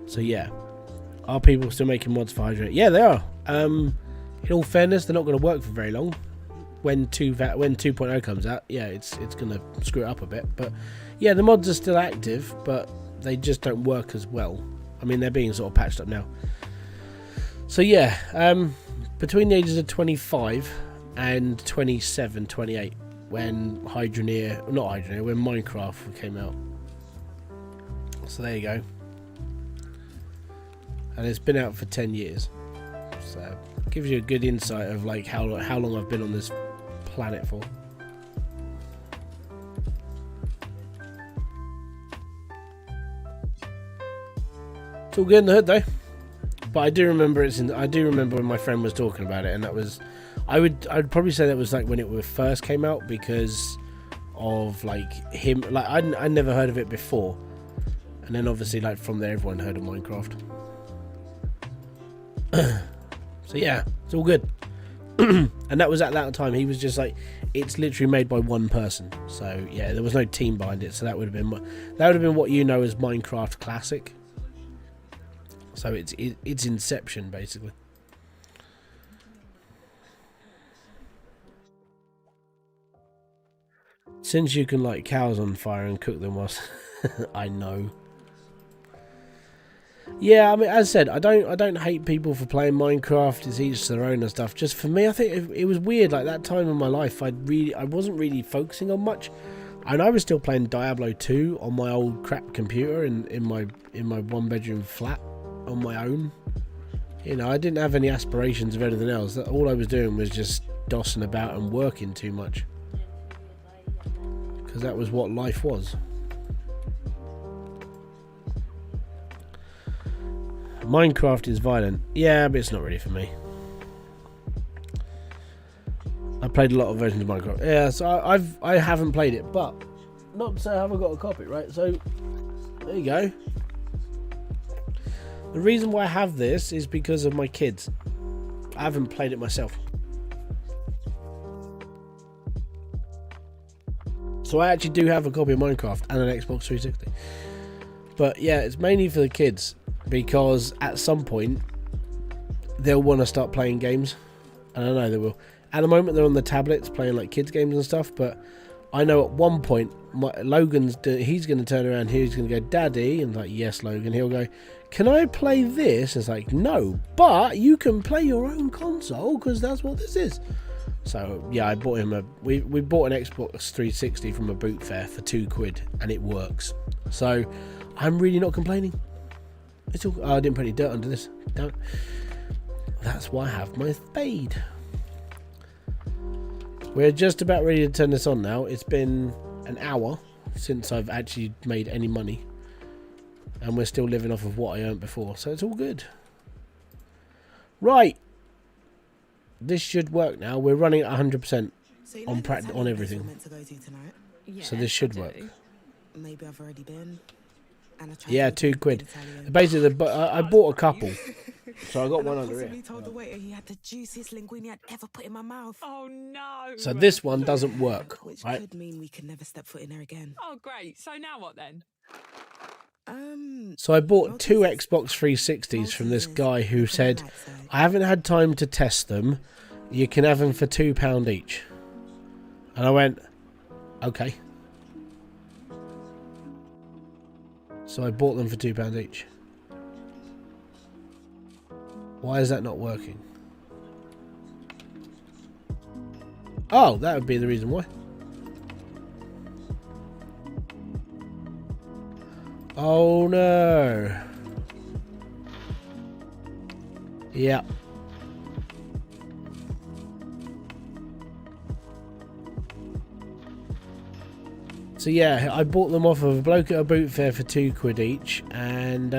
So yeah, are people still making mods for Hydroneer? Yeah, they are. In all fairness, they're not going to work for very long. When 2.0 comes out, yeah, it's going to screw it up a bit. But yeah, the mods are still active, but they just don't work as well. I mean, they're being sort of patched up now. So yeah, between the ages of 25 and 27, 28, when when Minecraft came out. So there you go. And it's been out for 10 years. So it gives you a good insight of like how long I've been on this planet for. It's all good in the hood though. But I do remember when my friend was talking about it, and that was I'd probably say that was like when it first came out, because of like him, like I'd never heard of it before, and then obviously like from there everyone heard of Minecraft. So yeah, it's all good. And that was at that time. He was just like, it's literally made by one person. So yeah, there was no team behind it. So that would have been what you know as Minecraft Classic. So it's Inception basically. Since you can light cows on fire and cook them whilst I know. Yeah, I mean, as I said, I don't hate people for playing Minecraft. It's each to their own and stuff. Just for me, I think it was weird. Like that time in my life, I wasn't really focusing on much, and I was still playing Diablo 2 on my old crap computer in my 1-bedroom flat on my own. You know, I didn't have any aspirations of anything else. All I was doing was just dossing about and working too much, because that was what life was. Minecraft is violent. Yeah, but it's not really for me. I played a lot of versions of Minecraft. Yeah, so I haven't played it, but not to say I haven't got a copy, right? So there you go. The reason why I have this is because of my kids. I haven't played it myself. So I actually do have a copy of Minecraft and an Xbox 360. But yeah, it's mainly for the kids, because at some point they'll want to start playing games, and I know they will. At the moment they're on the tablets playing like kids games and stuff, but I know at one point he's going to turn around here, he's going to go, "Daddy," and like, "Yes, Logan." He'll go, "Can I play this?" It's like, "No, but you can play your own console, because that's what this is." So yeah, I bought him we bought an Xbox 360 from a boot fair for £2, and it works. So I'm really not complaining. It's all, I didn't put any dirt under this. Don't. That's why I have my spade. We're just about ready to turn this on now. It's been an hour since I've actually made any money, and we're still living off of what I earned before, so it's all good. Right, this should work now. We're running at 100% on everything, so this should work. Maybe I've already been. Yeah, £2. Basically, I bought a couple, so I got one under here. Told the waiter he had the juiciest linguine I'd ever put in my mouth. Oh no! So this one doesn't work, which right? could mean we can never step foot in there again. Oh great! So now what then? want. So I bought two Xbox 360s from this guy who said, I haven't had time to test them. You can have them for £2 each. And I went, okay. So I bought them for £2 each. Why is that not working? Oh, that would be the reason why. Oh no. Yeah. So yeah, I bought them off of a bloke at a boot fair for £2 each, and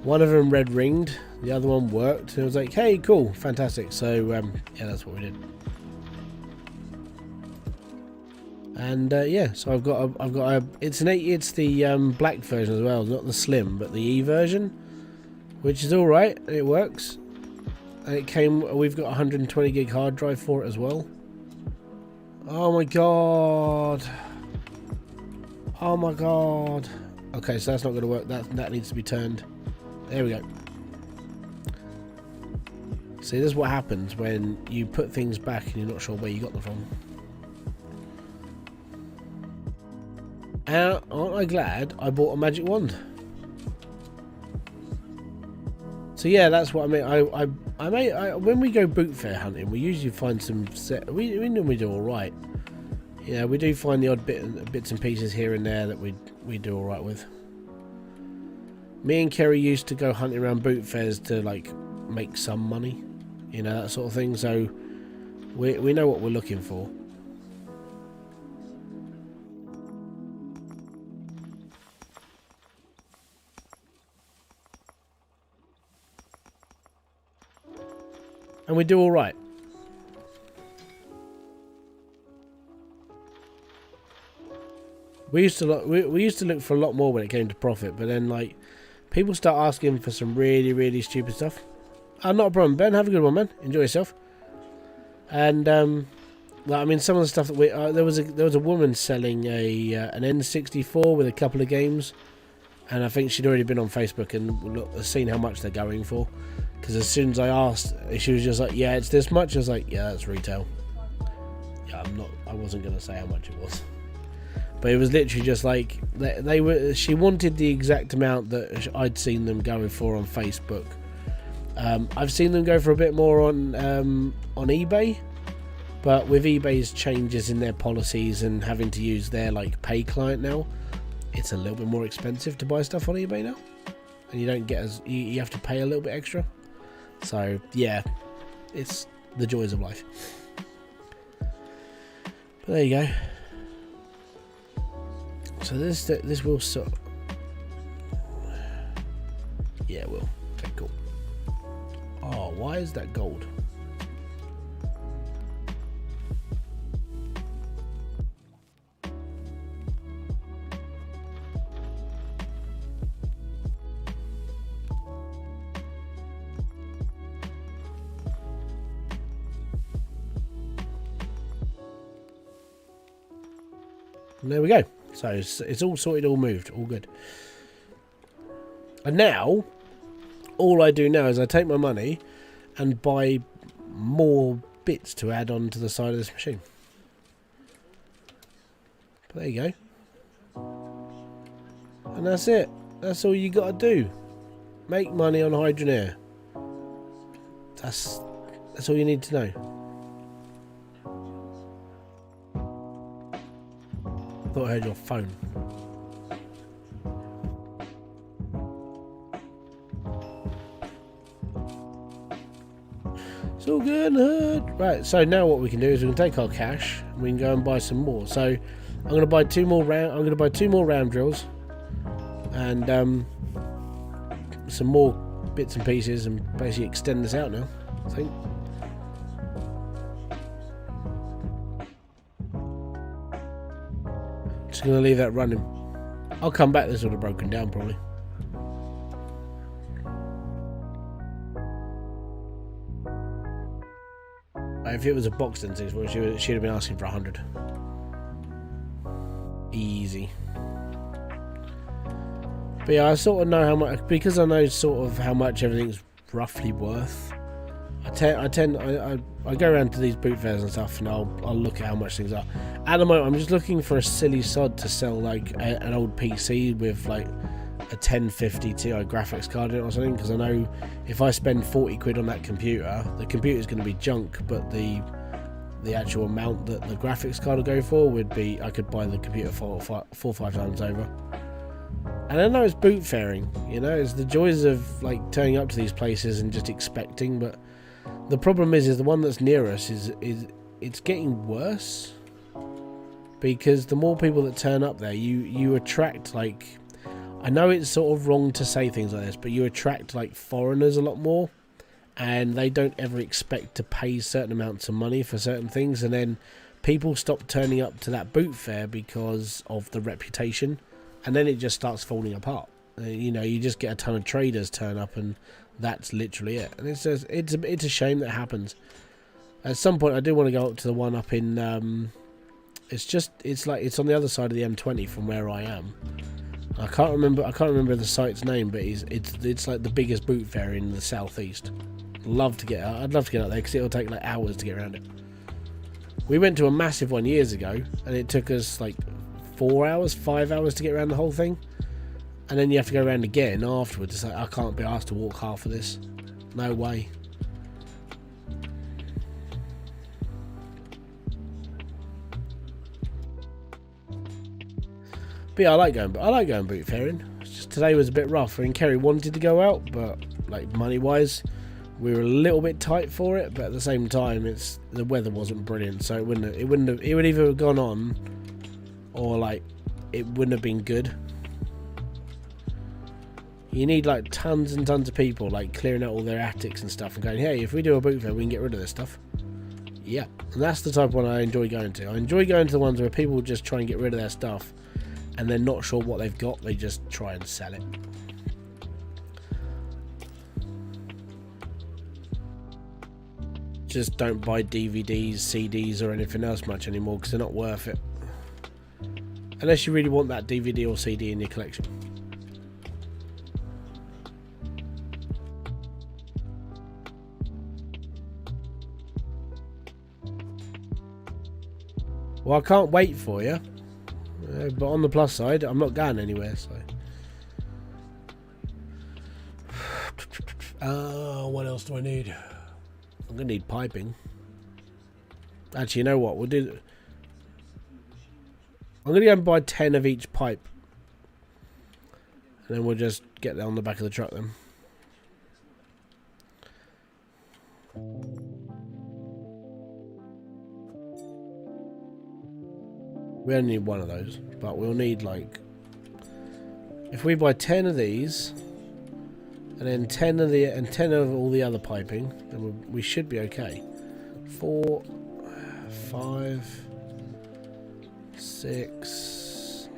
one of them red ringed, the other one worked, and I was like, hey, cool, fantastic. So yeah, that's what we did. And yeah, so I've got a it's the black version as well, not the slim, but the E version, which is all right. It works, and it came. We've got a 120 gig hard drive for it as well. Oh my god! Oh my god! Okay, so that's not going to work. That needs to be turned. There we go. See, this is what happens when you put things back and you're not sure where you got them from. And aren't I glad I bought a magic wand? So yeah, that's what I mean. When we go boot fair hunting, we usually find some we normally do all right. Yeah, we do find the odd bits and pieces here and there that we do all right with. Me and Kerry used to go hunting around boot fairs to like make some money, you know, that sort of thing. So we know what we're looking for. And we do all right. We used to look for a lot more when it came to profit, but then like people start asking for some really stupid stuff. Not a problem, Ben. Have a good one, man. Enjoy yourself. And well, I mean, some of the stuff that we there was a woman selling an N64 with a couple of games, and I think she'd already been on Facebook and seen how much they're going for. Because as soon as I asked, she was just like, "Yeah, it's this much." I was like, "Yeah, that's retail." Yeah, I wasn't gonna say how much it was, but it was literally just like they were. She wanted the exact amount that I'd seen them going for on Facebook. I've seen them go for a bit more on eBay, but with eBay's changes in their policies and having to use their like pay client now, it's a little bit more expensive to buy stuff on eBay now, and you don't get you have to pay a little bit extra. So yeah, it's the joys of life. But there you go. So this will sort. Yeah, it will. Okay, cool. Oh, why is that gold? And there we go. So it's all sorted, all moved, all good. And now, all I do now is I take my money and buy more bits to add on to the side of this machine. But there you go. And that's it. That's all you got to do. Make money on Hydroneer. That's all you need to know. I thought I heard your phone. It's all good. Right, so now what we can do is we can take our cash and we can go and buy some more. So I'm going to buy two more round drills and some more bits and pieces and basically extend this out now, I think. Just going to leave that running. I'll come back, this would have broken down probably. If it was a box then she'd have been asking for 100. Easy. But yeah, I sort of know how much, because I know sort of how much everything's roughly worth. I go around to these boot fairs and stuff, and I'll look at how much things are. At the moment, I'm just looking for a silly sod to sell, like an old PC with like a 1050 Ti graphics card in it or something, because I know if I spend 40 quid on that computer, the computer's going to be junk, but the actual amount that the graphics card will go for would be, I could buy the computer four or five times over. And I know it's boot fairing, you know, it's the joys of like turning up to these places and just expecting, but the problem is the one that's near us is it's getting worse, because the more people that turn up there, you attract, like, I know it's sort of wrong to say things like this, but you attract like foreigners a lot more, and they don't ever expect to pay certain amounts of money for certain things, and then people stop turning up to that boot fair because of the reputation, and then it just starts falling apart. You know, you just get a ton of traders turn up, and that's literally it. And it's just, it's a shame that happens. At some point, I do want to go up to the one up in. It's on the other side of the M20 from where I am. I can't remember the site's name, but it's like the biggest boot fair in the southeast. I'd love to get out there because it'll take like hours to get around it. We went to a massive one years ago, and it took us like 5 hours to get around the whole thing. And then you have to go around again afterwards. It's like, I can't be asked to walk half of this. No way. But yeah, I like going boot fairing. It's just today was a bit rough. I mean, Kerry wanted to go out, but like money wise, we were a little bit tight for it. But at the same time, the weather wasn't brilliant, so it would either have gone on, or like it wouldn't have been good. You need like tons and tons of people like clearing out all their attics and stuff and going, hey, if we do a boot fair, we can get rid of this stuff. Yeah, and that's the type of one I enjoy going to. I enjoy going to the ones where people just try and get rid of their stuff and they're not sure what they've got, they just try and sell it. Just don't buy DVDs, CDs or anything else much anymore because they're not worth it. Unless you really want that DVD or CD in your collection. Well, I can't wait for you, but on the plus side, I'm not going anywhere, so. What else do I need? I'm going to need piping. Actually, you know what? We'll do. I'm going to go and buy 10 of each pipe. And then we'll just get that on the back of the truck then. We only need one of those, but we'll need like, if we buy 10 of these, and then 10 of all the other piping, then we should be okay. 4, 5, 6,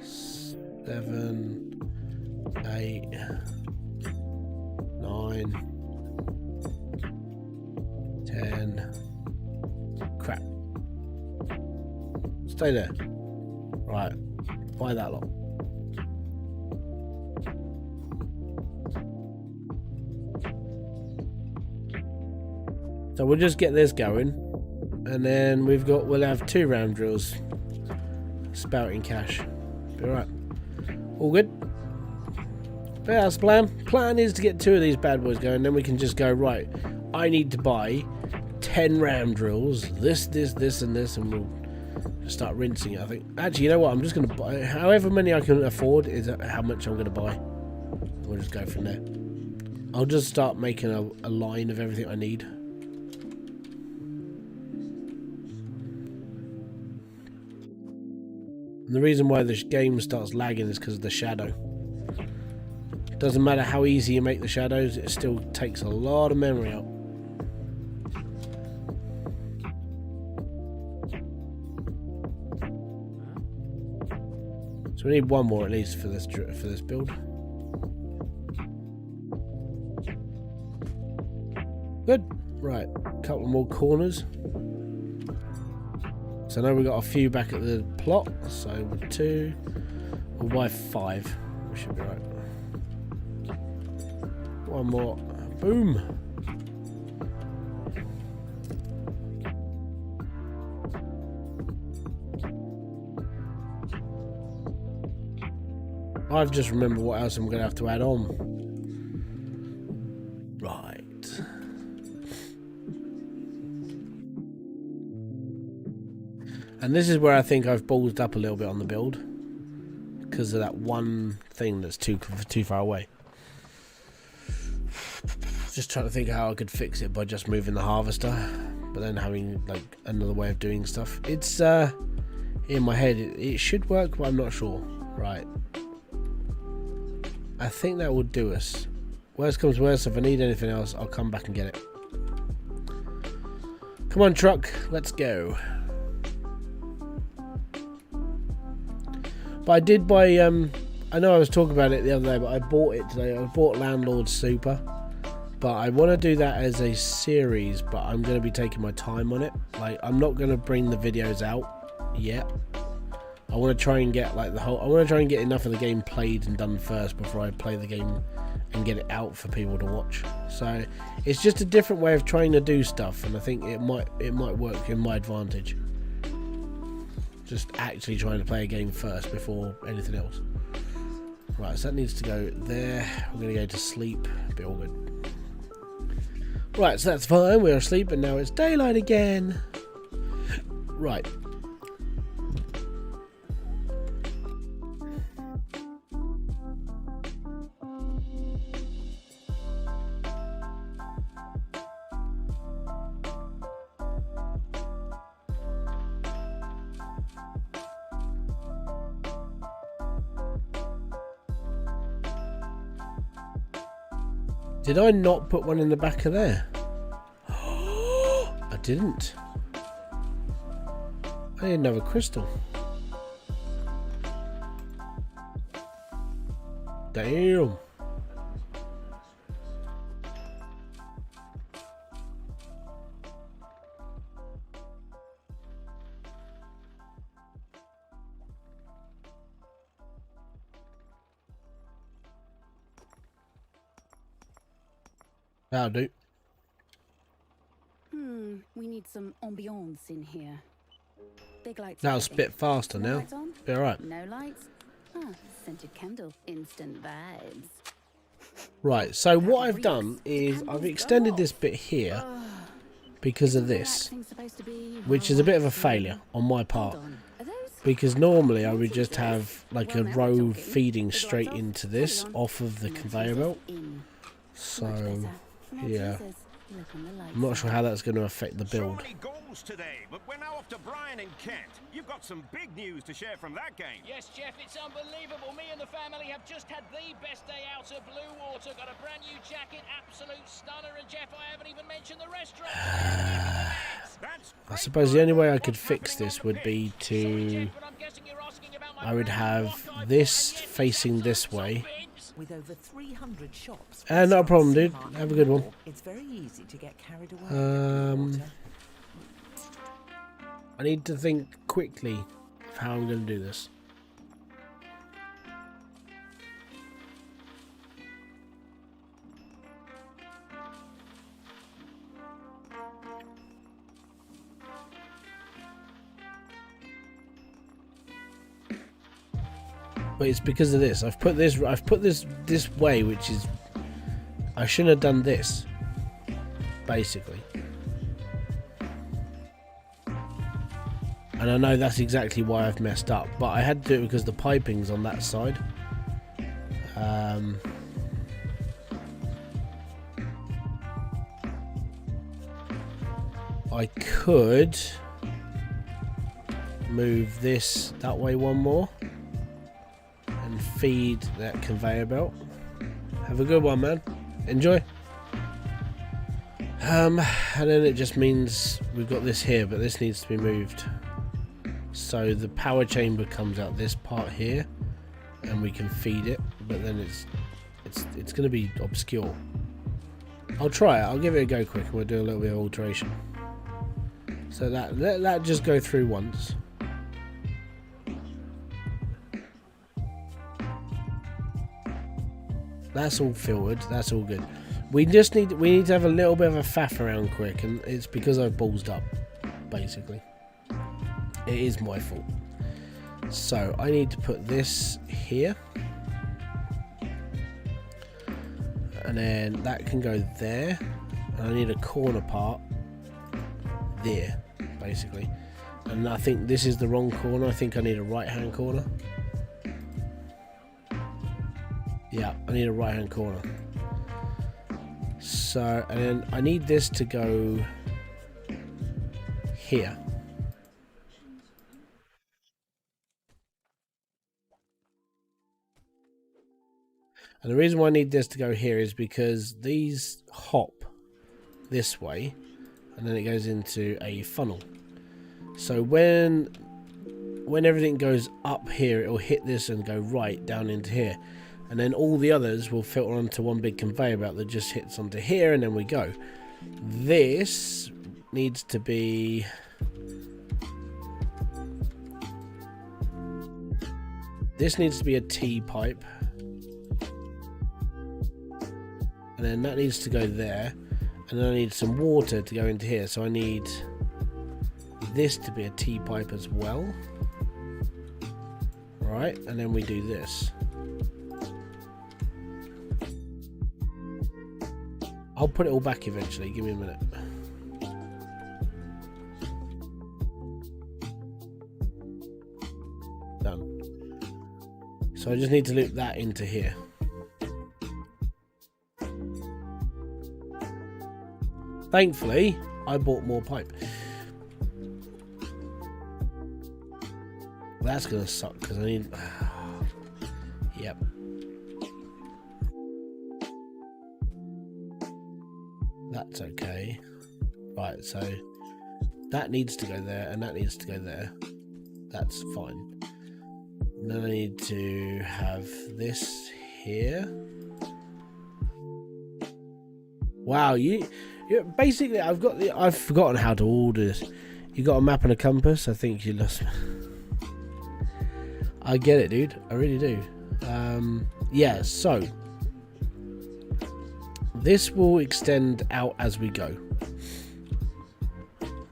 7, 8, 9, 10. Crap. Stay there. Right, buy that lot. So we'll just get this going, and then we'll have 2 round drills spouting cash. Be alright. All good? But yeah, that's the plan. Plan is to get 2 of these bad boys going, then we can just go, right, I need to buy 10 round drills, this, and this, and we'll start rinsing it, I think. Actually, you know what? I'm just going to buy however many I can afford is how much I'm going to buy. We'll just go from there. I'll just start making a line of everything I need. And the reason why this game starts lagging is because of the shadow. Doesn't matter how easy you make the shadows, it still takes a lot of memory up. So we need one more at least for this build. Good. Right, a couple more corners. So now we've got a few back at the plot. So with 2, we'll buy 5. We should be right. One more. Boom. I've just remembered what else I'm going to have to add on. Right. And this is where I think I've ballsed up a little bit on the build. Because of that one thing that's too far away. Just trying to think how I could fix it by just moving the harvester. But then having like another way of doing stuff. It's in my head. It should work, but I'm not sure. Right. I think that will do us. Worst comes worst, if I need anything else, I'll come back and get it. Come on, truck, let's go. But I did buy, I know I was talking about it the other day, but I bought it today. I bought Landlord Super. But I want to do that as a series, but I'm going to be taking my time on it. Like, I'm not going to bring the videos out yet. I want to try and get like I want to try and get enough of the game played and done first before I play the game and get it out for people to watch. So it's just a different way of trying to do stuff, and I think it might work in my advantage. Just actually trying to play a game first before anything else. Right, so that needs to go there. We're going to go to sleep. Be all good. Right, so that's fine. We're asleep, and now it's daylight again. Right. Did I not put one in the back of there? I didn't. I didn't have a crystal. Damn. That'll do. We need some ambiance in here. Big lights. That'll spit faster no now. lights on? Be alright. No lights? Scented candle. Instant vibes. Right, so what I've done is I've extended this bit here because of this, which is a bit of a failure on my part. Because normally I would just have like a row feeding straight into this off of the conveyor belt. So, yeah. I'm not sure how that's going to affect the build. So many goals today, but we're now off to Brian in Kent. You've got some big news to share from that game. Yes, Jeff, it's unbelievable. Me and the family have just had the best day out of Blue Water. Got a brand new jacket, absolute stunner. And Jeff, I haven't even mentioned the restaurant. I suppose the only way I could fix this would be to... I would have this facing this way. With over 300 shops. Not a problem, dude. Have a good one. It's very easy to get carried away. I need to think quickly of how I'm going to do this. But it's because of this. I've put this this way, which is I shouldn't have done this. Basically. And I know that's exactly why I've messed up, but I had to do it because the piping's on that side. I could move this that way one more. Feed that conveyor belt. Have a good one, man. Enjoy. And then it just means we've got this here, but this needs to be moved. So the power chamber comes out this part here, and we can feed it. But then it's going to be obscure. I'll try it. I'll give it a go quick, and we'll do a little bit of alteration. So that let that just go through once. That's all filtered, that's all good. We need to have a little bit of a faff around quick, and it's because I've ballsed up, basically. It is my fault. So I need to put this here, and then that can go there, and I need a corner part there, basically. And I think this is the wrong corner. I think I need a right hand corner. Yeah, I need a right hand corner. So, and then I need this to go here. And the reason why I need this to go here is because these hop this way, and then it goes into a funnel. So when everything goes up here, it will hit this and go right down into here. And then all the others will filter onto one big conveyor belt that just hits onto here, and then we go. This needs to be... This needs to be a T-pipe. And then that needs to go there. And then I need some water to go into here. So I need this to be a T-pipe as well. Right, and then we do this. I'll put it all back eventually, give me a minute. Done. So I just need to loop that into here. Thankfully, I bought more pipe. That's gonna suck because I need... Yep. That's okay. Right, so that needs to go there and that needs to go there. That's fine. And then I need to have this here. Wow, you basically I've forgotten how to order this. You got a map and a compass? I think you lost. I get it, dude. I really do. Yeah, so this will extend out as we go.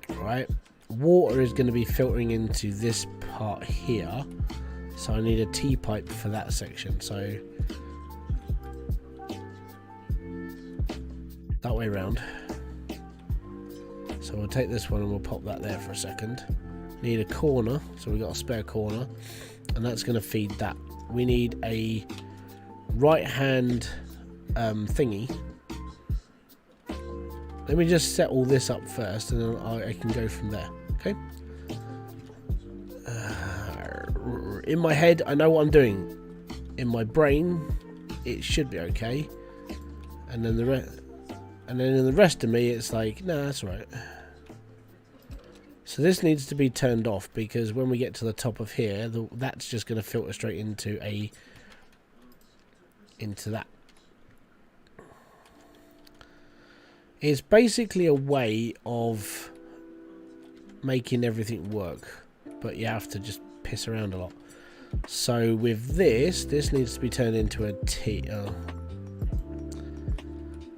Right, water is going to be filtering into this part here, so I need a T-pipe for that section. So that way around. So we'll take this one and we'll pop that there for a second. Need a corner, so we've got a spare corner, and that's going to feed that. We need a right hand thingy. Let me just set all this up first, and then I can go from there. Okay. In my head, I know what I'm doing. In my brain, it should be okay. And then in the rest of me, it's like, nah, that's right. So this needs to be turned off because when we get to the top of here, that's just going to filter straight into that. It's basically a way of making everything work, but you have to just piss around a lot. So with this needs to be turned into a T.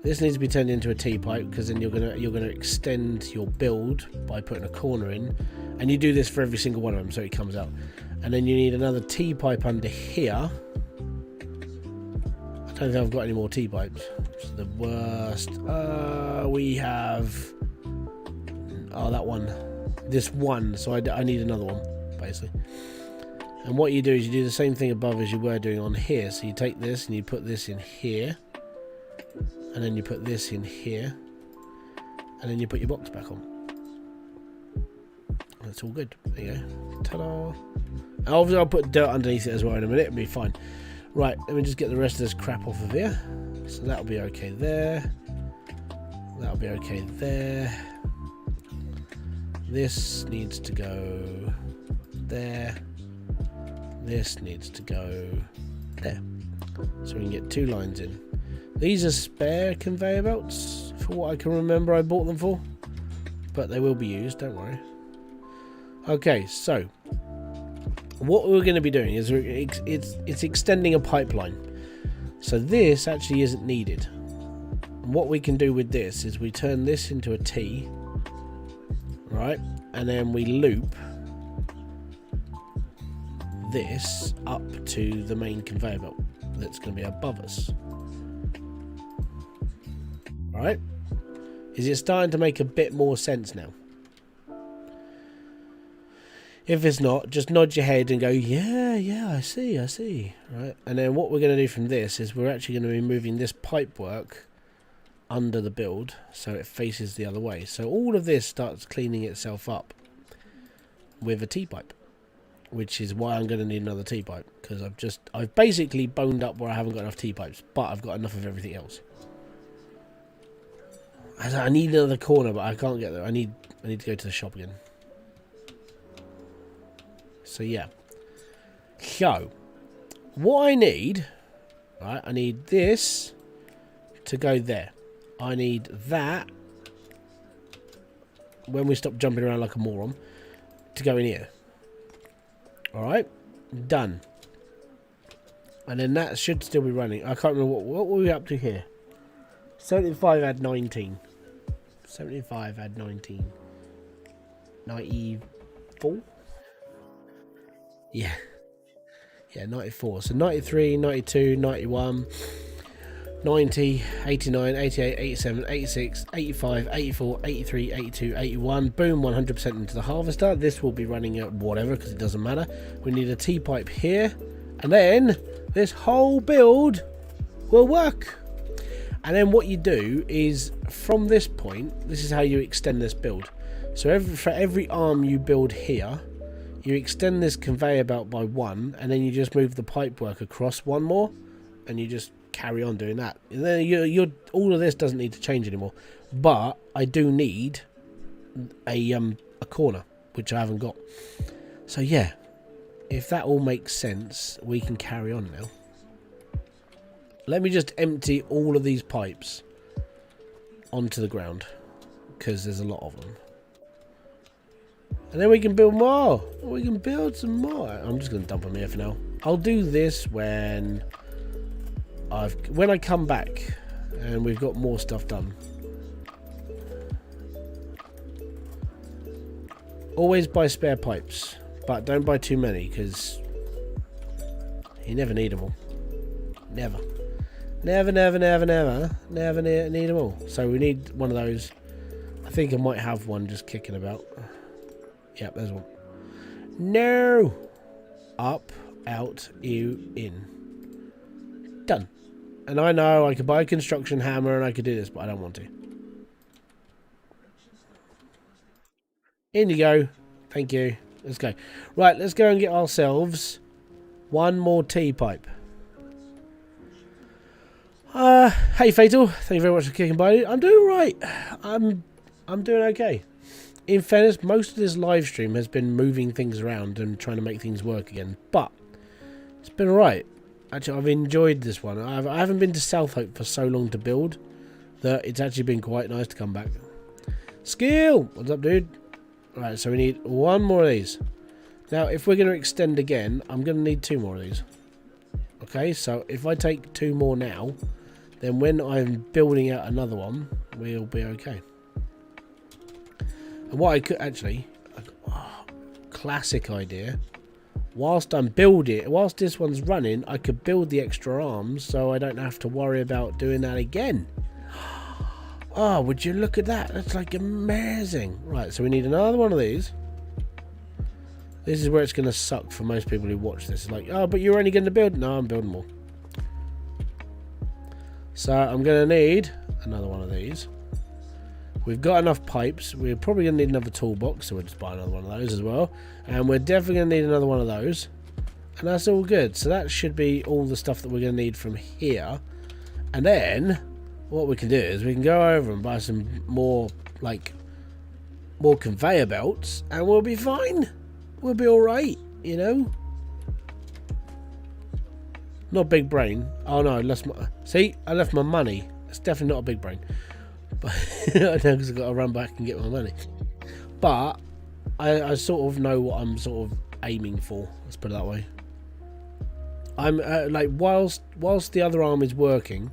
This needs to be turned into a T-pipe because then you're gonna extend your build by putting a corner in, and you do this for every single one of them so it comes out. And then you need another T-pipe under here. I don't think I've got any more T-pipes. It's the worst. We have that one, this one. So I need another one basically. And what you do is you do the same thing above as you were doing on here. So you take this and you put this in here. And then you put this in here, and then you put your box back on. That's all good. There you go. Ta-da! Obviously, I'll put dirt underneath it as well in a minute. It'll be fine. Right, let me just get the rest of this crap off of here. So that'll be okay there. That'll be okay there. This needs to go there. This needs to go there. So we can get 2 lines in. These are spare conveyor belts, for what I can remember I bought them for. But they will be used, don't worry. Okay, so what we're going to be doing is it's extending a pipeline. So this actually isn't needed. And what we can do with this is we turn this into a T, right? And then we loop this up to the main conveyor belt that's going to be above us. Right? Is it starting to make a bit more sense now? If it's not, just nod your head and go, yeah, I see. Right? And then what we're going to do from this is we're actually going to be moving this pipe work under the build so it faces the other way. So all of this starts cleaning itself up with a T-pipe, which is why I'm going to need another T-pipe, because I've basically boned up where I haven't got enough T-pipes, but I've got enough of everything else. I need another corner, but I can't get there. I need to go to the shop again. So yeah. So what I need, right? I need this to go there. I need that, when we stop jumping around like a moron, to go in here. Alright, done. And then that should still be running. I can't remember what were we up to here. 75 add 19. 75 add 19. 94? Yeah. Yeah, 94. So 93, 92, 91, 90, 89, 88, 87, 86, 85, 84, 83, 82, 81. Boom, 100% into the harvester. This will be running at whatever, because it doesn't matter. We need a T-pipe here. And then this whole build will work. And then what you do is, from this point, this is how you extend this build. So for every arm you build here, you extend this conveyor belt by 1, and then you just move the pipe work across 1 more, and you just carry on doing that. And then all of this doesn't need to change anymore. But I do need a corner, which I haven't got. So yeah, if that all makes sense, we can carry on now. Let me just empty all of these pipes onto the ground, because there's a lot of them. And then we can build more. We can build some more. I'm just going to dump them here for now. I'll do this when I come back and we've got more stuff done. Always buy spare pipes, but don't buy too many, because you never need them all. Never. Never need them all. So we need one of those. I think I might have one just kicking about. Yep, there's one. No! Up, out, you, in. Done. And I know I could buy a construction hammer and I could do this, but I don't want to. In you go. Thank you. Let's go. Right, let's go and get ourselves one more T-pipe. Hey Fatal, thank you very much for kicking by. I'm doing alright. I'm doing okay. In fairness, most of this live stream has been moving things around and trying to make things work again, but it's been alright. Actually, I've enjoyed this one. I haven't been to South Hope for so long to build that it's actually been quite nice to come back. Skill! What's up, dude? Alright, so we need one more of these. Now, if we're going to extend again, I'm going to need 2 more of these. Okay, so if I take 2 more now, then when I'm building out another one, we'll be okay. And what I could actually, classic idea, whilst I'm building, whilst this one's running, I could build the extra arms so I don't have to worry about doing that again. Oh, would you look at that? That's like amazing. Right, so we need another one of these. This is where it's going to suck for most people who watch this. It's like, oh, but you're only going to build. No, I'm building more. So I'm going to need another one of these. We've got enough pipes. We're probably going to need another toolbox, so we'll just buy another one of those as well. And we're definitely going to need another one of those. And that's all good. So that should be all the stuff that we're going to need from here. And then what we can do is we can go over and buy some more, more conveyor belts, and we'll be fine. We'll be alright, you know? Not big brain. Oh no, I left my money. It's definitely not a big brain. But I know, because I've got to run back and get my money. But I sort of know what I'm sort of aiming for. Let's put it that way. I'm whilst the other arm is working,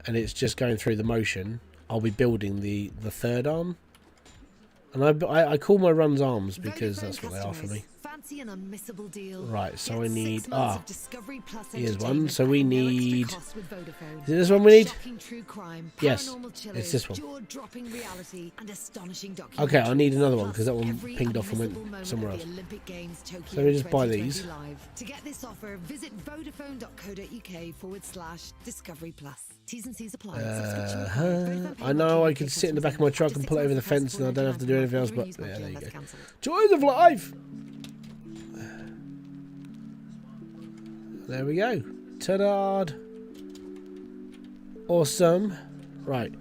and it's just going through the motion, I'll be building the third arm. And I call my runs arms because that's what they are for me. Fancy an unmissable deal. Right, so Get I need 6 months of Discovery Plus here's one. entertainment So we at no extra need. cost with Vodafone. Is it this one we need? Shocking true crime, Yes, paranormal it's chillers, this one. jaw-dropping reality, and astonishing Okay, I need another one Plus, because that one every pinged off and unmissable went moment somewhere of else. the Olympic Games, So Tokyo let me just buy 2020 these. live. To get this offer, visit vodafone.co.uk/Discovery Plus. T's and C's apply. Subscription required. I know I could sit in the back of my truck and pull it over the fence and I don't have to do anything else, but yeah, there you go. Joys of life! There we go. Ta-da! Awesome. Right.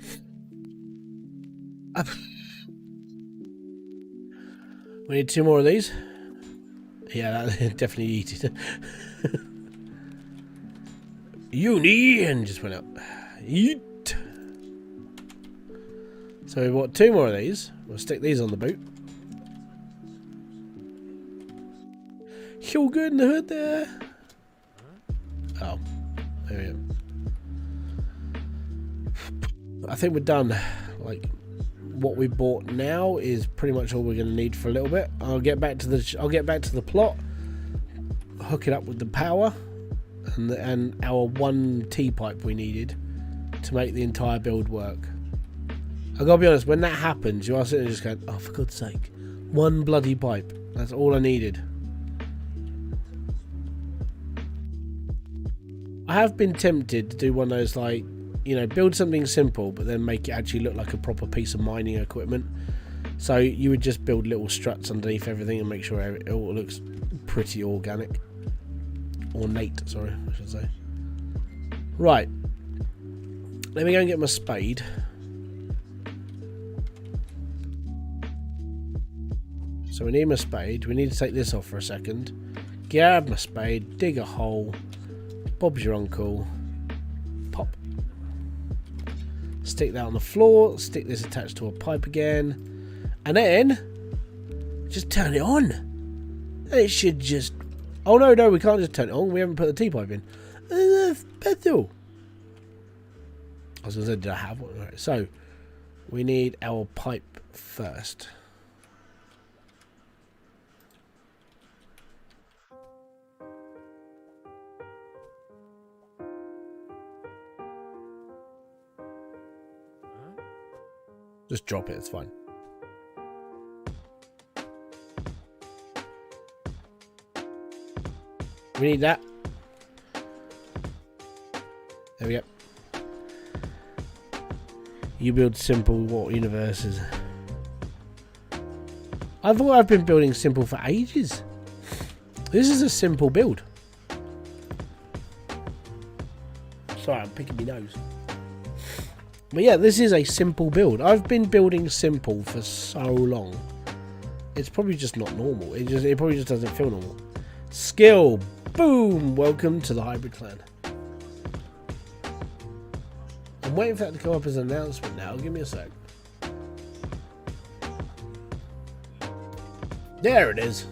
We need 2 more of these. Yeah, that definitely eat it. Uni! And just went up. Eat! So we bought 2 more of these. We'll stick these on the boot. You're good in the hood there. Oh, there we go. I think we're done. Like, what we bought now is pretty much all we're going to need for a little bit. I'll get back to the plot. Hook it up with the power and our 1 T-pipe we needed to make the entire build work. I gotta be honest, when that happens, you are sitting there just going, oh, for God's sake, 1 bloody pipe. That's all I needed. I have been tempted to do one of those, like, you know, build something simple but then make it actually look like a proper piece of mining equipment. So you would just build little struts underneath everything and make sure it all looks pretty organic. Ornate, sorry, I should say. Right. Let me go and get my spade. So we need my spade. We need to take this off for a second. Grab my spade, dig a hole. Bob's your uncle. Pop. Stick that on the floor. Stick this attached to a pipe again. And then just turn it on. And it should just... Oh, no, we can't just turn it on. We haven't put the T-pipe in. Petrol. I was going to say, did I have one? Right, so, we need our pipe first. Just drop it, it's fine. We need that. There we go. You build simple what universes? I thought I've been building simple for ages. This is a simple build. Sorry, I'm picking my nose. But yeah, this is a simple build. I've been building simple for so long. It's probably just not normal. It probably just doesn't feel normal. Skill. Boom. Welcome to the Hybrid Clan. I'm waiting for that to come up as an announcement now. Give me a sec. There it is.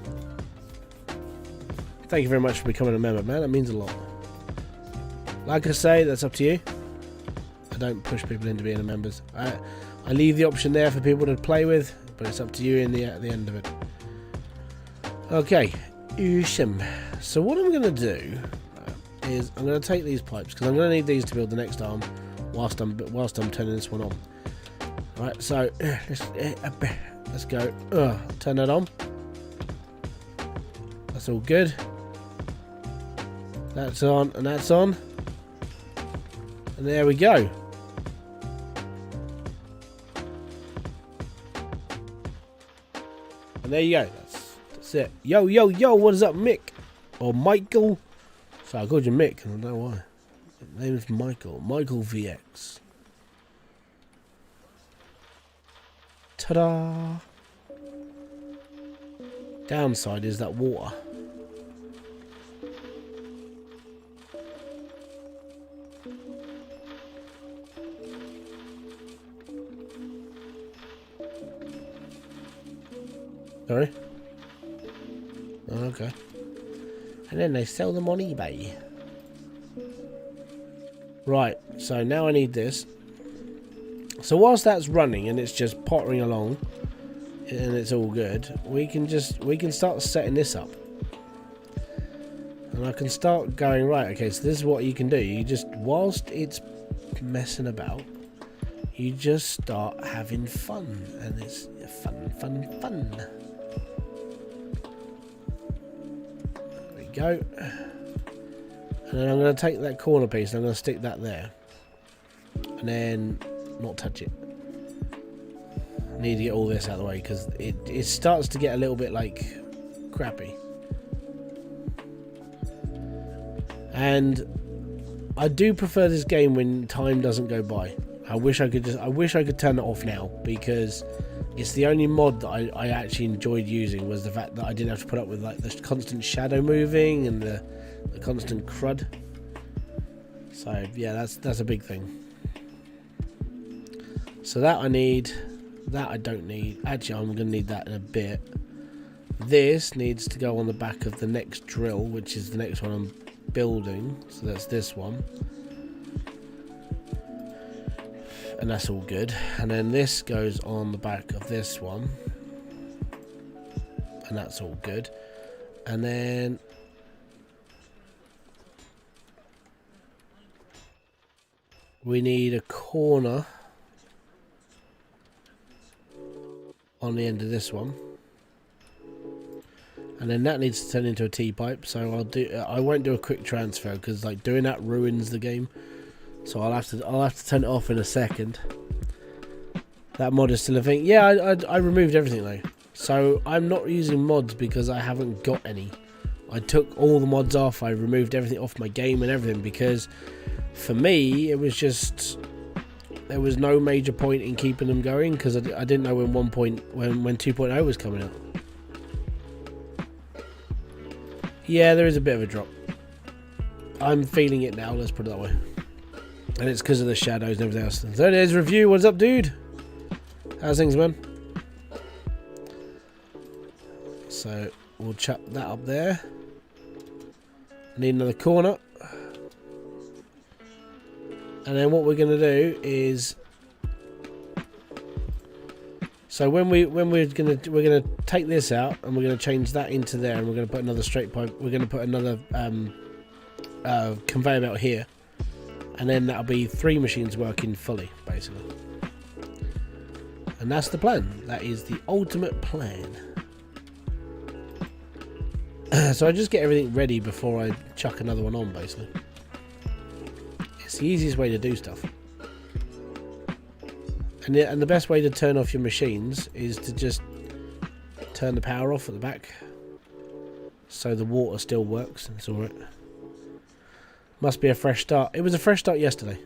Thank you very much for becoming a member, man. That means a lot. Like I say, that's up to you. I don't push people into being members. I leave the option there for people to play with, but it's up to you at the end of it. Okay, awesome. So what I'm going to do is I'm going to take these pipes because I'm going to need these to build the next arm whilst I'm turning this one on. All right, so let's go. Turn that on. That's all good. That's on and that's on. And there we go. And there you go. That's it. Yo, what is up, Mick? Or Michael? Sorry, I called you Mick. I don't know why. My name is Michael. Michael VX. Ta-da! Downside is that water. Sorry? Oh, okay. And then they sell them on eBay. Right, so now I need this. So whilst that's running and it's just pottering along and it's all good, we can start setting this up. And I can start going, right, okay, so this is what you can do. You just, whilst it's messing about, you just start having fun. And it's fun. There we go. And then I'm going to take that corner piece and I'm going to stick that there. And then not touch it. I need to get all this out of the way because it starts to get a little bit like crappy. And I do prefer this game when time doesn't go by. I wish I could turn it off now, because it's the only mod that I actually enjoyed using, was the fact that I didn't have to put up with like the constant shadow moving and the constant crud. So yeah, that's a big thing. So that I need, that I don't need. Actually, I'm going to need that in a bit. This needs to go on the back of the next drill, which is the next one I'm building. So that's this one. And that's all good. And then this goes on the back of this one. And that's all good. And then we need a corner on the end of this one, and then that needs to turn into a T-pipe. So I won't do a quick transfer because like doing that ruins the game. So I'll have to turn it off in a second. That mod is still a thing. Yeah, I removed everything though, so I'm not using mods because I haven't got any. I took all the mods off. I removed everything off my game and everything because for me it was just, there was no major point in keeping them going because I didn't know when 2.0 was coming out. Yeah, there is a bit of a drop. I'm feeling it now, let's put it that way. And it's because of the shadows and everything else. So there's review. What's up, dude? How's things, man? So we'll chuck that up there. Need another corner. And then what we're going to do is, so we're going to take this out and we're going to change that into there, and we're going to put another straight pipe. We're going to put another conveyor belt here, and then that'll be 3 machines working fully, basically. And that's the plan. That is the ultimate plan. So I just get everything ready before I chuck another one on, basically. It's the easiest way to do stuff. And the best way to turn off your machines is to just turn the power off at the back, so the water still works and it's alright. Must be a fresh start. It was a fresh start yesterday.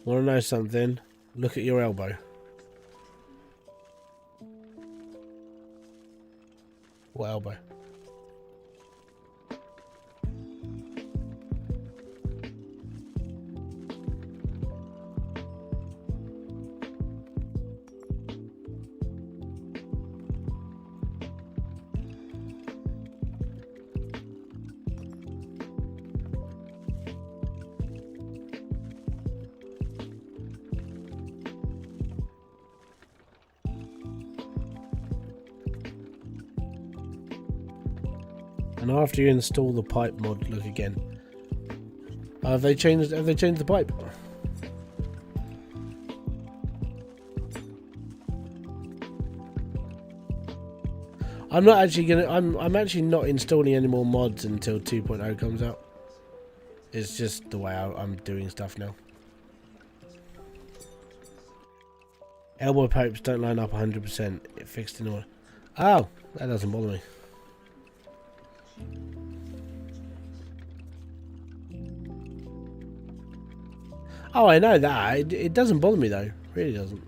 Want to know something? Look at your elbow. What elbow? And after you install the pipe mod, look again. Have they changed the pipe? I'm actually not installing any more mods until 2.0 comes out. It's just the way I'm doing stuff now. Elbow pipes don't line up 100%. It fixed in order. Oh, that doesn't bother me. Oh, I know that. It doesn't bother me though. It really doesn't.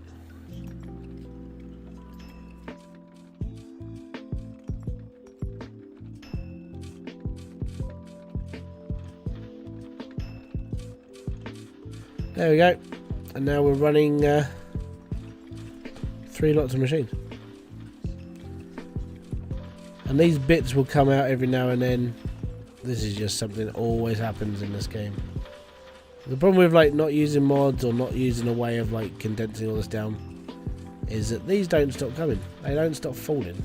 There we go. And now we're running 3 lots of machines. And these bits will come out every now and then. This is just something that always happens in this game. The problem with like not using mods or not using a way of like condensing all this down is that these don't stop coming. They don't stop falling.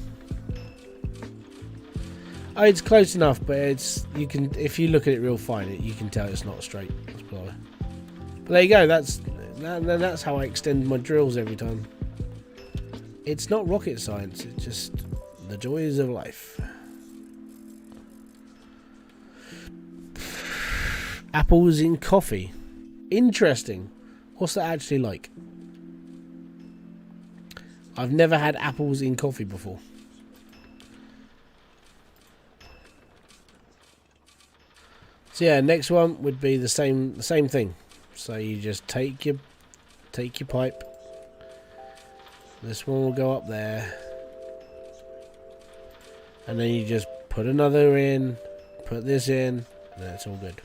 Oh, it's close enough, but it's you can if you look at it real fine, you can tell it's not straight. But there you go. That's how I extend my drills every time. It's not rocket science. It's just the joys of life. Apples in coffee. Interesting. What's that actually like? I've never had apples in coffee before. So yeah, next one would be the same thing. So you just take your pipe. This one will go up there. And then you just put another in, put this in, and that's all good.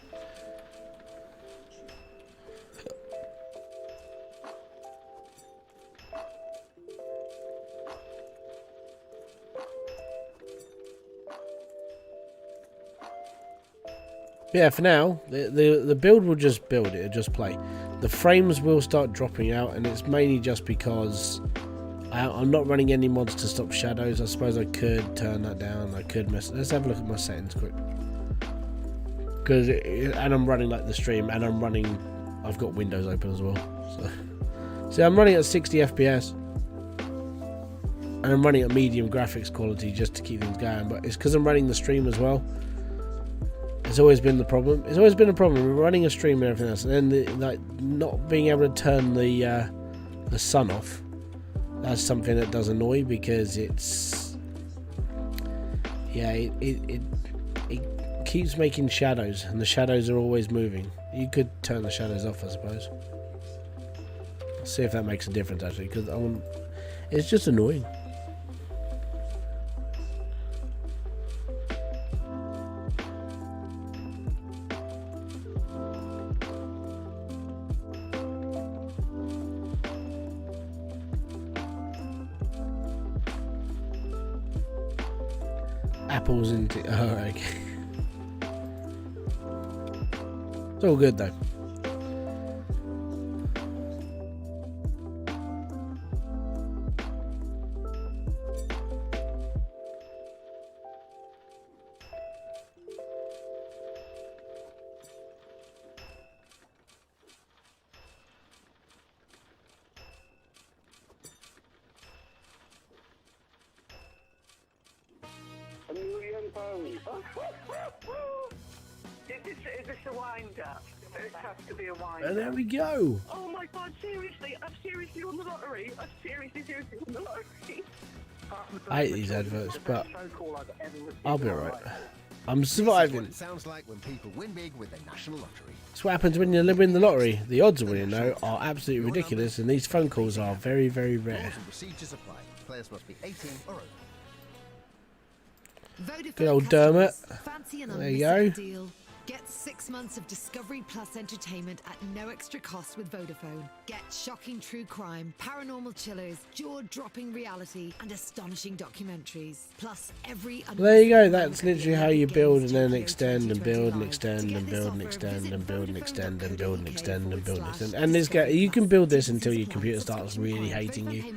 Yeah, for now, the build will just build, it'll just play. The frames will start dropping out, and it's mainly just because I'm not running any mods to stop shadows. I suppose I could turn that down. I could mess. Let's have a look at my settings quick. And I'm running like the stream, and I've got Windows open as well. So I'm running at 60 FPS, and I'm running at medium graphics quality just to keep things going. But it's because I'm running the stream as well. It's always been the problem. It's always been a problem. We're running a stream and everything else, and then like not being able to turn the sun off. That's something that does annoy because it's it keeps making shadows, and the shadows are always moving. You could turn the shadows off, I suppose. See if that makes a difference actually, because it's just annoying. Apples into okay. It's all good though. Is this a wind-up? It has to be a wind-up. And there we go. Oh my god, seriously, I've seriously won the lottery. I've seriously won the lottery. I hate these adverts, but I'll be alright. I'm surviving. It sounds like when people win big with the national lottery. That's what happens when you win the lottery. The odds of winning, though, are absolutely ridiculous, and these phone calls are very, very rare. Procedures apply. Players must be 18 or over. Good old Dermot. There you go. Deal. Get 6 months of Discovery Plus entertainment at no extra cost with Vodafone. Get shocking true crime, paranormal chillers, jaw-dropping reality, and astonishing documentaries. Plus every... There you go. That's literally how you build and then extend and build and extend and build and extend and build and extend and build and extend and build and extend. And this guy, you can build this until your computer starts really hating you.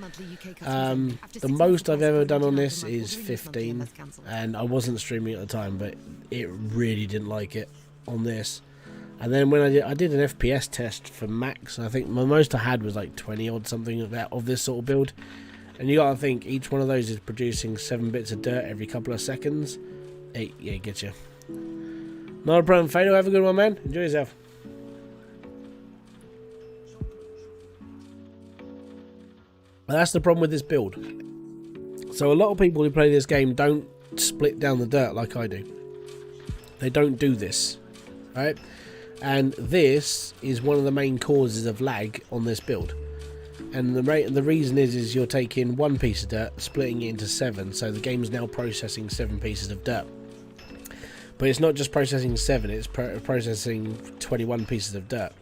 The most I've ever done on this is 15, and I wasn't streaming at the time, but it really didn't like it on this. And then when I did an FPS test for max, I think the most I had was like 20 odd something of this sort of build. And you gotta think each one of those is producing 7 bits of dirt every couple of seconds. Yeah, get you. Not a problem, Fado. Have a good one, man. Enjoy yourself. And that's the problem with this build. So a lot of people who play this game don't split down the dirt like I do. They don't do this, right? And this is one of the main causes of lag on this build. And the reason is you're taking 1 piece of dirt, splitting it into 7, so the game's now processing 7 pieces of dirt. But it's not just processing 7, it's processing 21 pieces of dirt.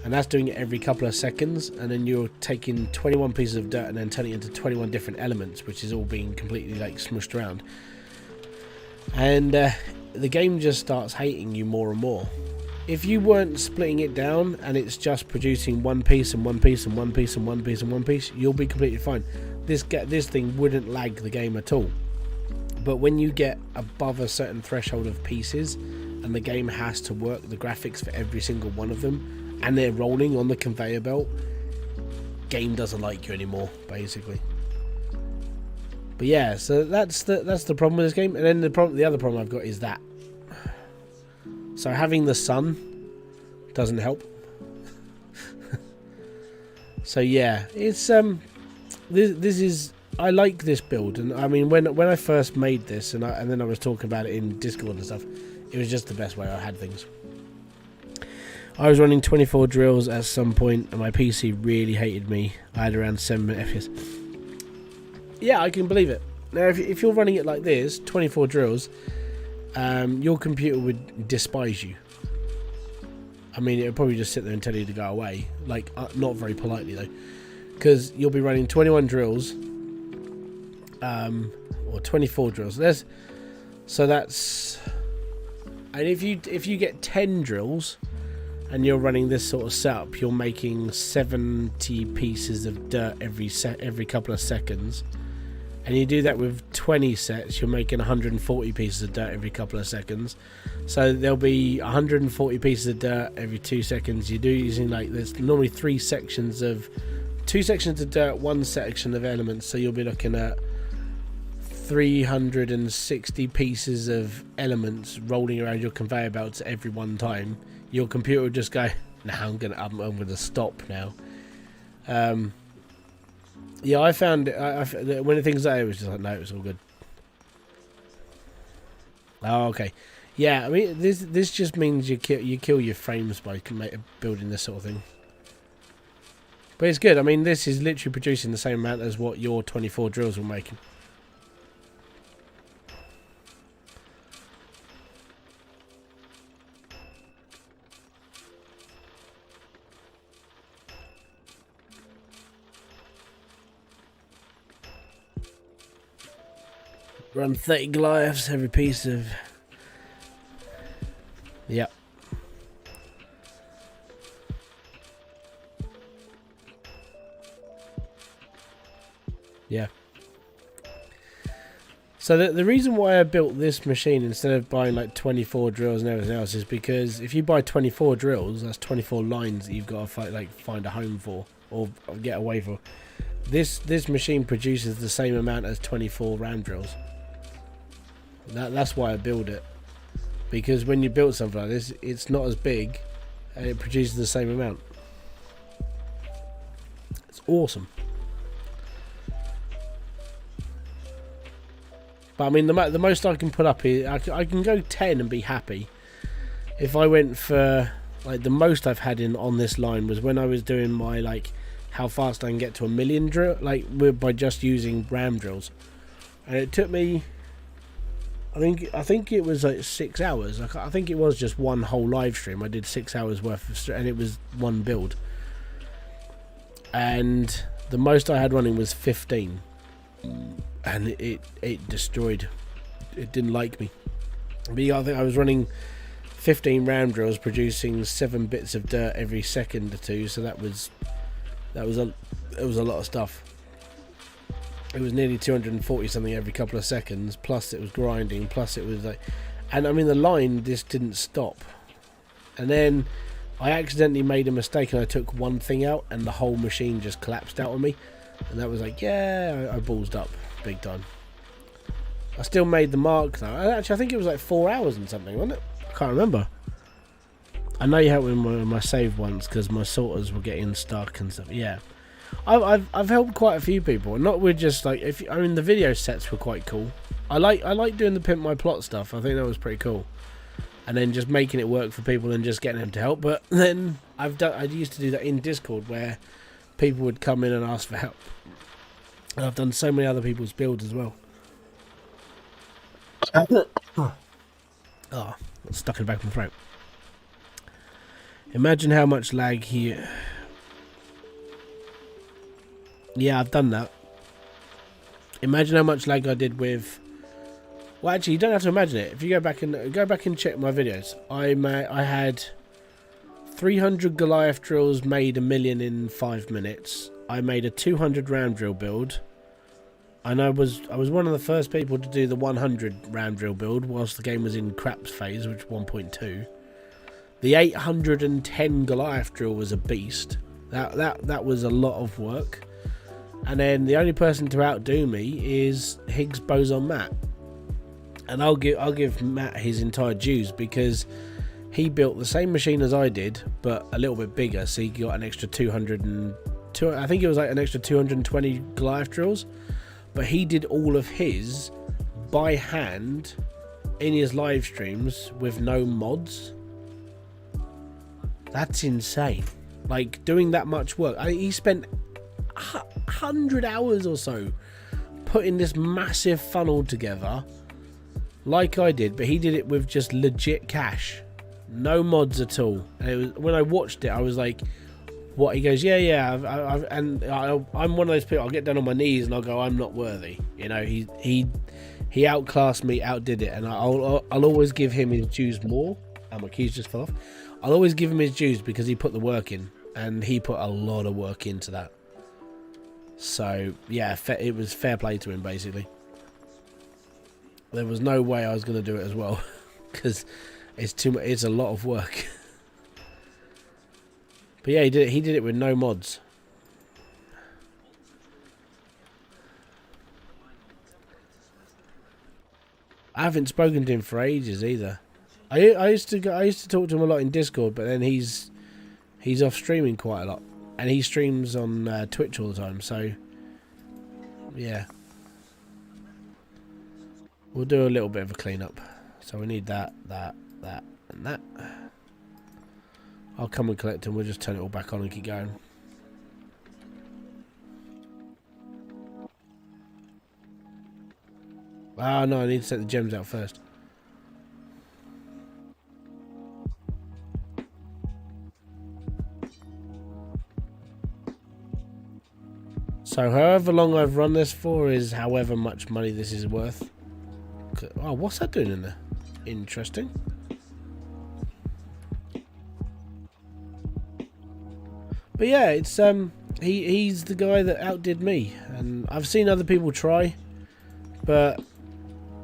and that's doing it every couple of seconds, and then you're taking 21 pieces of dirt and then turning it into 21 different elements, which is all being completely like smushed around. And the game just starts hating you more and more. If you weren't splitting it down and it's just producing one piece and one piece and one piece and one piece and one piece, you'll be completely fine. This thing wouldn't lag the game at all. But when you get above a certain threshold of pieces and the game has to work the graphics for every single one of them and they're rolling on the conveyor belt, game doesn't like you anymore, basically. But yeah, so that's the problem with this game. And then the other problem I've got is that. So having the sun doesn't help. So yeah, it's this is, I like this build, and I mean when I first made this and then I was talking about it in Discord and stuff, it was just the best way I had things. I was running 24 drills at some point and my PC really hated me. I had around 7 FPS. Yeah, I can believe it. Now if you're running it like this, 24 drills, your computer would despise you. I mean, it would probably just sit there and tell you to go away, like not very politely though, because you'll be running 21 drills, or 24 drills. So that's, and if you get 10 drills, and you're running this sort of setup, you're making 70 pieces of dirt every couple of seconds. And you do that with 20 sets, you're making 140 pieces of dirt every couple of seconds. So there'll be 140 pieces of dirt every 2 seconds. You do using like, there's normally 2 sections of dirt, 1 section of elements. So you'll be looking at 360 pieces of elements rolling around your conveyor belts every one time. Your computer will just go, "Nah, I'm gonna stop now." Yeah, I found it, when things like it was just like, no, it was all good. Oh, okay. Yeah, I mean, this just means you kill your frames by building this sort of thing. But it's good. I mean, this is literally producing the same amount as what your 24 drills were making. Run 30 Goliaths, every piece of... Yep. Yeah. So the reason why I built this machine instead of buying like 24 drills and everything else is because if you buy 24 drills, that's 24 lines that you've got to find a home for or get away for. This machine produces the same amount as 24 ram drills. That's why I build it, because when you build something like this, it's not as big and it produces the same amount. It's awesome. But I mean, the most I can put up is I can go 10 and be happy. If I went for like the most I've had on this line was when I was doing my like how fast I can get to 1 million drill, like by just using ram drills, and it took me. I think it was like 6 hours. I think it was just one whole live stream. I did 6 hours worth of, and it was one build. And the most I had running was 15, and it destroyed. It didn't like me. But yeah, I think I was running 15 ram drills, producing 7 bits of dirt every second or two. So that was a lot of stuff. It was nearly 240 something every couple of seconds, plus it was grinding, plus it was like, and I mean the line just didn't stop. And then I accidentally made a mistake and I took one thing out and the whole machine just collapsed out on me, and that was like, yeah, I ballsed up big time. I still made the mark though. Actually, I think it was like 4 hours and something, wasn't it? I can't remember. I know you helped me with my save once because my sorters were getting stuck and stuff. Yeah. I've helped quite a few people, not with just like I mean the video sets were quite cool. I like doing the pimp my plot stuff. I think that was pretty cool, and then just making it work for people and just getting them to help. But then I used to do that in Discord where people would come in and ask for help, and I've done so many other people's builds as well. Oh, stuck in the back of my throat. Imagine how much lag he... Yeah, I've done that. Imagine how much lag I did with... Well, actually, you don't have to imagine it. If you go back and check my videos, I had 300 Goliath drills made 1 million in 5 minutes. I made a 200 round drill build, and I was one of the first people to do the 100 round drill build whilst the game was in craps phase, which was 1.2. The 810 Goliath drill was a beast. That was a lot of work. And then the only person to outdo me is Higgs Boson Matt. And I'll give Matt his entire dues, because he built the same machine as I did, but a little bit bigger. So he got an extra 202. I think it was like an extra 220 Goliath drills. But he did all of his by hand in his live streams with no mods. That's insane. Like, doing that much work. He spent 100 hours or so putting this massive funnel together like I did, but he did it with just legit cash, no mods at all. And it was, when I watched it, I was like, what? He goes, I'm one of those people, I'll get down on my knees and I'll go, I'm not worthy, you know. He outclassed me, outdid it, and I'll always give him his dues more. And my keys just fell off. I'll always give him his dues because he put the work in, and he put a lot of work into that. So yeah, it was fair play to him, basically. There was no way I was going to do it as well, because it's too much. It's a lot of work. But yeah, he did it with no mods. I haven't spoken to him for ages either. I used to talk to him a lot in Discord, but then he's off streaming quite a lot, and he streams on Twitch all the time. So yeah, we'll do a little bit of a cleanup. So we need that, and that. I'll come and collect them. We'll just turn it all back on and keep going. Ah, no, I need to set the gems out first. So however long I've run this for is however much money this is worth. Oh, what's that doing in there? Interesting. But yeah, it's he's the guy that outdid me, and I've seen other people try, but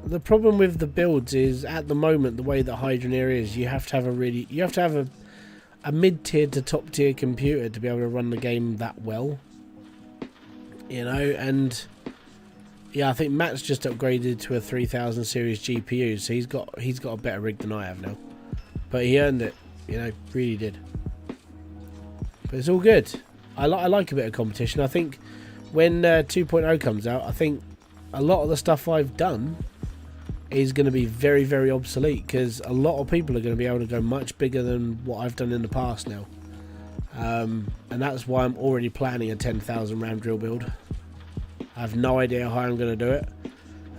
the problem with the builds is, at the moment, the way that Hydroneer is, you have to have a mid-tier to top-tier computer to be able to run the game that well. You know, and yeah, I think Matt's just upgraded to a 3000 series GPU, so he's got a better rig than I have now. But he earned it, you know, really did. But it's all good. I like a bit of competition. I think when 2.0 comes out, I think a lot of the stuff I've done is going to be very, very obsolete, because a lot of people are going to be able to go much bigger than what I've done in the past now. And that's why I'm already planning a 10,000 round drill build. I have no idea how I'm going to do it.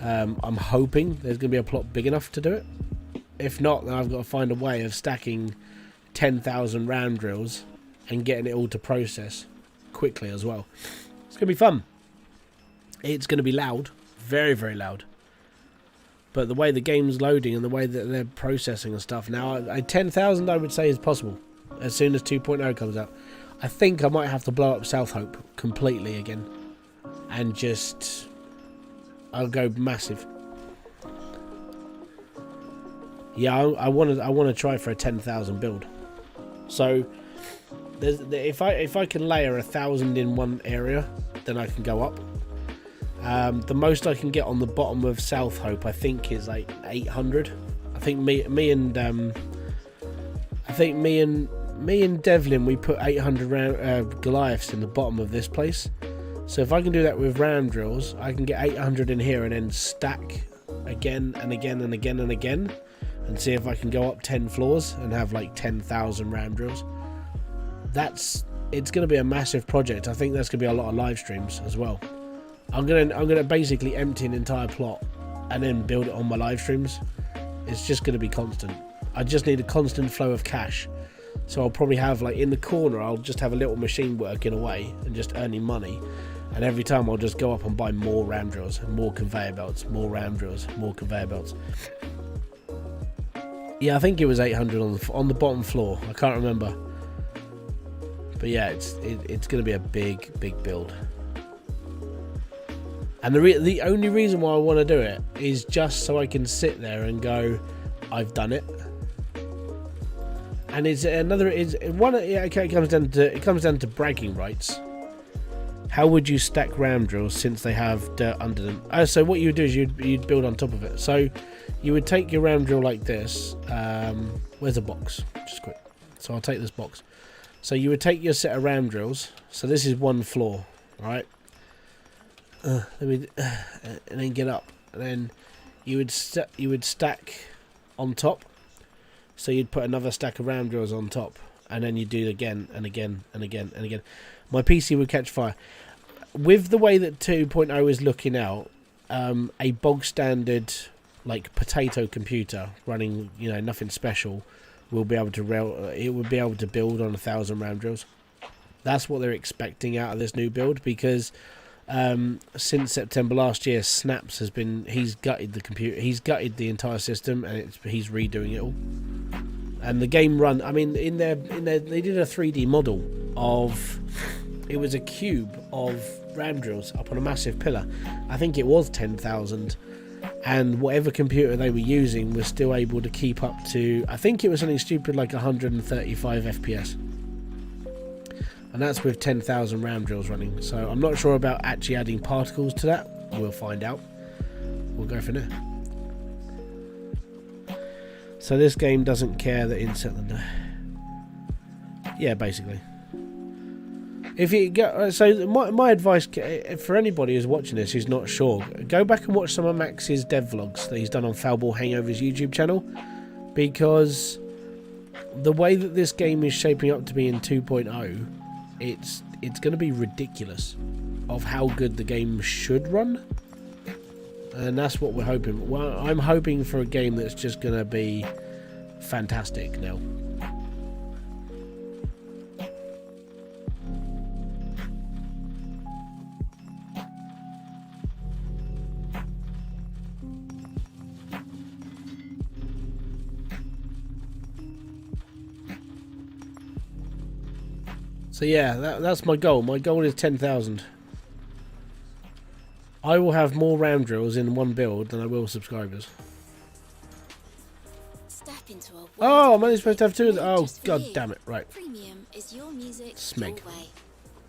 I'm hoping there's going to be a plot big enough to do it. If not, then I've got to find a way of stacking 10,000 round drills and getting it all to process quickly as well. It's going to be fun. It's going to be loud. Very, very loud. But the way the game's loading and the way that they're processing and stuff now, a 10,000 I would say is possible as soon as 2.0 comes out. I think I might have to blow up South Hope completely again, and just I'll go massive. Yeah, I want to try for a 10,000 build. So if I can layer 1,000 in one area, then I can go up. The most I can get on the bottom of South Hope, I think, is like 800. I think me and Devlin, we put 800 Goliaths in the bottom of this place. So if I can do that with round drills, I can get 800 in here and then stack again and again and again and again, and see if I can go up 10 floors and have like 10,000 round drills. It's going to be a massive project. I think that's going to be a lot of live streams as well. I'm gonna basically empty an entire plot and then build it on my live streams. It's just going to be constant. I just need a constant flow of cash, So I'll probably have, like, in the corner, I'll just have a little machine working away and just earning money. And every time I'll just go up and buy more ram drills, more conveyor belts, more ram drills, more conveyor belts. Yeah, I think it was 800 on the bottom floor. I can't remember. But yeah, it's going to be a big build. And the only reason why I want to do it is just so I can sit there and go, I've done it. And it comes down to bragging rights. How would you stack ram drills since they have dirt under them? So what you would do is you'd build on top of it. So you would take your ram drill like this. Where's the box? Just quick. So I'll take this box. So you would take your set of ram drills. So this is one floor, right? And then get up, and then you would stack on top. So you'd put another stack of ram drills on top, and then you do it again and again and again and again. My PC would catch fire. With the way that 2.0 is looking out, a bog standard like potato computer running, nothing special, will be able to build on 1,000 ram drills. That's what they're expecting out of this new build, because since September last year, Snaps he's gutted the computer, he's gutted the entire system, and he's redoing it all. And the game run, I mean, in their they did a 3D model of, it was a cube of ram drills up on a massive pillar. I think it was 10,000, and whatever computer they were using was still able to keep up to, I think it was something stupid like 135 FPS. And that's with 10,000 ram drills running. So I'm not sure about actually adding particles to that. We'll find out. We'll go from there. So this game doesn't care that insert them. Yeah, basically. If you go, so my advice for anybody who's watching this who's not sure, go back and watch some of Max's dev vlogs that he's done on Foulball Hangover's YouTube channel, because the way that this game is shaping up to be in 2.0, it's going to be ridiculous of how good the game should run, and that's what we're hoping. Well, I'm hoping for a game that's just going to be fantastic now. So yeah, that's my goal. My goal is 10,000. I will have more ram drills in one build than I will subscribers. Step into a oh, I'm only supposed to have two of them. Oh, god damn it. Right. Premium is your music, Smeg. your way.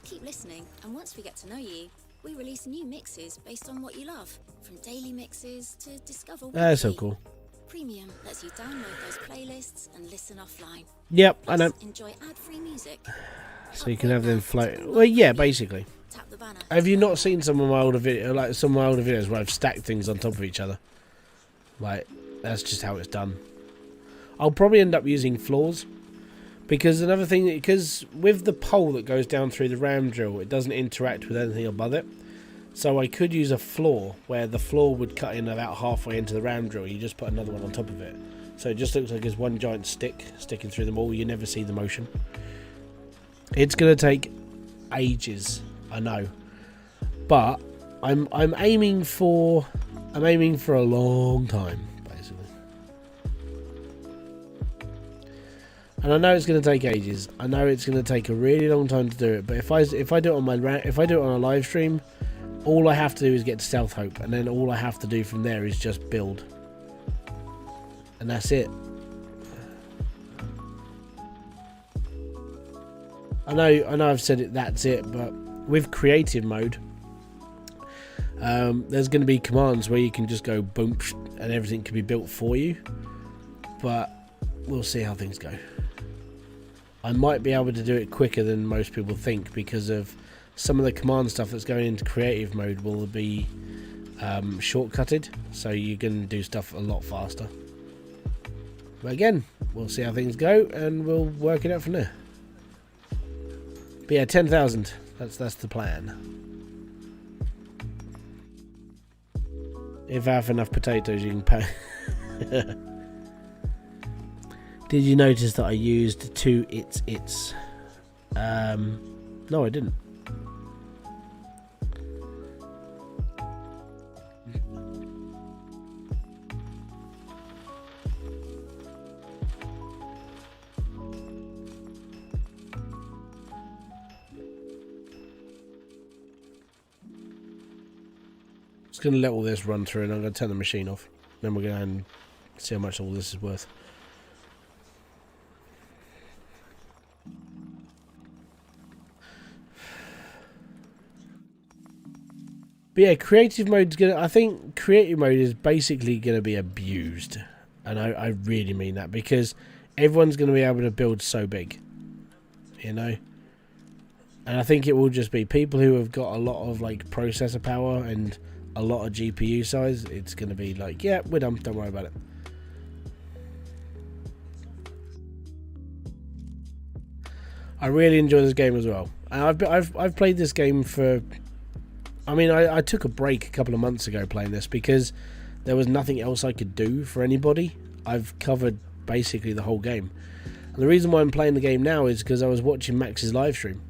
Keep listening, and once we get to know you, we release new mixes based on what you love. From daily mixes to discover weekly. That's so cool. Premium lets you download those playlists and listen offline. Yep, I know. Enjoy ad-free music. So you can have them float. Well, yeah, basically. Have you not seen some of my older videos where I've stacked things on top of each other? Like, that's just how it's done. I'll probably end up using floors, because another thing, because with the pole that goes down through the ram drill, it doesn't interact with anything above it. So I could use a floor where the floor would cut in about halfway into the ram drill. You just put another one on top of it, so it just looks like there's one giant stick sticking through them all. You never see the motion. It's gonna take ages, I know, but I'm aiming for a long time, basically. And I know it's gonna take ages. I know it's gonna take a really long time to do it. But if I do it on a live stream, all I have to do is get to Stealth Hope, and then all I have to do from there is just build, and that's it. I know I've said it, that's it, but with creative mode, there's going to be commands where you can just go boom and everything can be built for you, but we'll see how things go. I might be able to do it quicker than most people think, because of some of the command stuff that's going into creative mode will be shortcutted, so you can do stuff a lot faster. But again, we'll see how things go and we'll work it out from there. But yeah, 10,000. That's the plan. If I have enough potatoes, you can pay. Did you notice that I used two its? No, I didn't. Just going to let all this run through and I'm going to turn the machine off. Then we're going to see how much all this is worth. But yeah, creative mode's gonna. I think creative mode is basically gonna be abused, and I really mean that, because everyone's gonna be able to build so big, you know. And I think it will just be people who have got a lot of like processor power and a lot of GPU size. It's gonna be like, yeah, we're done. Don't worry about it. I really enjoy this game as well, and I've played this game for. I mean, I took a break a couple of months ago playing this because there was nothing else I could do for anybody. I've covered basically the whole game. And the reason why I'm playing the game now is because I was watching Max's live stream.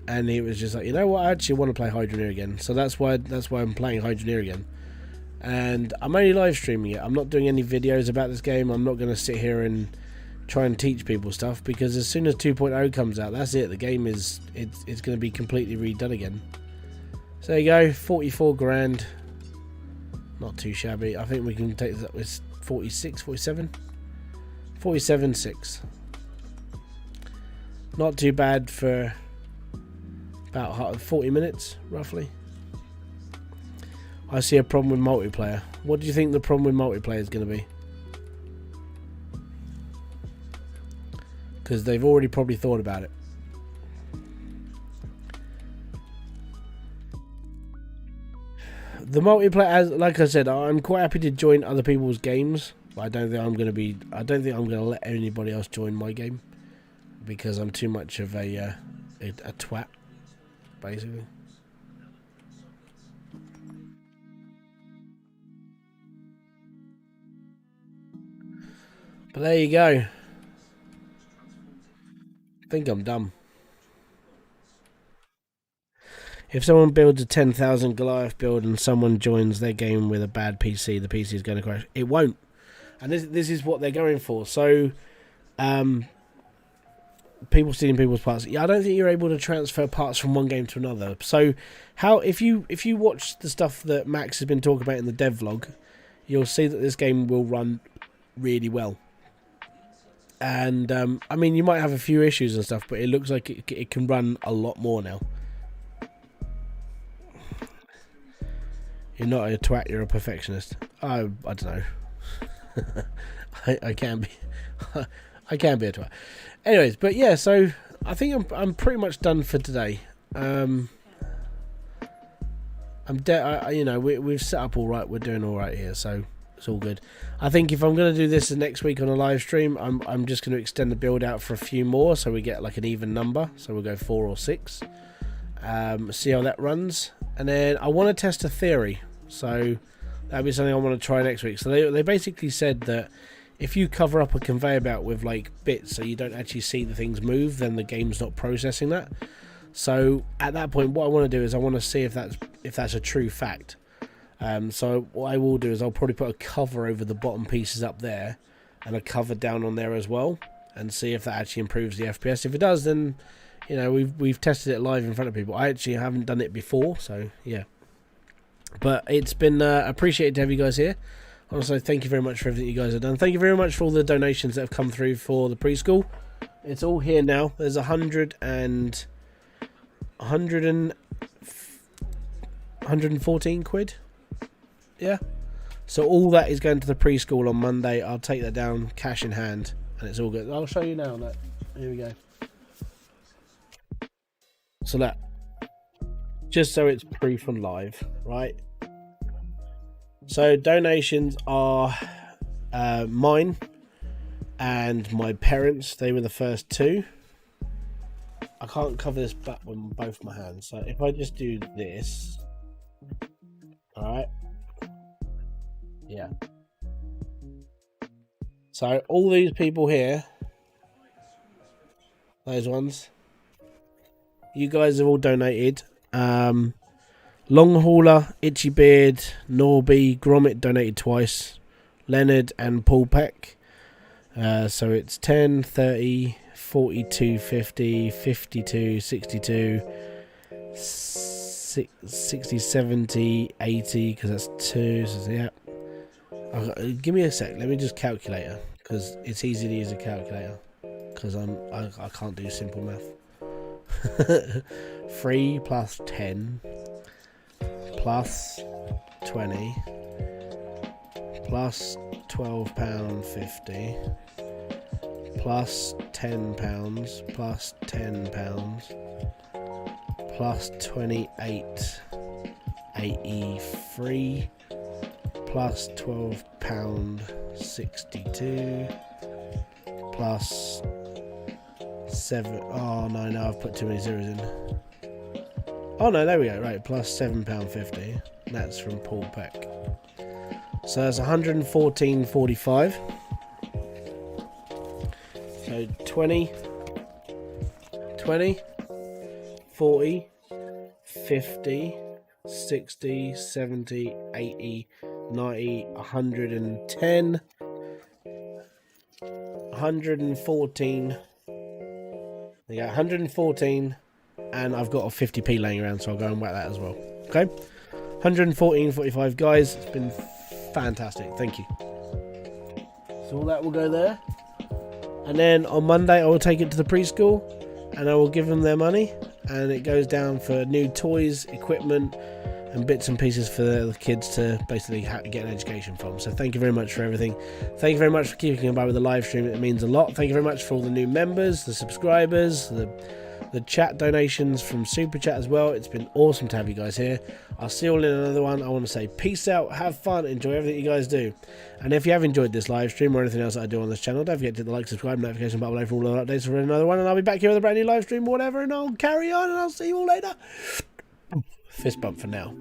And he was just like, you know what, I actually want to play Hydroneer again. So that's why I'm playing Hydroneer again. And I'm only live streaming it. I'm not doing any videos about this game. I'm not going to sit here and try and teach people stuff, because as soon as 2.0 comes out, that's it. The game is it's going to be completely redone again. So there you go, 44 grand. Not too shabby. I think we can take this up with 46, 47? 47.6. Not too bad for about 40 minutes, roughly. I see a problem with multiplayer. What do you think the problem with multiplayer is going to be? Because they've already probably thought about it. The multiplayer, as like I said, I'm quite happy to join other people's games, but I don't think I'm going to let anybody else join my game, because I'm too much of a twat, basically. But there you go. I think I'm done. If someone builds a 10,000 Goliath build and someone joins their game with a bad PC, the PC is going to crash. It won't. And this is what they're going for. So, people stealing people's parts. Yeah, I don't think you're able to transfer parts from one game to another. So, if you watch the stuff that Max has been talking about in the dev vlog, you'll see that this game will run really well. And I mean, you might have a few issues and stuff, but it looks like it can run a lot more now. You're not a twat, you're a perfectionist. I don't know. I can be. I can be a twat. Anyways, but yeah, so I think I'm pretty much done for today. You know, we've set up all right. We're doing all right here, so it's all good. I think if I'm going to do this next week on a live stream, I'm just going to extend the build out for a few more, so we get like an even number. So we'll go 4 or 6. See how that runs, and then I want to test a theory. So that'll be something I want to try next week. So they basically said that if you cover up a conveyor belt with like bits so you don't actually see the things move, then the game's not processing that. So at that point, what I want to do is I want to see if that's a true fact. So what I will do is I'll probably put a cover over the bottom pieces up there and a cover down on there as well, and see if that actually improves the FPS. If it does, then you know we've tested it live in front of people. I actually haven't done it before, so yeah. But it's been appreciated to have you guys here. Also, thank you very much for everything you guys have done. Thank you very much for all the donations that have come through for the preschool. It's all here now. There's 114 quid. Yeah. So all that is going to the preschool on Monday. I'll take that down, cash in hand, and it's all good. I'll show you now. Look. Here we go. So that, just so it's proof and live, right? So donations are mine and my parents. They were the first two. I can't cover this back with both my hands. So if I just do this, all right. Yeah. So all these people here Those ones. You guys have all donated. Long Hauler, Itchy Beard, Norby, Gromit donated twice. Leonard and Paul Peck. So it's 10, 30, 42, 50, 52, 62, 60, 70, 80, because that's 2. So yeah. Give me a sec. Let me just calculate it, because it's easy to use a calculator. Because I can't do simple math. 3 plus 10 plus 20 plus £12.50 plus £10 plus £10 plus 28.83 plus £12.62 plus 7. Oh no, I've put too many zeros in. Oh no, there we go. Right, plus £7.50. That's from Paul Peck. So that's 114.45. So 20, 40, 50, 60, 70, 80, 90, 110, 114. There you go, 114, and I've got a 50p laying around, so I'll go and whack that as well. Okay, 114.45, guys. It's been fantastic. Thank you. So all that will go there, and then on Monday I will take it to the preschool, and I will give them their money, and it goes down for new toys, equipment, and bits and pieces for the kids to basically get an education from. So thank you very much for everything. Thank you very much for keeping about with the live stream. It means a lot. Thank you very much for all the new members, the subscribers, the chat donations from Super Chat as well. It's been awesome to have you guys here. I'll see you all in another one. I want to say peace out, have fun, enjoy everything you guys do. And if you have enjoyed this live stream or anything else that I do on this channel, don't forget to hit the like, subscribe, notification button below for all the updates for another one. And I'll be back here with a brand new live stream or whatever, and I'll carry on, and I'll see you all later. Fist bump for now.